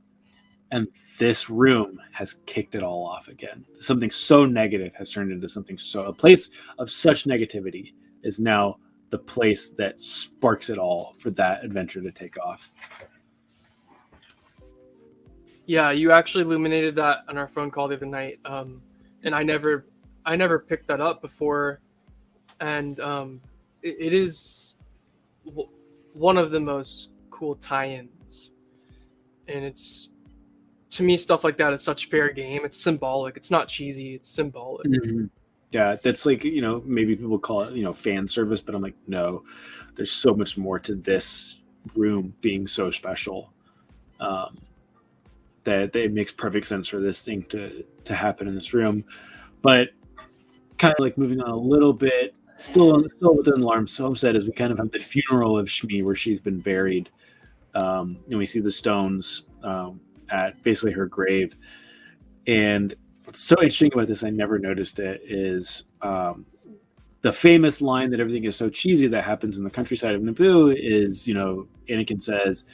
and this room has kicked it all off again. Something so negative has turned into a place of such negativity is now the place that sparks it all for that adventure to take off. Yeah, you actually illuminated that on our phone call the other night, and I never picked that up before, and it is one of the most cool tie-ins, and it's, to me, stuff like that is such fair game. It's symbolic. It's not cheesy. It's symbolic. Mm-hmm. Yeah, that's like, maybe people call it, fan service, but I'm like, no, there's so much more to this room being so special. That it makes perfect sense for this thing to happen in this room. But kind of like moving on a little bit, still within Lars homestead, as we kind of have the funeral of Shmi where she's been buried. And we see the stones at basically her grave. And what's so interesting about this, I never noticed it, is the famous line that everything is so cheesy that happens in the countryside of Naboo is, Anakin says,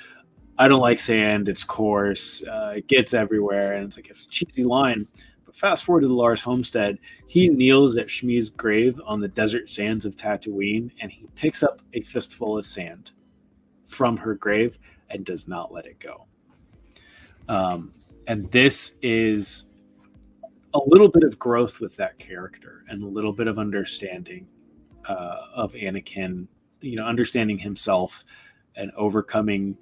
"I don't like sand. It's coarse. It gets everywhere." And it's like, it's a cheesy line. But fast forward to the Lars homestead, he kneels at Shmi's grave on the desert sands of Tatooine, and he picks up a fistful of sand from her grave and does not let it go. And this is a little bit of growth with that character and a little bit of understanding of Anakin, understanding himself and overcoming.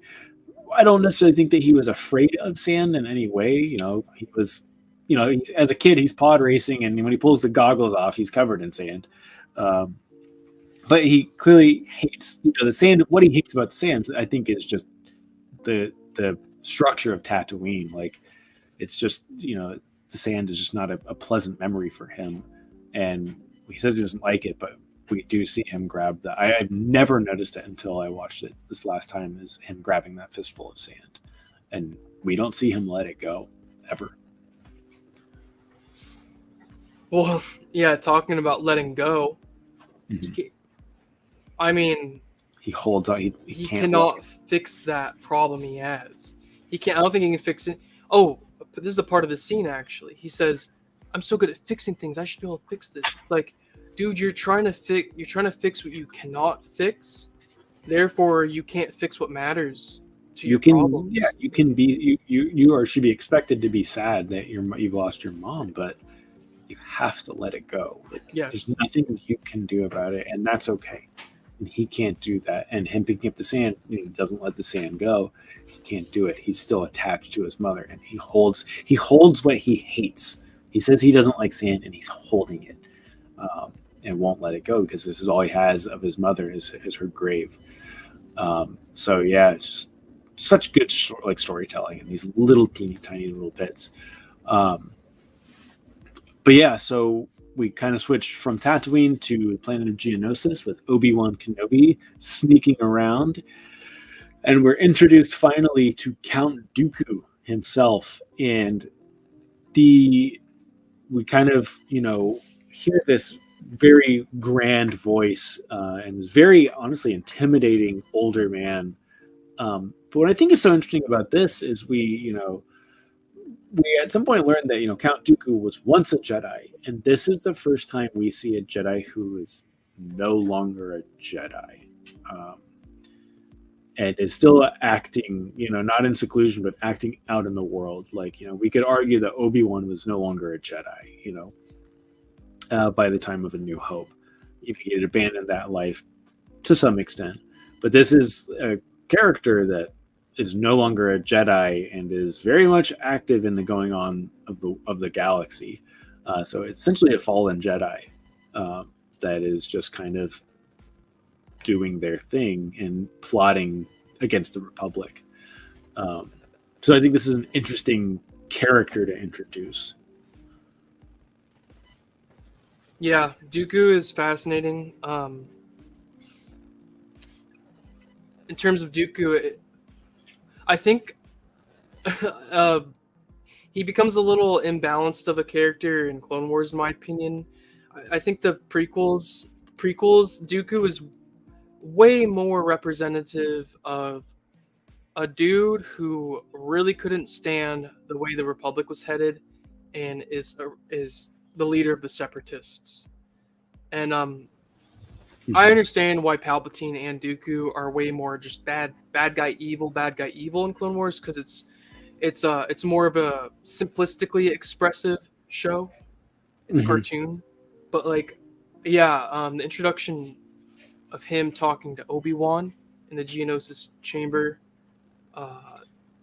I don't necessarily think that he was afraid of sand in any way. He was, as a kid, he's pod racing, and when he pulls the goggles off, he's covered in sand. But he clearly hates the sand. What he hates about the sands, I think, is just the structure of Tatooine. Like, it's just, the sand is just not a pleasant memory for him. And he says he doesn't like it, but we do see him grab that. I've never noticed it until I watched it this last time, is him grabbing that fistful of sand. And we don't see him let it go, ever. Well, yeah, talking about letting go, Mm-hmm. I mean, he holds out. He cannot fix that problem he has. He can't. I don't think he can fix it. Oh, but this is a part of the scene, actually. He says, "I'm so good at fixing things. I should be able to fix this." It's like, dude, you're trying to fix what you cannot fix. Therefore, you can't fix what matters to your problems. Yeah, you can be. You should be expected to be sad that you've lost your mom, but you have to let it go. Like, yes. There's nothing you can do about it, and that's okay. And he can't do that. And him picking up the sand, he doesn't let the sand go. He can't do it. He's still attached to his mother, and he holds what he hates. He says he doesn't like sand, and he's holding it, and won't let it go because this is all he has of his mother is her grave. So yeah, it's just such good storytelling in these little teeny tiny little bits. Um, but yeah, so we kind of switched from Tatooine to the planet of Geonosis with Obi-Wan Kenobi sneaking around, and we're introduced finally to Count Dooku himself, and we kind of hear this very grand voice and this very honestly intimidating older man. But what I think is so interesting about this is we at some point learned that Count Dooku was once a Jedi, and this is the first time we see a Jedi who is no longer a Jedi, and is still acting, not in seclusion, but acting out in the world. Like we could argue that Obi-Wan was no longer a Jedi, by the time of A New Hope. He had abandoned that life to some extent, but this is a character that is no longer a Jedi and is very much active in the going on of the galaxy. So it's essentially a fallen Jedi that is just kind of doing their thing and plotting against the Republic. So I think this is an interesting character to introduce. Yeah, Dooku is fascinating. In terms of Dooku, I think he becomes a little imbalanced of a character in Clone Wars, in my opinion. I think the prequels, Dooku is way more representative of a dude who really couldn't stand the way the Republic was headed, and is the leader of the Separatists. And I understand why Palpatine and Dooku are way more just bad guy evil in Clone Wars, because it's more of a simplistically expressive show. It's a cartoon, but the introduction of him talking to Obi-Wan in the Geonosis chamber,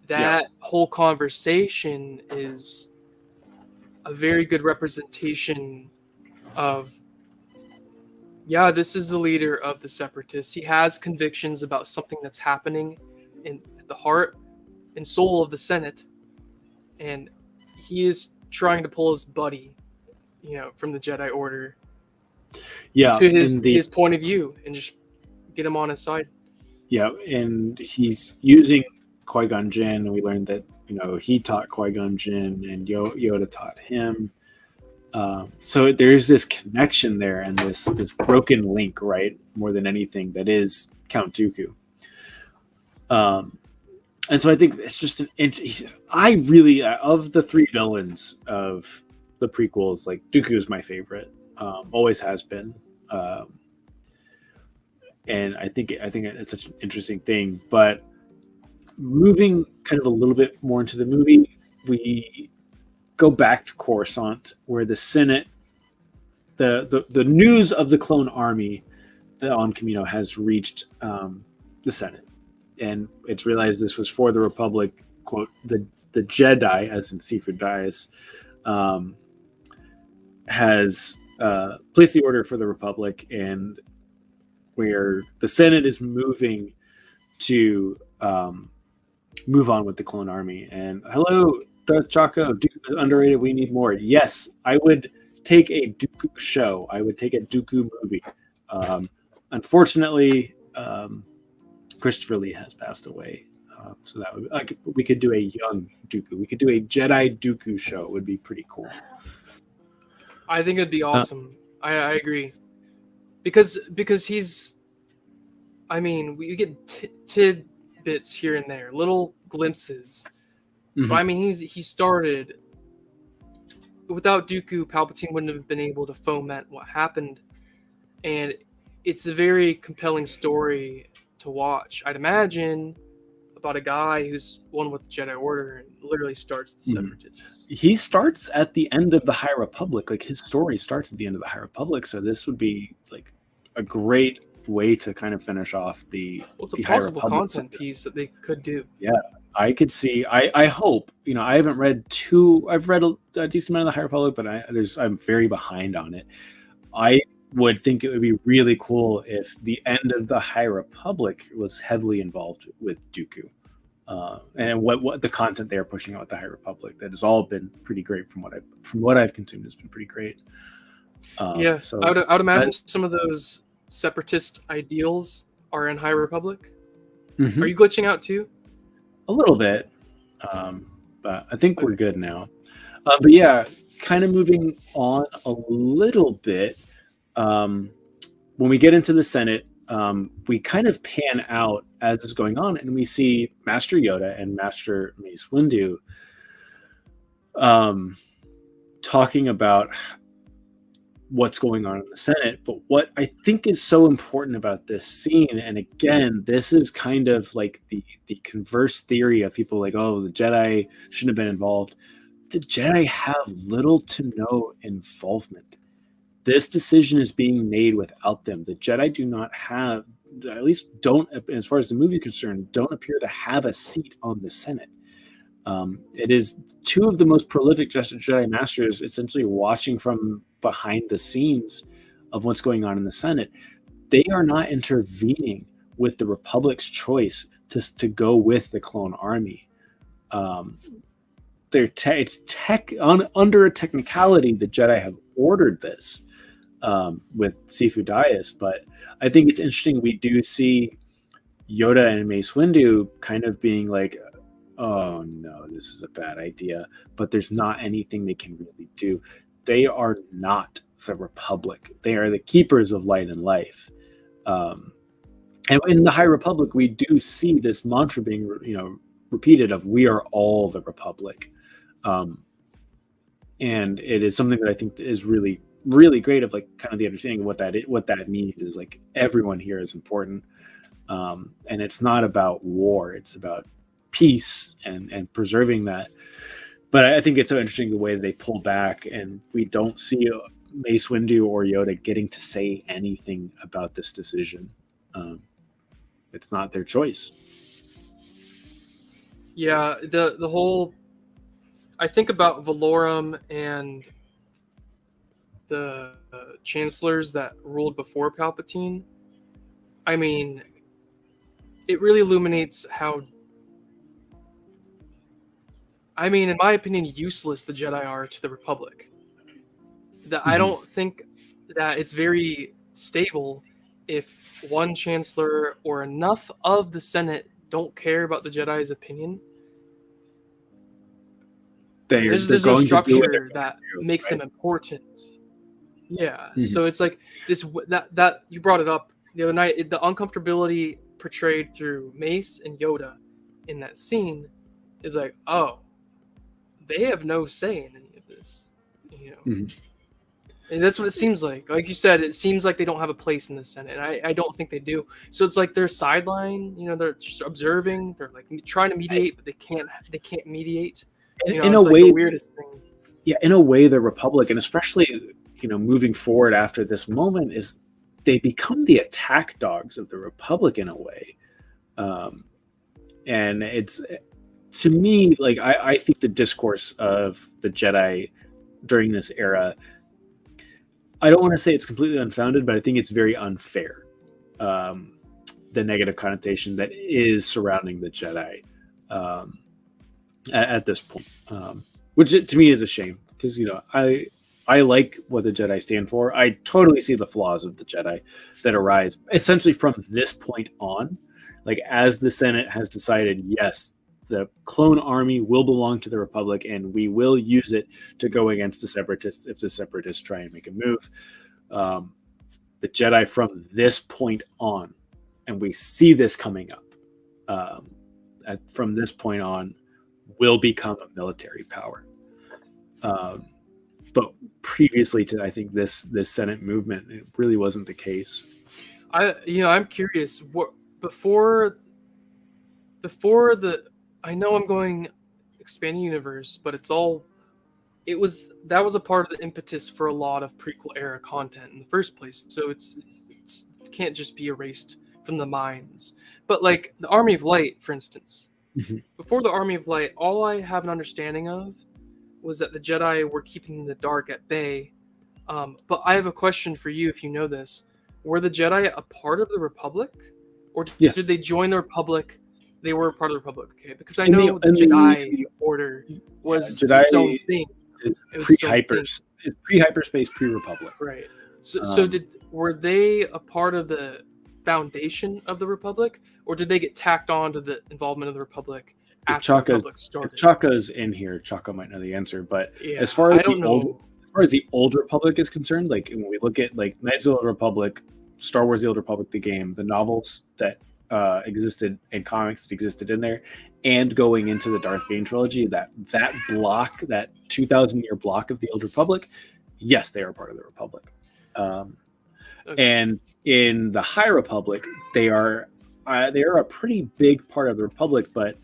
that whole conversation is a very good representation of, this is the leader of the Separatists. He has convictions about something that's happening in the heart and soul of the Senate, and he is trying to pull his buddy, from the Jedi Order, to his point of view, and just get him on his side. Yeah, and he's using Qui-Gon Jinn, and we learned that he taught Qui-Gon Jinn, and Yoda taught him. So there's this connection there, and this broken link, right? More than anything, that is Count Dooku. And so I think it's just I really, of the three villains of the prequels, like Dooku is my favorite. Always has been. And I think it's such an interesting thing. But moving kind of a little bit more into the movie, we go back to Coruscant, where the Senate, the news of the clone army on Kamino has reached the Senate, and it's realized this was for the Republic. Quote, the Jedi, as in Seafood Dyas, has placed the order for the Republic, and where the Senate is moving to move on with the clone army. And hello, Darth Chaco, Dooku is underrated. We need more. Yes, I would take a Dooku show. I would take a Dooku movie. Unfortunately, Christopher Lee has passed away. So that would we could do a young Dooku. We could do a Jedi Dooku show. It would be pretty cool. I think it'd be awesome. I agree. Because he's, we get tidbits here and there, little glimpses. But he started without Dooku. Palpatine wouldn't have been able to foment what happened, and it's a very compelling story to watch. I'd imagine about a guy who's one with the Jedi Order and literally starts the Separatists. He starts at the end of the High Republic. Like, his story starts at the end of the High Republic. So this would be like a great way to kind of finish off the. Well, it's a possible content piece that they could do. Yeah, I could see. I hope. I haven't read I've read a decent amount of the High Republic, but I'm very behind on it. I would think it would be really cool if the end of the High Republic was heavily involved with Dooku. and what the content they are pushing out with the High Republic. That has all been pretty great from what I've consumed. Has been pretty great. Yeah, So I would imagine some of those separatist ideals are in High Republic. Mhm. Are you glitching out too? A little bit, but I think we're good now. But yeah, kind of moving on a little bit. When we get into the Senate, we kind of pan out as is going on, and we see Master Yoda and Master Mace Windu talking about what's going on in the Senate. But what I think is so important about this scene, and again, this is kind of like the converse theory of people like, oh, the Jedi shouldn't have been involved. The Jedi have little to no involvement. This decision is being made without them. The Jedi do not have, at least don't, as far as the movie is concerned, don't appear to have a seat on the Senate. It is two of the most prolific Jedi Masters essentially watching from behind the scenes of what's going on in the Senate. They are not intervening with the Republic's choice to go with the clone army. Under a technicality, the Jedi have ordered this with Sifu Dyas, but I think it's interesting. We do see Yoda and Mace Windu kind of being like, oh no, this is a bad idea, but there's not anything they can really do. They are not the Republic. They are the keepers of light and life. And in the High Republic, we do see this mantra being, repeated of "We are all the Republic," and it is something that I think is really, really great. Of like kind of the understanding of what that means is like everyone here is important, and it's not about war; it's about peace and preserving that. But I think it's so interesting the way they pull back, and we don't see Mace Windu or Yoda getting to say anything about this decision. It's not their choice. Yeah, the whole. I think about Valorum and the chancellors that ruled before Palpatine. I mean, it really illuminates how, in my opinion, useless the Jedi are to the Republic. That I don't think that it's very stable if one chancellor or enough of the Senate don't care about the Jedi's opinion. There's no structure that makes them important. Yeah, so it's like this that you brought it up the other night. The uncomfortability portrayed through Mace and Yoda in that scene is like, oh, they have no say in any of this, And that's what it seems like. Like you said, it seems like they don't have a place in the Senate. And I don't think they do. So it's like they're sideline. They're just observing. They're like trying to mediate, but they can't mediate. In a way, the weirdest thing. Yeah, in a way, the Republic, and especially moving forward after this moment, is they become the attack dogs of the Republic in a way. And it's, to me, like I think the discourse of the Jedi during this era, I don't want to say it's completely unfounded, but I think it's very unfair. The negative connotation that is surrounding the Jedi at this point, which to me is a shame, because I like what the Jedi stand for. I totally see the flaws of the Jedi that arise essentially from this point on. Like, as the Senate has decided, yes, the clone army will belong to the Republic, and we will use it to go against the Separatists if the Separatists try and make a move. The Jedi from this point on, and we see this coming up, from this point on, will become a military power. But previously to, I think, this Senate movement, it really wasn't the case. I'm curious, what before the, I know I'm going expanding universe, but that was a part of the impetus for a lot of prequel era content in the first place. So it can't just be erased from the minds. But like the Army of Light, for instance, before the Army of Light, all I have an understanding of was that the Jedi were keeping the dark at bay. But I have a question for you, if you know this. Were the Jedi a part of the Republic? Or did they join the Republic They were part of the Republic, okay? Because I In know the in Jedi Order was its own thing. is It was its own thing. pre-hyperspace, pre-Republic. Right. So were they a part of the foundation of the Republic, or did they get tacked on to the involvement of the Republic after the Republic started? If Chaka's in here, Chaka might know the answer. But Yeah, as far as I don't know. as far as the old Republic is concerned, like when we look at like Knights of the Old Republic, Star Wars: The Old Republic, the game, the novels that existed and comics that existed in there, and going into the Darth Bane trilogy, that block, that 2,000-year block of the Old Republic, yes, they are part of the Republic. Okay. And in the High Republic, they are a pretty big part of the Republic, but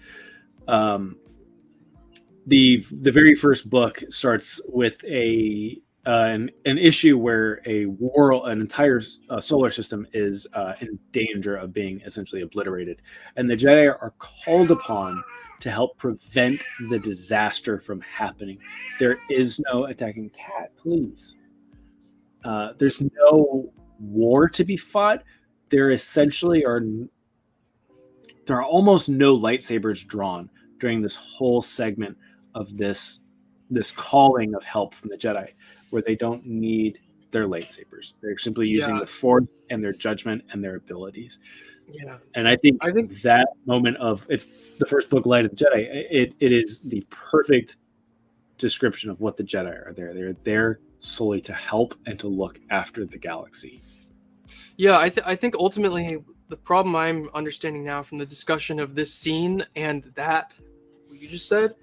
the very first book starts with an issue where an entire solar system is in danger of being essentially obliterated, and the Jedi are called upon to help prevent the disaster from happening. There is no attacking cat, please. There's no war to be fought. There essentially are almost no lightsabers drawn during this whole segment of this calling of help from the Jedi, where they don't need their lightsabers. They're simply using the Force and their judgment and their abilities. Yeah. And I think that moment of, it's the first book, Light of the Jedi, it is the perfect description of what the Jedi are. They're there solely to help and to look after the galaxy. Yeah, I think ultimately the problem I'm understanding now from the discussion of this scene and that what you just said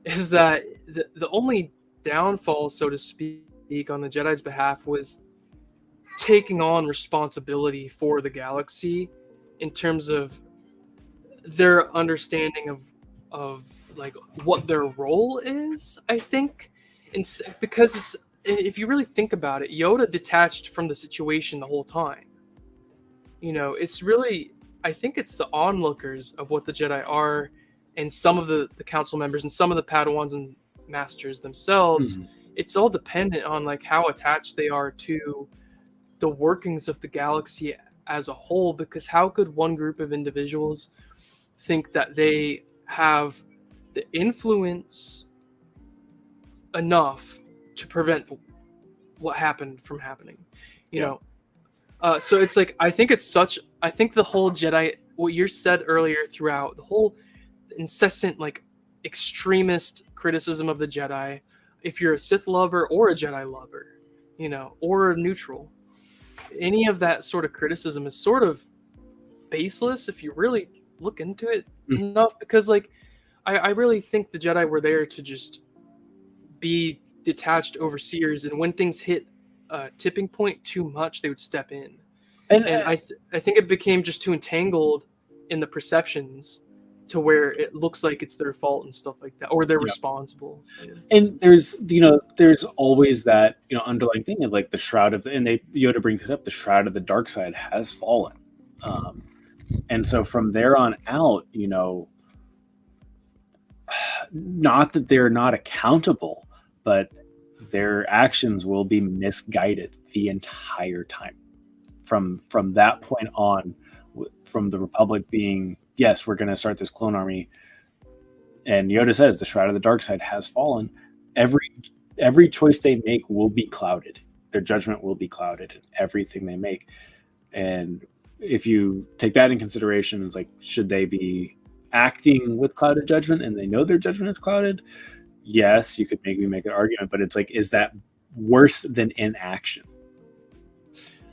is that the only downfall, so to speak, on the Jedi's behalf was taking on responsibility for the galaxy in terms of their understanding of like what their role is, I think. And because it's, if you really think about it, Yoda detached from the situation the whole time. You know, it's really, I think it's the onlookers of what the Jedi are, and some of the council members and some of the Padawans and masters themselves. Mm-hmm. It's all dependent on like how attached they are to the workings of the galaxy as a whole, because how could one group of individuals think that they have the influence enough to prevent what happened from happening, you know? So it's like, I think the whole Jedi, what you said earlier throughout, the whole incessant, like, extremist criticism of the Jedi, if you're a Sith lover or a Jedi lover, you know, or a neutral, any of that sort of criticism is sort of baseless if you really look into it enough, because like, I really think the Jedi were there to just be detached overseers, and when things hit a tipping point too much, they would step in. And I think it became just too entangled in the perceptions to where it looks like it's their fault and stuff like that, or they're responsible. And there's always that, underlying thing of like the shroud of Yoda brings it up, the shroud of the dark side has fallen. And so from there on out, not that they're not accountable, but their actions will be misguided the entire time. From that point on, from the Republic being, yes, we're going to start this clone army, and Yoda says the shroud of the dark side has fallen, every choice they make will be clouded. Their judgment will be clouded in everything they make. And if you take that in consideration, it's like, should they be acting with clouded judgment and they know their judgment is clouded? Yes, you could maybe make an argument, but it's like, is that worse than inaction?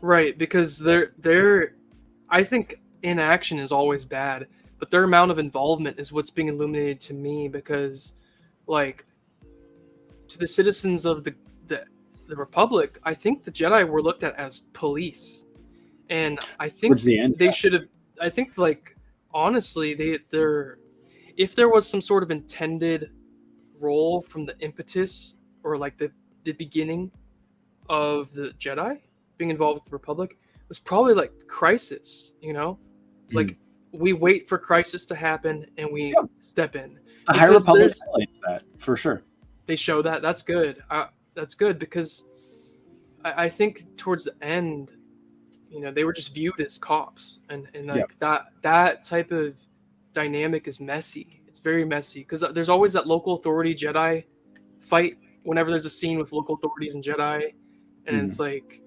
Right, because I think inaction is always bad, but their amount of involvement is what's being illuminated to me, because like, to the citizens of the Republic, I think the Jedi were looked at as police. And I think they should have, I think, like, honestly, they're, if there was some sort of intended role from the impetus, or like the beginning of the Jedi being involved with the Republic, it was probably like crisis, like we wait for crisis to happen and we step in. The High Republic highlights that for sure. They show that. That's good. That's good, because I think towards the end, they were just viewed as cops, and like that type of dynamic is messy. It's very messy because there's always that local authority Jedi fight whenever there's a scene with local authorities and Jedi, and it's like,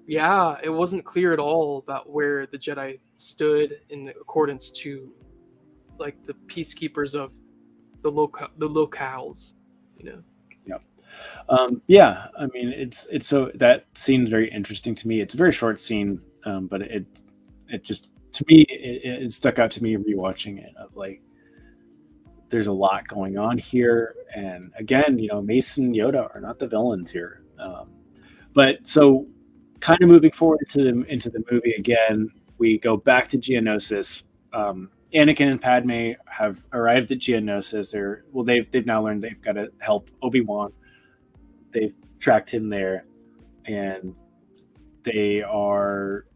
yeah, it wasn't clear at all about where the Jedi stood in accordance to like the peacekeepers of the locales, you know. Yeah, I mean, it's so that scene's very interesting to me. It's a very short scene, but it just, to me, it stuck out to me rewatching it, of like, there's a lot going on here, and again, you know, Mace and Yoda are not the villains here. But so, kind of moving forward into the movie again, we go back to Geonosis. Anakin and Padme have arrived at Geonosis. They've now learned they've got to help Obi-Wan. They've tracked him there, and they are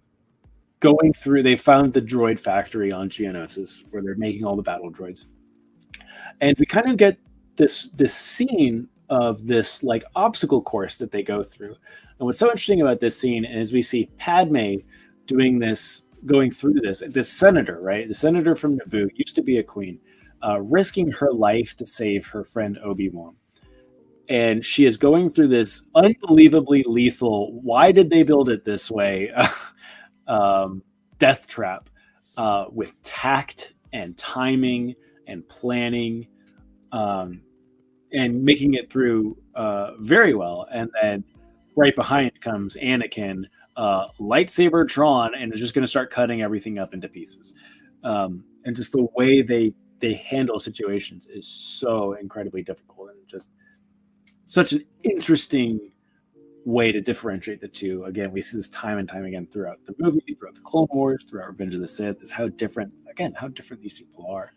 going through. They found the droid factory on Geonosis where they're making all the battle droids, and we kind of get this scene of this like obstacle course that they go through. And what's so interesting about this scene is we see Padme doing this, going through this senator, right? The senator from Naboo, used to be a queen, risking her life to save her friend Obi-Wan. And she is going through this unbelievably lethal, why did they build it this way, death trap, with tact and timing and planning, and making it through very well. And then right behind comes Anakin, lightsaber drawn, and is just going to start cutting everything up into pieces. And just the way they handle situations is so incredibly difficult, and just such an interesting way to differentiate the two. Again, we see this time and time again throughout the movie, throughout the Clone Wars, throughout Revenge of the Sith, is how different these people are.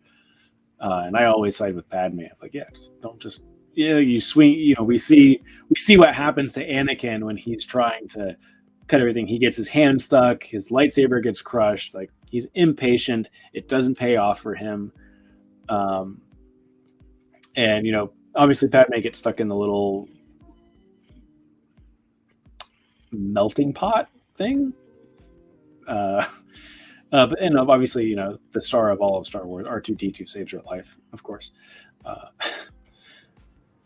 And I always side with Padme. I'm like, you swing. You know, we see what happens to Anakin when he's trying to cut everything. He gets his hand stuck, his lightsaber gets crushed. Like, he's impatient. It doesn't pay off for him. And you know, obviously Padme gets stuck in the little melting pot thing. But obviously, you know, the star of all of Star Wars, R2-D2, saves her life, of course.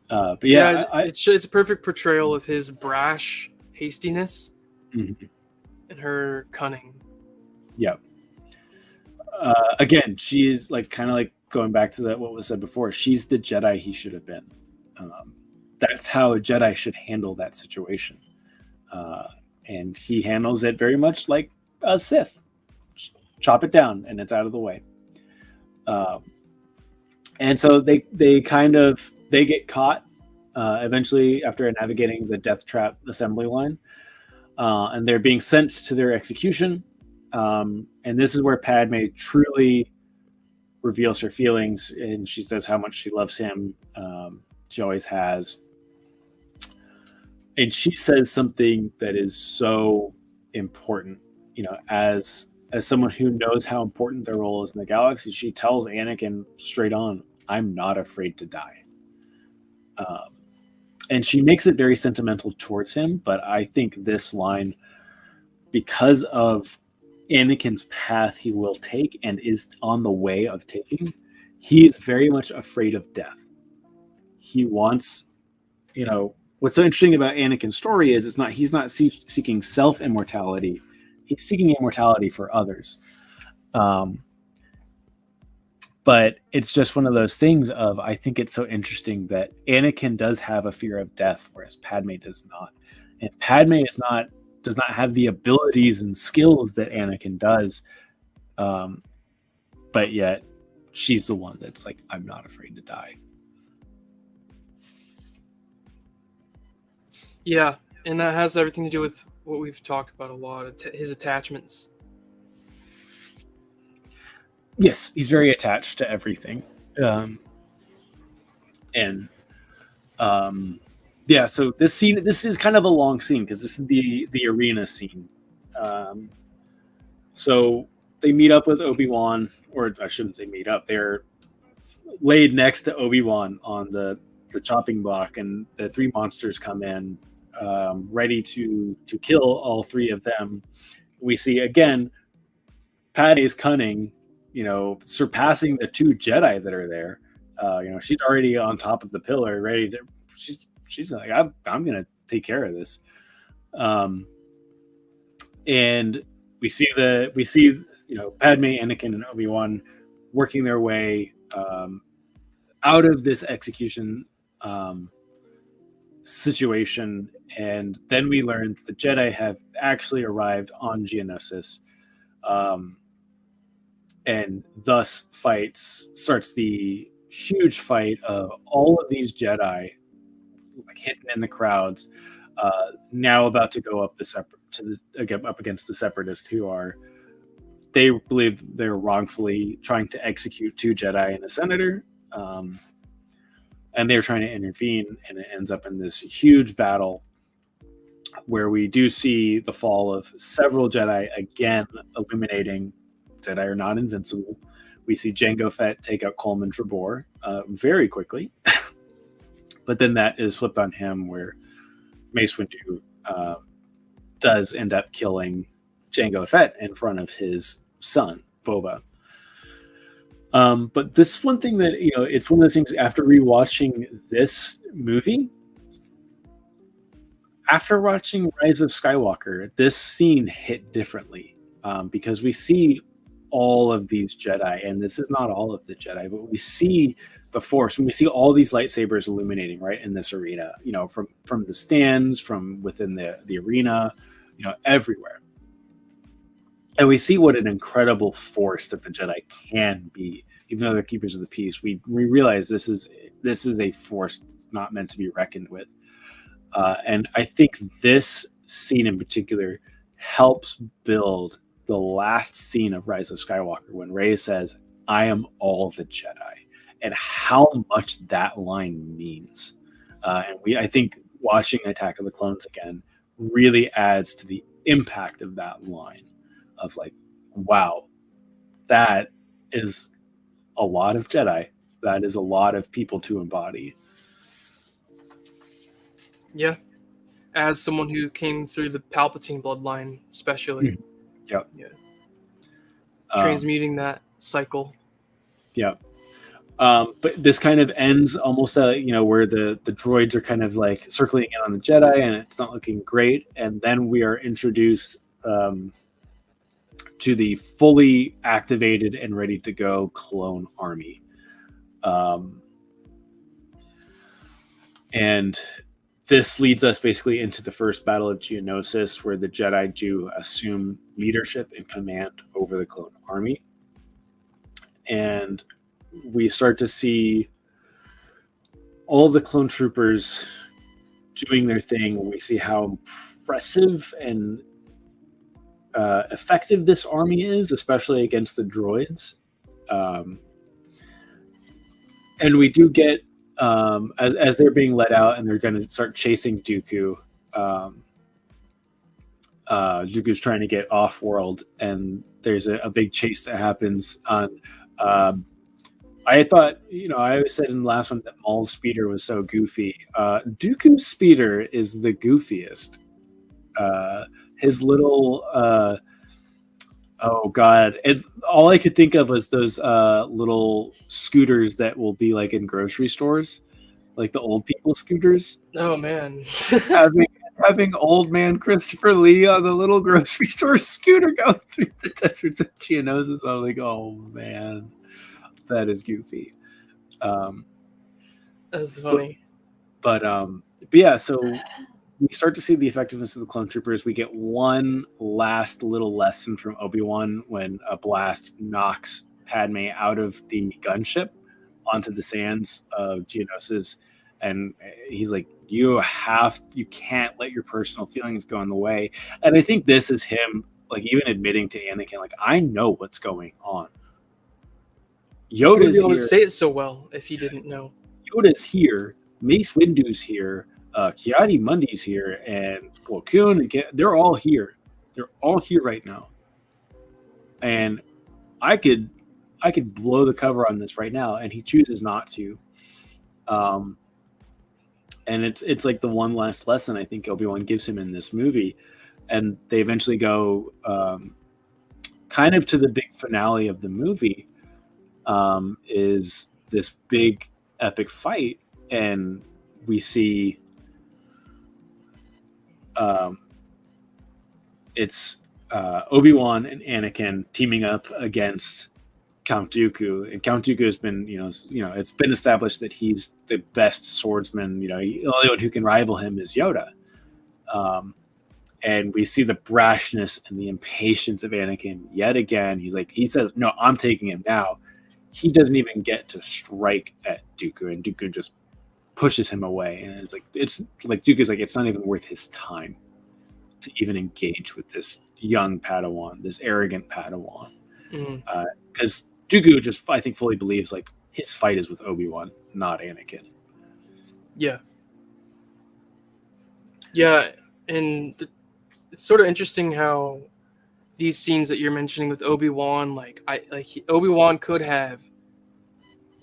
But yeah, it's a perfect portrayal of his brash hastiness and her cunning. Yeah. Again, she is like kind of like going back to what was said before. She's the Jedi he should have been. That's how a Jedi should handle that situation, and he handles it very much like a Sith. Chop it down and it's out of the way. And so they get caught eventually after navigating the death trap assembly line, and they're being sent to their execution. And this is where Padme truly reveals her feelings, and she says how much she loves him. She always has. And she says something that is so important, you know, as someone who knows how important their role is in the galaxy. She tells Anakin straight on, "I'm not afraid to die." And she makes it very sentimental towards him, but I think this line, because of Anakin's path he will take and is on the way of taking, he's very much afraid of death. He wants, you know, what's so interesting about Anakin's story is he's not seeking self-immortality. He's seeking immortality for others. But it's just one of those things of, I think it's so interesting that Anakin does have a fear of death, whereas Padme does not. And Padme does not have the abilities and skills that Anakin does. But yet she's the one that's like, I'm not afraid to die. Yeah, and that has everything to do with what we've talked about a lot, his attachments. Yes, he's very attached to everything. Yeah, so this is kind of a long scene because this is the arena scene. So they meet up with Obi-Wan, or I shouldn't say meet up. They're laid next to Obi-Wan on the chopping block, and the three monsters come in, ready to kill all three of them. We see again Padme's cunning surpassing the 2 Jedi that are there. She's already on top of the pillar, ready to. She's like, I'm gonna take care of this. And we see Padme, Anakin, and Obi-Wan working their way out of this execution situation, and then we learn the Jedi have actually arrived on Geonosis, and thus starts the huge fight of all of these Jedi, like hidden in the crowds, now about to go up up against the Separatists, they believe they're wrongfully trying to execute 2 Jedi and a senator, and they're trying to intervene, and it ends up in this huge battle where we do see the fall of several Jedi, again illuminating Jedi are not invincible. We see Jango Fett take out Coleman Trebor very quickly, but then that is flipped on him, where Mace Windu does end up killing Jango Fett in front of his son, Boba. But this one thing that, it's one of those things after rewatching this movie, after watching Rise of Skywalker, this scene hit differently, because we see all of these Jedi, and this is not all of the Jedi, but we see the Force, and we see all these lightsabers illuminating right in this arena, from the stands, from within the arena, everywhere. And we see what an incredible force that the Jedi can be. Even though they're keepers of the peace, we realize this is a force that's not meant to be reckoned with. And I think this scene in particular helps build the last scene of Rise of Skywalker, when Rey says, "I am all the Jedi," and how much that line means. I think watching Attack of the Clones again really adds to the impact of that line. Of like, wow, that is a lot of Jedi. That is a lot of people to embody. Yeah. As someone who came through the Palpatine bloodline, especially. Yep. Yeah. Transmuting that cycle. Yeah. But this kind of ends almost, where the droids are kind of like circling in on the Jedi, and it's not looking great. And then we are introduced to the fully activated and ready to go clone army. And this leads us basically into the first battle of Geonosis, where the Jedi do assume leadership and command over the clone army. And we start to see all the clone troopers doing their thing. We see how impressive and effective this army is, especially against the droids. And we do get, as they're being let out and they're going to start chasing Dooku, Dooku's trying to get off world, and there's a big chase that happens on. I thought, I always said in the last one that Maul's speeder was so goofy. Dooku's speeder is the goofiest. His little, oh god, all I could think of was those little scooters that will be like in grocery stores, like the old people scooters. Oh man. having old man Christopher Lee on the little grocery store scooter going through the deserts of Geonosis. I was like, oh man, that is goofy. That's funny. But yeah, so we start to see the effectiveness of the clone troopers. We get one last little lesson from Obi-Wan when a blast knocks Padme out of the gunship onto the sands of Geonosis, and he's like, you can't let your personal feelings go in the way. And I think this is him, like, even admitting to Anakin, like, I know what's going on. Yoda's here. He would say it so well if he didn't know. Yoda's here. Mace Windu's here. Ki-Adi-Mundi's here, and Plo Koon, they're all here. They're all here right now. And I could blow the cover on this right now, and he chooses not to. And it's like the one last lesson I think Obi-Wan gives him in this movie. And they eventually go kind of to the big finale of the movie, is this big epic fight, and we see it's Obi-Wan and Anakin teaming up against Count Dooku, and Count Dooku has been, it's been established that he's the best swordsman. The only one who can rival him is Yoda. And we see the brashness and the impatience of Anakin yet again. He says, "No, I'm taking him now." He doesn't even get to strike at Dooku, and Dooku just pushes him away. And it's like Dooku's like, it's not even worth his time to even engage with this young Padawan, this arrogant Padawan. Because Dooku just, I think, fully believes like his fight is with Obi-Wan, not Anakin. Yeah. Yeah, and it's sort of interesting how these scenes that you're mentioning with Obi-Wan, Obi-Wan could have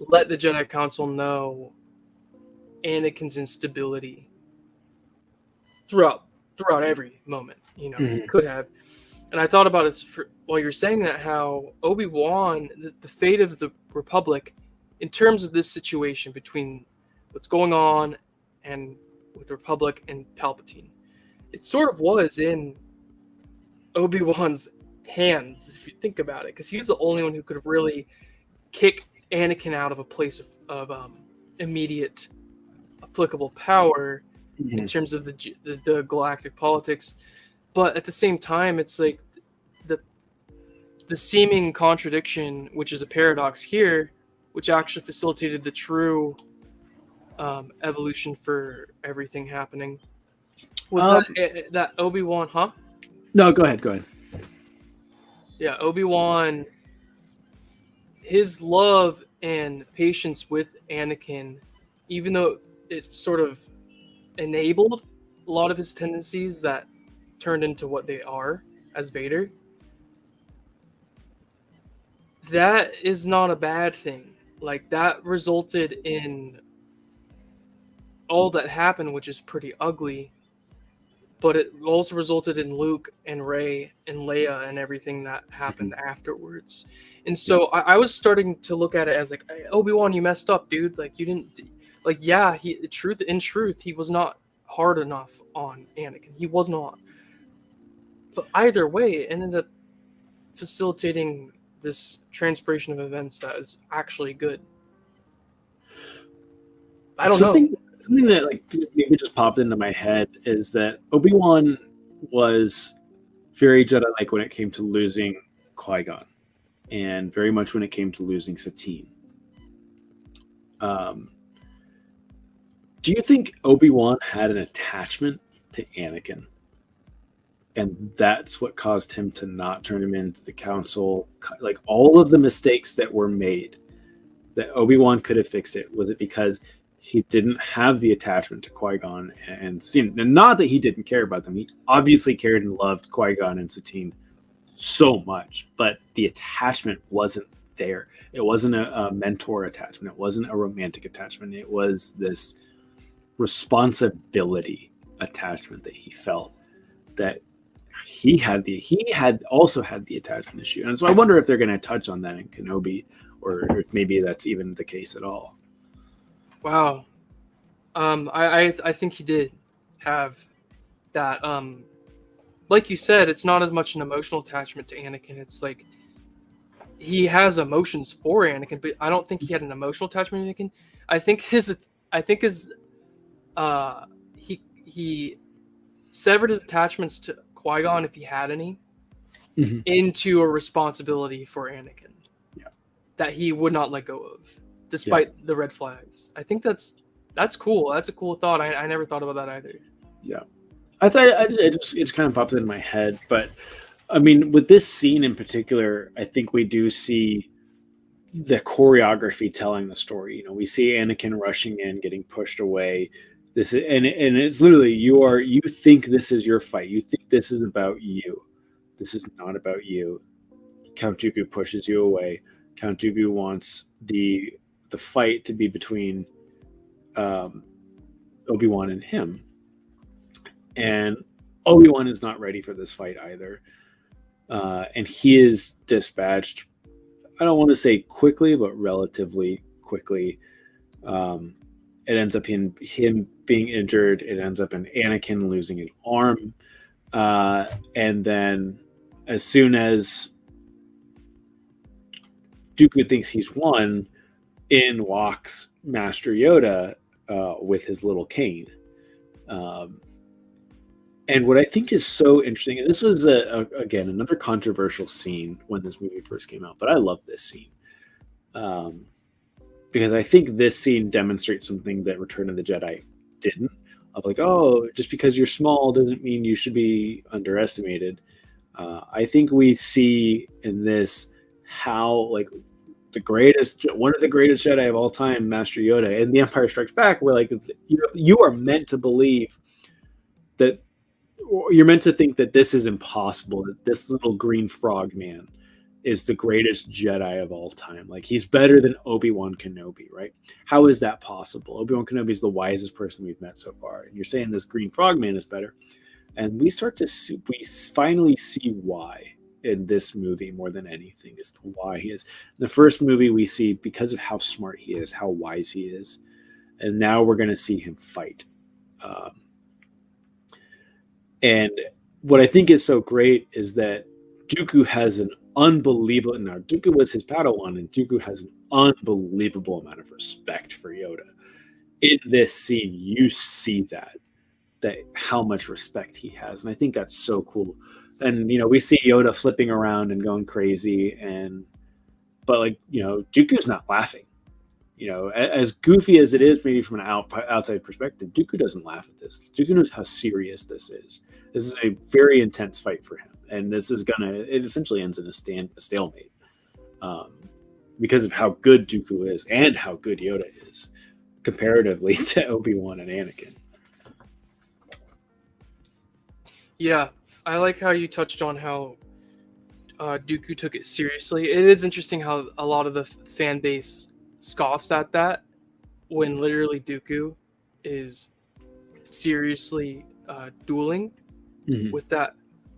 let the Jedi Council know Anakin's instability throughout every moment. He could have. And I thought about it while you're saying that, how Obi-Wan, the fate of the Republic, in terms of this situation between what's going on and with the Republic and Palpatine, it sort of was in Obi-Wan's hands, if you think about it, because he's the only one who could have really kicked Anakin out of a place of immediate applicable power in terms of the galactic politics. But at the same time, it's like the seeming contradiction, which is a paradox here, which actually facilitated the true evolution for everything happening. Was that Obi-Wan, huh? No, go ahead. Yeah, Obi-Wan, his love and patience with Anakin, even though it sort of enabled a lot of his tendencies that turned into what they are as Vader, that is not a bad thing. Like, that resulted in all that happened, which is pretty ugly, but it also resulted in Luke and Rey and Leia and everything that happened afterwards. And so I was starting to look at it as like, hey, Obi-Wan, you messed up, dude. Like, you didn't, like, yeah, in truth, he was not hard enough on Anakin. He was not. But either way, it ended up facilitating this transpiration of events that is actually good. I don't know. Something that like maybe just popped into my head is that Obi-Wan was very Jedi-like when it came to losing Qui-Gon, and very much when it came to losing Satine. Do you think Obi-Wan had an attachment to Anakin, and that's what caused him to not turn him into the Council? Like, all of the mistakes that were made, that Obi-Wan could have fixed it, was it because he didn't have the attachment to Qui-Gon and Satine? And not that he didn't care about them. He obviously cared and loved Qui-Gon and Satine so much, but the attachment wasn't there. It wasn't a mentor attachment. It wasn't a romantic attachment. It was this responsibility attachment that he felt that he also had the attachment issue. And so I wonder if they're going to touch on that in Kenobi, or if maybe that's even the case at all. Wow. I think he did have that. Like you said, it's not as much an emotional attachment to Anakin. It's like he has emotions for Anakin, but I don't think he had an emotional attachment to Anakin. I think he severed his attachments to Qui-Gon, if he had any, into a responsibility for Anakin that he would not let go of, despite the red flags. I think that's cool. That's a cool thought. I never thought about that either. Yeah, I thought it just kind of popped in my head. But I mean, with this scene in particular, I think we do see the choreography telling the story. We see Anakin rushing in, getting pushed away. And it's literally, you think this is your fight. You think this is about you. This is not about you. Count Dooku pushes you away. Count Dooku wants the fight to be between Obi-Wan and him. And Obi-Wan is not ready for this fight either. and he is dispatched. I don't want to say quickly, but relatively quickly. It ends up in him being injured. It ends up in Anakin losing an arm, and then as soon as Dooku thinks he's won, in walks Master Yoda with his little cane. And what I think is so interesting, and this was again another controversial scene when this movie first came out, but I love this scene because I think this scene demonstrates something that Return of the Jedi didn't. Of like, oh, just because you're small doesn't mean you should be underestimated. I think we see in this how like one of the greatest Jedi of all time, Master Yoda, and The Empire Strikes Back, where like you are meant to believe that. You're meant to think that this is impossible, that this little green frog man is the greatest Jedi of all time. Like, he's better than Obi-Wan Kenobi, right? How is that possible? Obi-Wan Kenobi is the wisest person we've met so far. And you're saying this green frog man is better. And we finally see why in this movie more than anything as to why he is. In the first movie, we see because of how smart he is, how wise he is. And now we're going to see him fight. And what I think is so great is that Dooku has an unbelievable. Now, Dooku was his Padawan, and Dooku has an unbelievable amount of respect for Yoda. In this scene, you see that how much respect he has, and I think that's so cool. And we see Yoda flipping around and going crazy, but like Dooku's not laughing. As goofy as it is, maybe from an outside perspective, Dooku doesn't laugh at this. Dooku knows how serious this is. This is a very intense fight for him, and it essentially ends in a stalemate because of how good Dooku is and how good Yoda is comparatively to Obi-Wan and Anakin. Yeah, I like how you touched on how Dooku took it seriously. It is interesting how a lot of the fan base scoffs at that when literally Dooku is seriously dueling with that.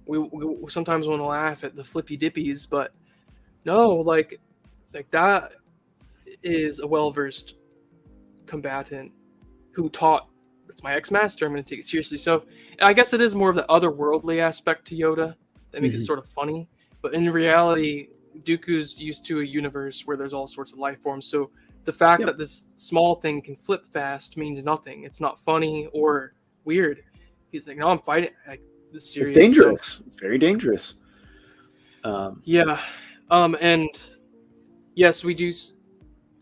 We sometimes want to laugh at the flippy dippies, but no, like that is a well-versed combatant who taught, it's my ex-master, I'm going to take it seriously. So I guess it is more of the otherworldly aspect to Yoda that makes it sort of funny, but in reality Dooku's used to a universe where there's all sorts of life forms. So the fact that this small thing can flip fast means nothing. It's not funny or weird. He's like, no, I'm fighting. Like, this is serious. It's dangerous. So, it's very dangerous. Yeah. And yes, we do.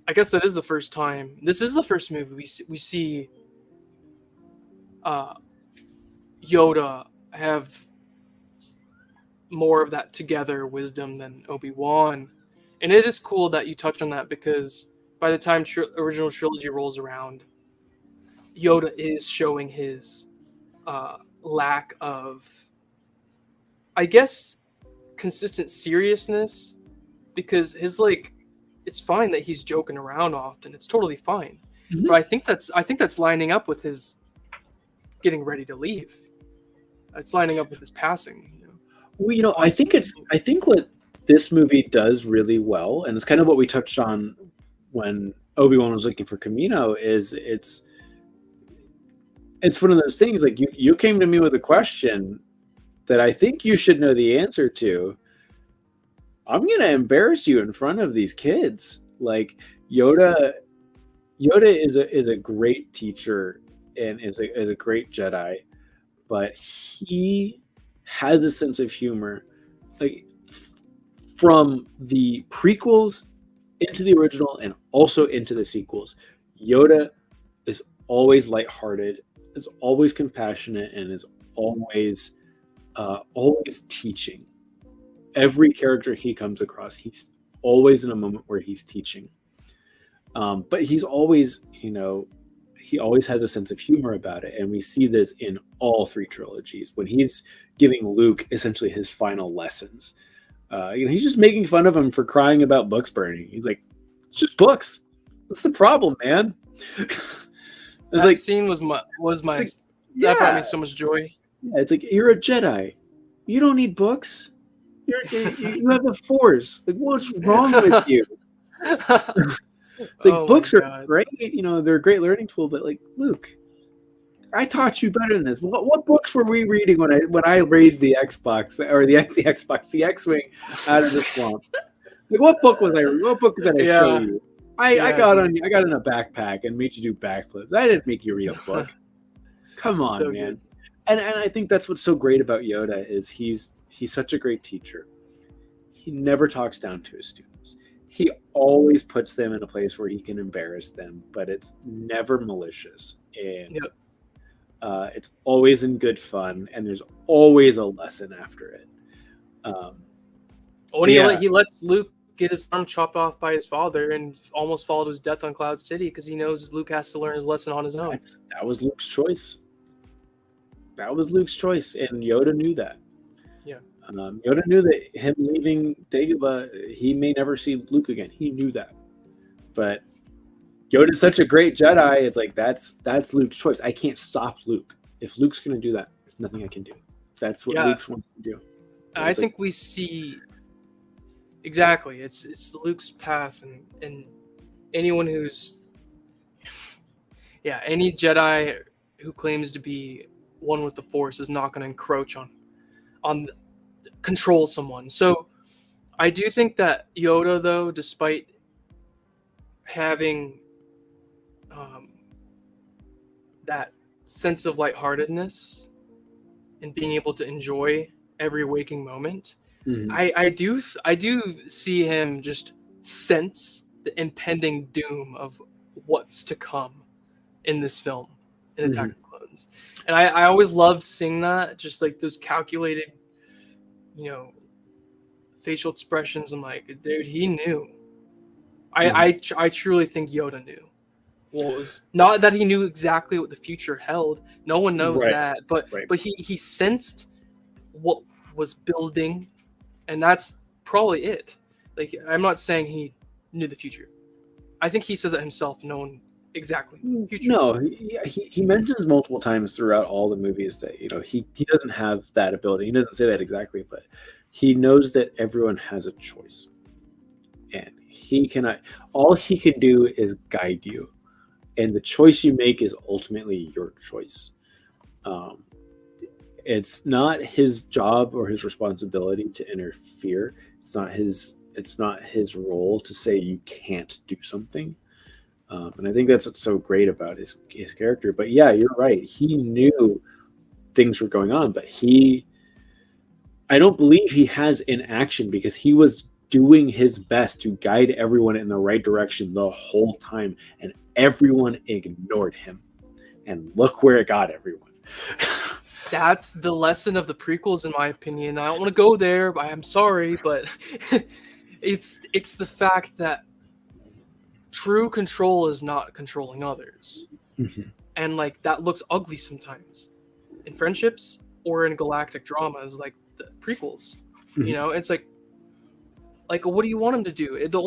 I guess that is the first time. This is the first movie we see Yoda have more of that together wisdom than Obi-Wan. And it is cool that you touched on that, because by the time original trilogy rolls around, Yoda is showing his lack of, I guess, consistent seriousness, because his it's fine that he's joking around often. It's totally fine. But I think that's lining up with his getting ready to leave. It's lining up with his passing. Well, I think what this movie does really well, and it's kind of what we touched on when Obi-Wan was looking for Kamino, is it's one of those things, like you came to me with a question that I think you should know the answer to. I'm going to embarrass you in front of these kids. Like, Yoda is a great teacher and is a great Jedi, but he has a sense of humor, like from the prequels into the original and also into the sequels. Yoda is always lighthearted, is always compassionate, and is always teaching. Every character he comes across, he's always in a moment where he's teaching. But he's always, he always has a sense of humor about it. And we see this in all three trilogies when he's giving Luke essentially his final lessons. He's just making fun of him for crying about books burning. He's like, it's just books. What's the problem, man? That scene was my that brought me so much joy. Yeah, it's like, you're a Jedi. You don't need books. You have the Force. Like, what's wrong with you? It's like Oh my books are God. great, they're a great learning tool, but like Luke, I taught you better than this. What books were we reading when I raised the Xbox or the Xbox, the X-wing out of the swamp? Like, what book did I show Yeah. you? I Yeah, got dude. I got in a backpack and made you do backflips. I didn't make you read a book. Come on, So man. good. And I think that's what's so great about Yoda is he's such a great teacher. He never talks down to his students. He always puts them in a place where he can embarrass them, but it's never malicious. And Yep. it's always in good fun, and there's always a lesson after it. When Yeah. he lets Luke get his arm chopped off by his father and almost fall to his death on Cloud City because he knows Luke has to learn his lesson on his own. That was Luke's choice. That was Luke's choice, and Yoda knew that. Yeah. Yoda knew that him leaving Dagobah, he may never see Luke again. He knew that. But Yoda's such a great Jedi. It's like that's Luke's choice. I can't stop Luke. If Luke's going to do that, there's nothing I can do. That's what Luke's wants to do. I think we see exactly. It's Luke's path, and anyone who's any Jedi who claims to be one with the Force is not going to encroach on control someone. So I do think that Yoda, though, despite having that sense of lightheartedness and being able to enjoy every waking moment, I do see him just sense the impending doom of what's to come in this film, in Attack of the Clones. And I always loved seeing that, just like those calculated, facial expressions. I'm like, dude, he knew. I truly think Yoda knew. Well, it was not that he knew exactly what the future held. No one knows that, but he sensed what was building, and that's probably it. Like, I'm not saying he knew the future. I think he says it himself, knowing exactly the future. No, he mentions multiple times throughout all the movies that he doesn't have that ability. He doesn't say that exactly, but he knows that everyone has a choice, and he cannot. All he can do is guide you, and the choice you make is ultimately your choice. It's not his job or his responsibility to interfere. It's not his role to say you can't do something. And I think that's what's so great about his character. But yeah, you're right. He knew things were going on, but I don't believe he has inaction because he was doing his best to guide everyone in the right direction the whole time, and everyone ignored him. And look where it got everyone. That's the lesson of the prequels, in my opinion. I don't want to go there, but I'm sorry, but it's the fact that true control is not controlling others. And like that looks ugly sometimes in friendships or in galactic dramas like the prequels. It's like what do you want him to do? The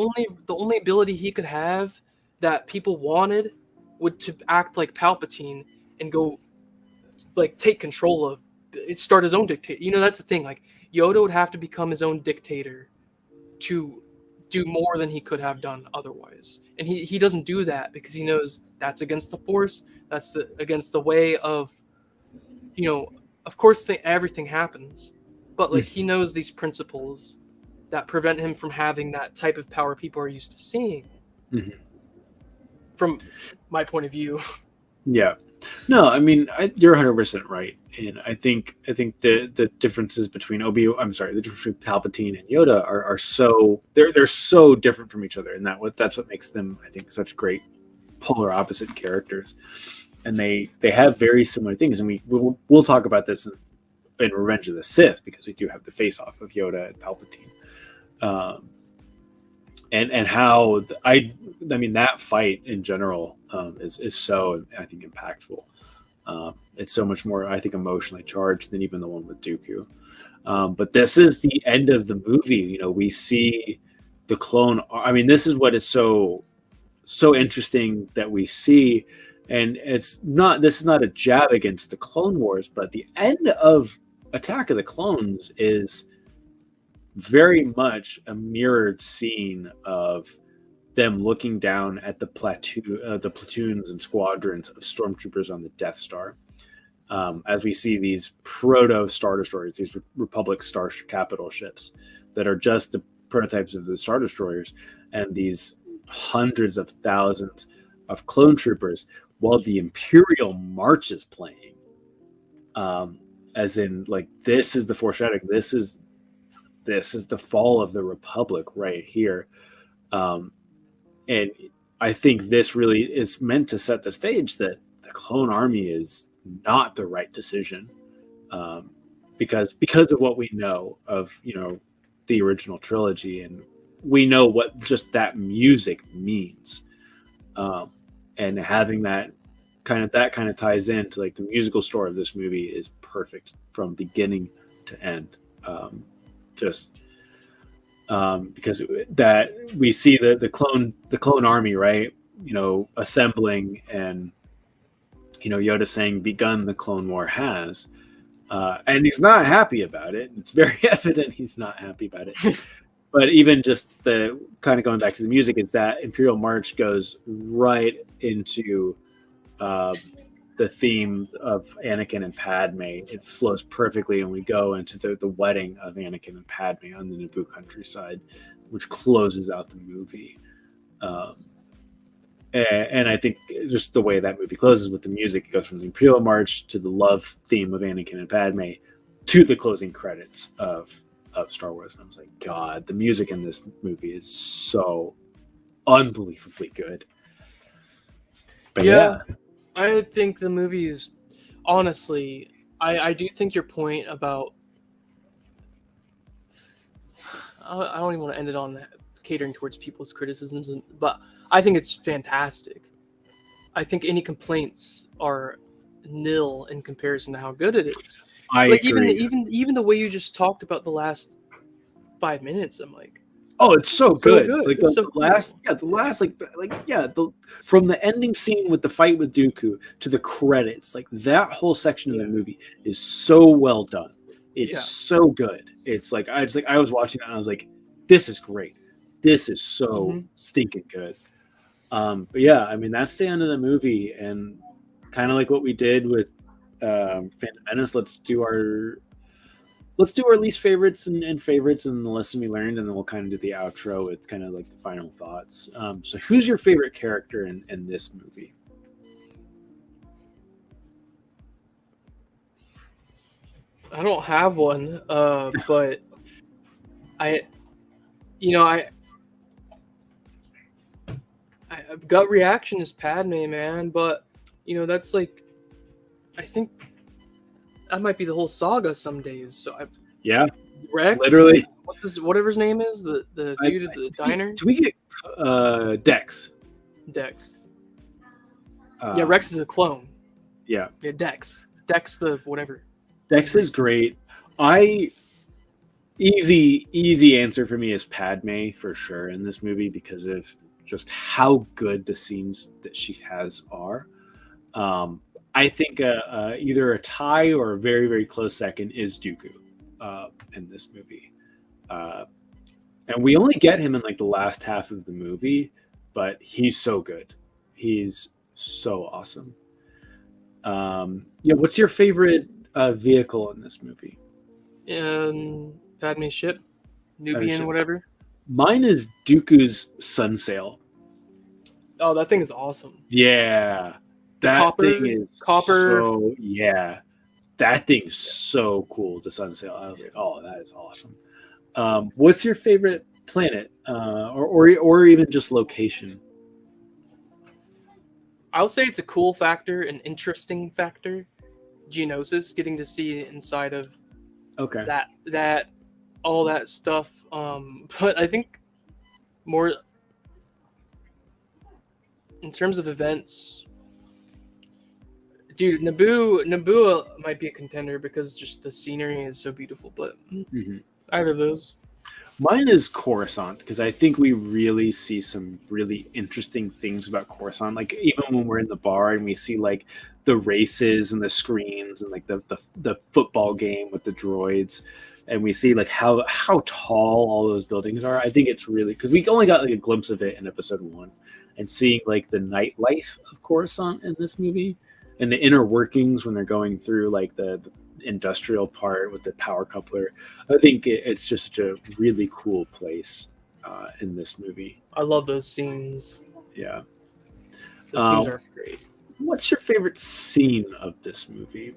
only ability he could have that people wanted would to act like Palpatine and go like take control of it, start his own dictator. That's the thing. Like Yoda would have to become his own dictator to do more than he could have done otherwise. And he doesn't do that because he knows that's against the Force. That's against the way of, of course everything happens, but like he knows these principles that prevent him from having that type of power people are used to seeing. From my point of view. Yeah. No, I mean, you're 100% right. And I think the differences between the difference between Palpatine and Yoda are so they're so different from each other, and that's what makes them, I think, such great polar opposite characters. And they have very similar things, and we'll talk about this in Revenge of the Sith because we do have the face off of Yoda and Palpatine, and how that fight in general is so, I think, impactful. It's so much more, I think, emotionally charged than even the one with Dooku. But this is the end of the movie. We see the clone. I mean, this is what is so interesting that we see, and this is not a jab against the Clone Wars, but the end of Attack of the Clones is very much a mirrored scene of them looking down at the platoons and squadrons of stormtroopers on the Death Star. As we see these proto Star Destroyers, these Republic Star Capital ships that are just the prototypes of the Star Destroyers, and these hundreds of thousands of clone troopers, while the Imperial March is playing. As in, like, this is the foreshadowing. This is the fall of the Republic right here. And I think this really is meant to set the stage that the Clone Army is not the right decision, because of what we know of, the original trilogy, and we know what just that music means, and having that kind of ties into, like, the musical story of this movie is perfect from beginning to end. Because that we see the clone army, right? Assembling, and Yoda saying, "Begun the Clone War has," and he's not happy about it. It's very evident he's not happy about it. But even just the kind of going back to the music, is that Imperial March goes right into the theme of Anakin and Padme. It flows perfectly, and we go into the wedding of Anakin and Padme on the Naboo countryside, which closes out the movie. And I think just the way that movie closes with the music, it goes from the Imperial March to the love theme of Anakin and Padme to the closing credits of Star Wars. And I was like, God, the music in this movie is so unbelievably good. But yeah. I think the movie's, honestly, I do think your point about, I don't even want to end it on catering towards people's criticisms, but I think it's fantastic. I think any complaints are nil in comparison to how good it is. I agree. Even the way you just talked about the last 5 minutes, I'm like, oh, it's so good. Like the last, from the ending scene with the fight with Dooku to the credits, like that whole section of the movie is so well done. It's so good. It's like I was watching it and I was like, this is great. This is so stinking good. But yeah, I mean, that's the end of the movie, and kind of like what we did with Phantom Menace. Let's do our least favorites and favorites and the lesson we learned, and then we'll kind of do the outro with kind of like the final thoughts. So who's your favorite character in this movie? I don't have one, but gut reaction is Padme, man. But that's like, I think that might be the whole saga some days. So Rex, literally, whatever his name is, the dude at the diner. Do we get Dex? Dex. Rex is a clone. Yeah, Dex the whatever. Dex is great. Easy answer for me is Padme for sure in this movie, because of just how good the scenes that she has are. I think either a tie or a very, very close second is Dooku in this movie. And we only get him in like the last half of the movie, but he's so good. He's so awesome. What's your favorite vehicle in this movie? Padme's ship, Nubian, whatever. Mine is Dooku's Sunsail. Oh, that thing is awesome. Yeah. That thing is copper. So, yeah. That thing's so cool, the Sunsail. I was like, oh, that is awesome. What's your favorite planet? Or even just location? I'll say it's a cool factor, an interesting factor. Geonosis, getting to see inside of that all that stuff. But I think more in terms of events, dude, Naboo might be a contender because just the scenery is so beautiful. But either of those. Mine is Coruscant, because I think we really see some really interesting things about Coruscant. Like even when we're in the bar and we see like the races and the screens and like the football game with the droids, and we see like how tall all those buildings are. I think it's really, because we only got like a glimpse of it in episode 1, and seeing like the nightlife of Coruscant in this movie and the inner workings when they're going through like the industrial part with the power coupler. I think it's just a really cool place in this movie. I love those scenes. Yeah. The scenes are great. What's your favorite scene of this movie?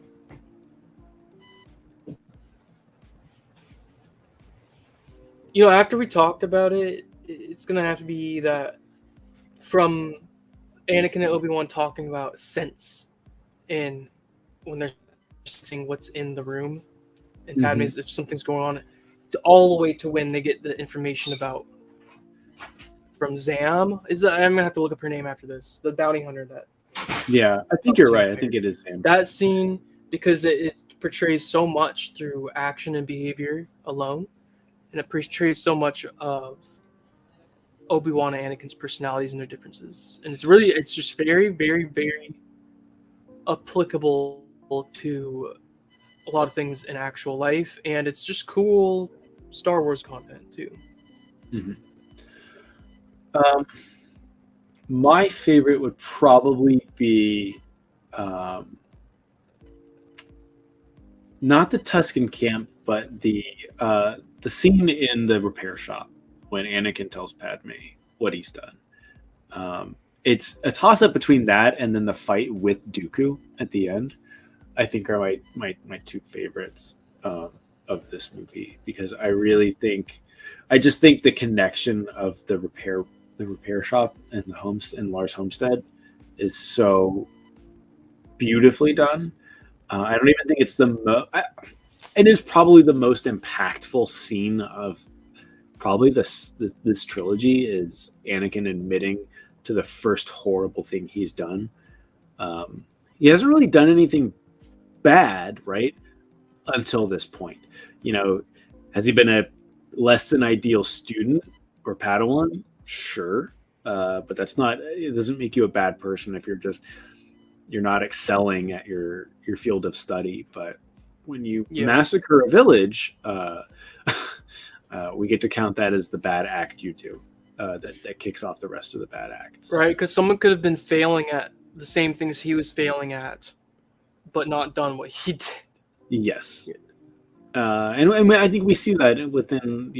You know, after we talked about it, it's gonna have to be that from Anakin and Obi-Wan talking about sense, and when they're seeing what's in the room, and Padme's if something's going on, all the way to when they get the information about from Zam. I'm gonna have to look up her name after this. The bounty hunter that. Yeah, I think you're right. I think it is Zam. That scene, because it portrays so much through action and behavior alone, and it portrays so much of Obi-Wan and Anakin's personalities and their differences, and it's just very, very, very applicable to a lot of things in actual life, and it's just cool Star Wars content too. My favorite would probably be not the Tusken camp, but the scene in the repair shop when Anakin tells Padme what he's done. It's a toss up between that and then the fight with Dooku at the end. I think are my two favorites of this movie, because I just think the connection of the repair shop and the homes and Lars homestead is so beautifully done. I don't even think it's it is probably the most impactful scene of probably this trilogy, is Anakin admitting to the first horrible thing he's done. He hasn't really done anything bad, right? Until this point. You know, has he been a less than ideal student or Padawan? Sure. But it doesn't make you a bad person if you're not excelling at your field of study. But when you massacre a village, we get to count that as the bad act you do. That kicks off the rest of the bad acts. Right, because someone could have been failing at the same things he was failing at, but not done what he did. Yes. And I think we see that within,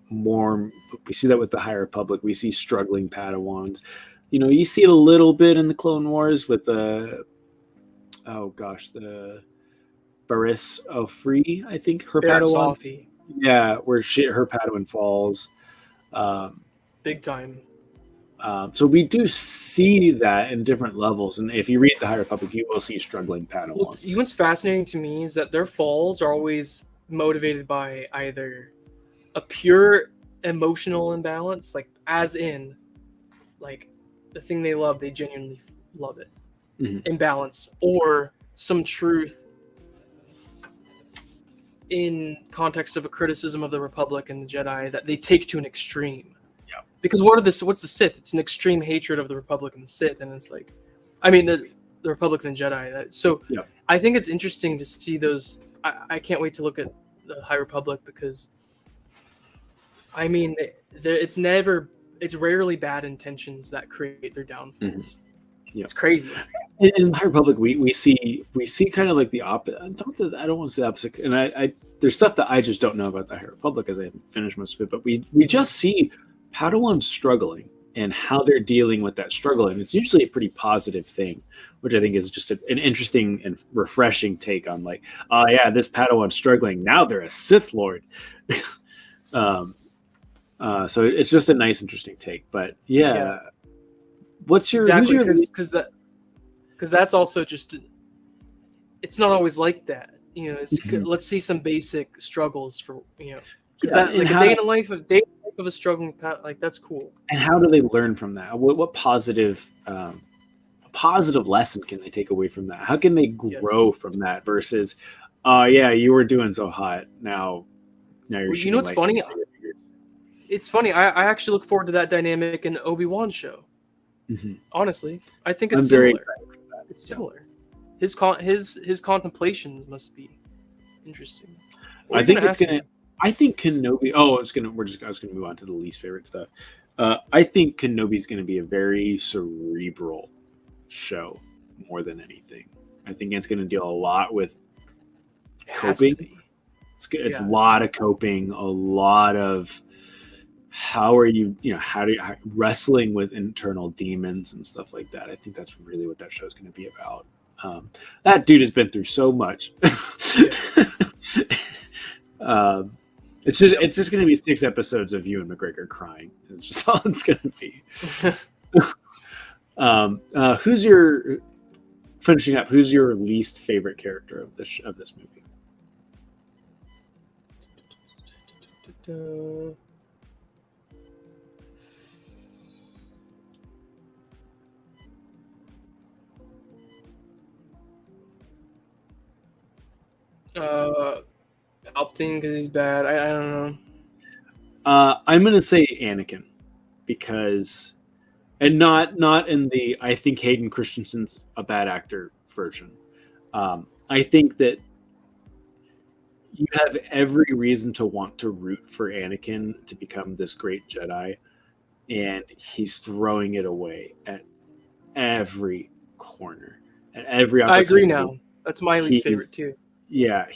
more, we see that with the High Republic. We see struggling Padawans. You see it a little bit in the Clone Wars with the Barriss Offee, I think, her Padawan. Offee. Yeah, where her Padawan falls. Big time. So we do see that in different levels, and if you read the High Republic, you will see struggling Padawans. Well, what's fascinating to me is that their falls are always motivated by either a pure emotional imbalance, like as in, like the thing they love, they genuinely love it, imbalance, or some truth in context of a criticism of the Republic and the Jedi that they take to an extreme. Yeah. Because what's the Sith? It's an extreme hatred of the Republic and the Sith, and it's like, I mean, the Republic and the Jedi. So yeah. I think it's interesting to see those. I can't wait to look at the High Republic, because, I mean, it's rarely bad intentions that create their downfalls. Yeah. It's crazy. In the High Republic, we see kind of like the opposite. I don't want to say the opposite, and I there's stuff that I just don't know about the High Republic, as I haven't finished most of it. But we just see Padawans struggling and how they're dealing with that struggle, and it's usually a pretty positive thing, which I think is just an interesting and refreshing take on, like, oh yeah, this Padawan's struggling, now they're a Sith Lord. So it's just a nice, interesting take. But yeah. What's your exactly, because that's also just, it's not always like that, let's see some basic struggles for because that, like, a day in the life of a struggling like, that's cool. And how do they learn from that? What positive lesson can they take away from that? How can they grow from that versus, yeah, you were doing so hot, now you're shooting. What's funny? It's funny. I actually look forward to that dynamic in the Obi-Wan show. Honestly, I think it's similar. Very excited about that. It's similar. His contemplations must be Interesting. I think it's gonna. I think Kenobi. Oh, I was gonna move on to the least favorite stuff. I think Kenobi's gonna be a very cerebral show more than anything. I think it's gonna deal a lot with coping. It's a lot of coping, a lot of how are you, wrestling with internal demons and stuff like that. I think that's really what that show is going to be about. That dude has been through so much. It's just going to be 6 episodes of Ewan McGregor crying. It's just all it's going to be. Who's your finishing up? Who's your least favorite character of this movie? Palpatine because he's bad. I don't know. I'm gonna say Anakin because, and not in the I think Hayden Christensen's a bad actor version. I think that you have every reason to want to root for Anakin to become this great Jedi, and he's throwing it away at every corner, at every opportunity. I agree now. That's my least favorite too. Yeah,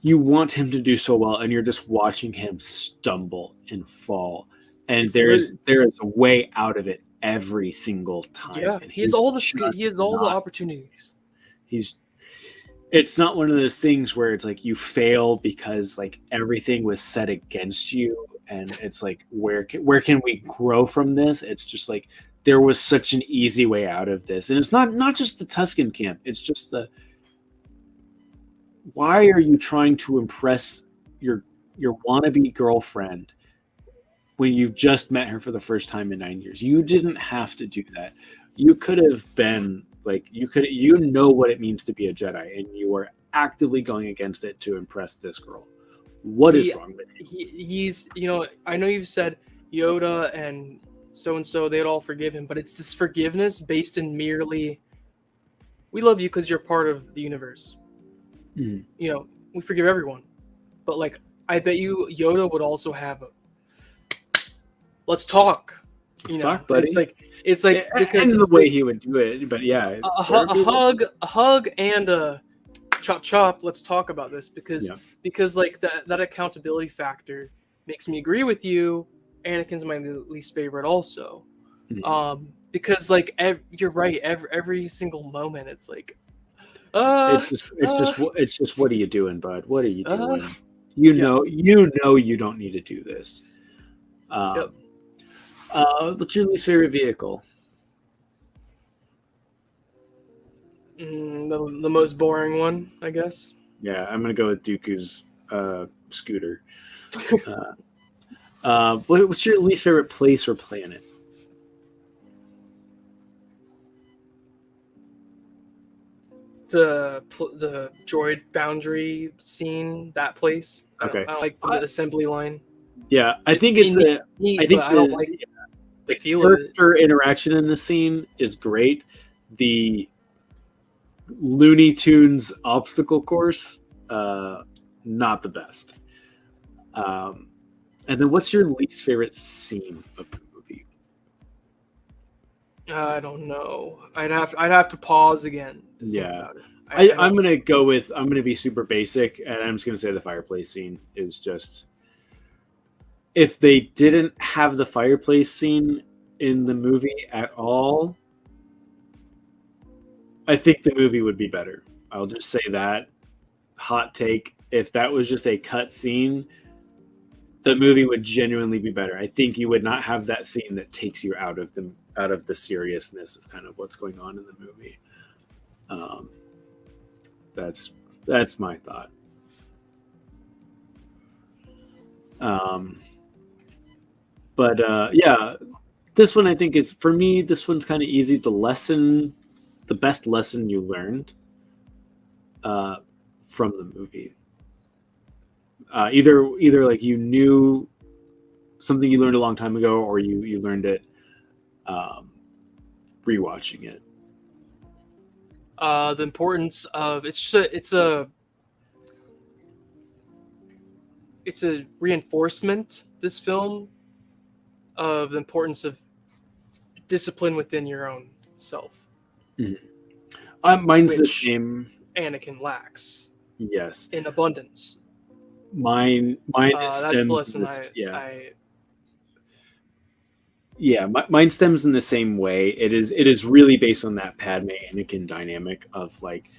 you want him to do so well, and you're just watching him stumble and fall. And there is a way out of it every single time. Yeah, he has all the opportunities. It's not one of those things where it's like you fail because like everything was set against you, and it's like where can we grow from this? It's just like there was such an easy way out of this, and it's not just the Tusken camp. It's just why are you trying to impress your wannabe girlfriend when you've just met her for the first time in 9 years? You didn't have to do that. You could have been like, you know what it means to be a Jedi, and you are actively going against it to impress this girl. What is wrong with him? He's, I know you've said Yoda and so they'd all forgive him, but it's this forgiveness based in merely, we love you because you're part of the universe. Mm-hmm. We forgive everyone, but like, I bet you Yoda would also have let's talk. Let's talk, buddy. It's like because and the way he would do it, but yeah, a hug, and a chop. Let's talk about this because like that accountability factor makes me agree with you. Anakin's my least favorite, also, because like you're right. Every single moment, it's like, it's just what are you doing, bud? What are you doing? You know you don't need to do this. What's your least favorite vehicle? The most boring one, I guess. Yeah, I'm gonna go with Dooku's scooter. What's your least favorite place or planet? The droid foundry scene, that place. Okay. I like the assembly line. Yeah, I think I don't like the character interaction in the scene is great. The Looney Tunes obstacle course, not the best. And then what's your least favorite scene of the movie? I don't know. I'd have to pause again. Yeah. I'm gonna be super basic, and I'm just gonna say the fireplace scene is just, if they didn't have the fireplace scene in the movie at all, I think the movie would be better. I'll just say that. Hot take. If that was just a cut scene, the movie would genuinely be better. I think you would not have that scene that takes you out of the seriousness of kind of what's going on in the movie. That's my thought. But yeah, this one I think is, for me, this one's kind of easy. The best lesson you learned from the movie. Either like you knew something you learned a long time ago, or you learned it rewatching it. The importance of it's a reinforcement, this film, of the importance of discipline within your own self, Mine's the which same. Anakin lacks Yes, in abundance. mine That's the stems from lesson this. Yeah, I yeah, mine stems in the same way. It is really based on that Padme Anakin dynamic of like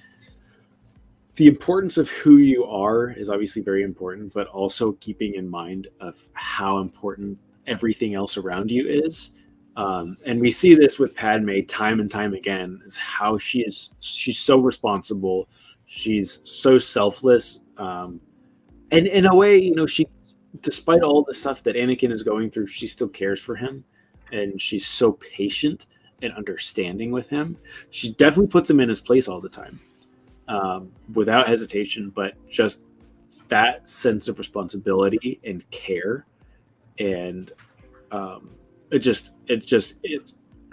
the importance of who you are is obviously very important, but also keeping in mind of how important everything else around you is. And we see this with Padme time and time again, is how she's so responsible, she's so selfless, and in a way, she, despite all the stuff that Anakin is going through, she still cares for him, and she's so patient and understanding with him. She definitely puts him in his place all the time, without hesitation, but just that sense of responsibility and care, and it's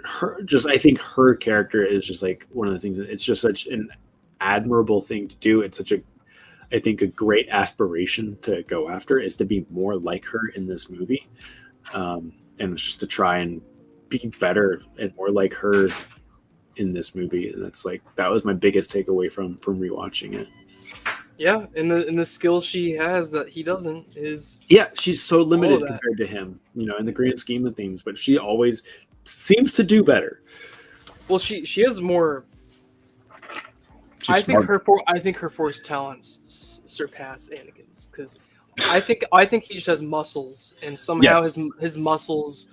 her. Just I think her character is just like one of the things. It's just such an admirable thing to do. It's such a, I think, a great aspiration to go after is to be more like her in this movie, and it's just to try and be better and more like her in this movie. And that's like that was my biggest takeaway from rewatching it. Yeah, and the skill she has that he doesn't is Yeah, she's so limited that. compared to him, in the grand scheme of things, but she always seems to do better. well, she has more. She's I think smart. her force talents surpass Anakin's, because I think he just has muscles, and somehow Yes. his muscles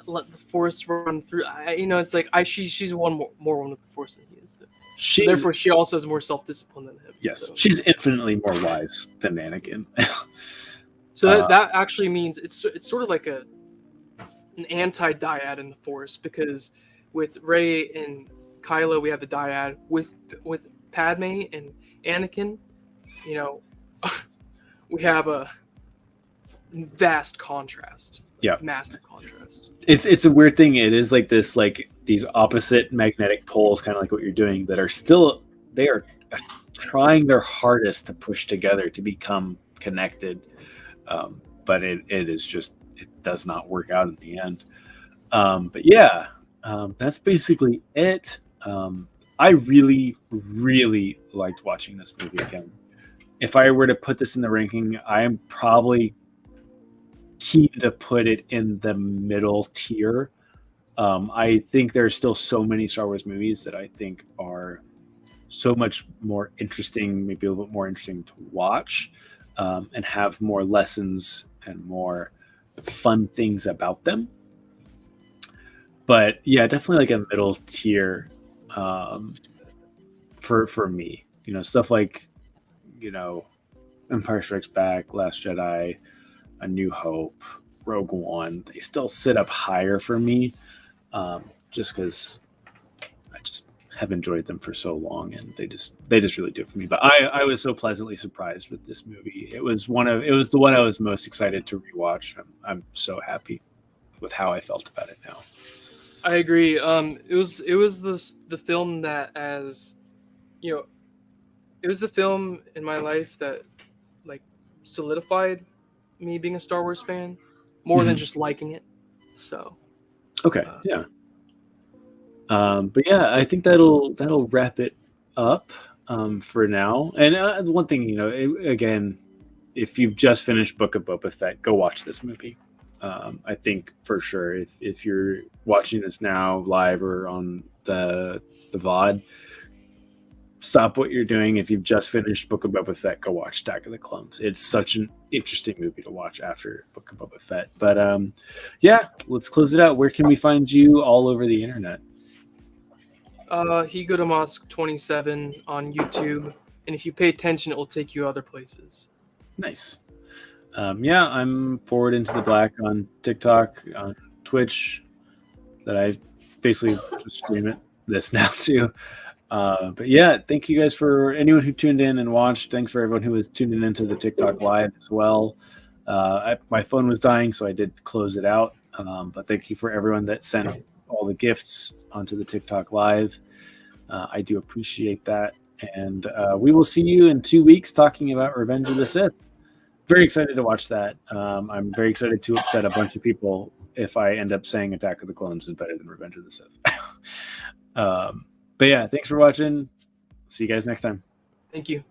let the force run through. It's like she's more one with the force than he is. So She's therefore, she also has more self discipline than him. yes, So, she's infinitely more wise than Anakin. so that actually means it's sort of like an anti-dyad in the force, because with Rey and Kylo we have the dyad. With Padme and Anakin, we have a vast contrast. Yeah. Massive contrast. It's a weird thing. It is like this, like these opposite magnetic poles, kind of like what you're doing, that they are trying their hardest to push together to become connected, but it is just, it does not work out in the end. But yeah, that's basically it. I really, really liked watching this movie again. If I were to put this in the ranking, I am probably keen to put it in the middle tier. I think there's still so many Star Wars movies that I think are so much more interesting, maybe a little bit more interesting to watch, and have more lessons and more fun things about them. But yeah, definitely like a middle tier, for me. Stuff like Empire Strikes Back, Last Jedi, A New Hope, Rogue One. They still sit up higher for me, just because I just have enjoyed them for so long, and they just really do it for me. But I was so pleasantly surprised with this movie. It was the one I was most excited to rewatch. I'm so happy with how I felt about it now. I agree. It was the film that, as it was the film in my life that like solidified me being a Star Wars fan more than just liking it. So okay, yeah. But yeah, I think that'll wrap it up for now. And one thing, again, if you've just finished Book of Boba Fett, go watch this movie. I think for sure, if you're watching this now live or on the VOD, stop what you're doing. If you've just finished Book of Boba Fett, go watch Attack of the Clones. It's such an interesting movie to watch after Book of Boba Fett. But yeah, let's close it out. Where can we find you all over the internet? Higo Damask 27 on YouTube, and if you pay attention, it will take you other places. Nice. Yeah, I'm Forward Into the Black on TikTok, on Twitch, that I basically just stream this now too. But yeah, thank you guys for anyone who tuned in and watched. Thanks for everyone who was tuning into the TikTok live as well. My phone was dying, so I did close it out. But thank you for everyone that sent all the gifts onto the TikTok live. I do appreciate that. And we will see you in 2 weeks talking about Revenge of the Sith. Very excited to watch that. I'm very excited to upset a bunch of people if I end up saying Attack of the Clones is better than Revenge of the Sith. But yeah, thanks for watching. See you guys next time. Thank you.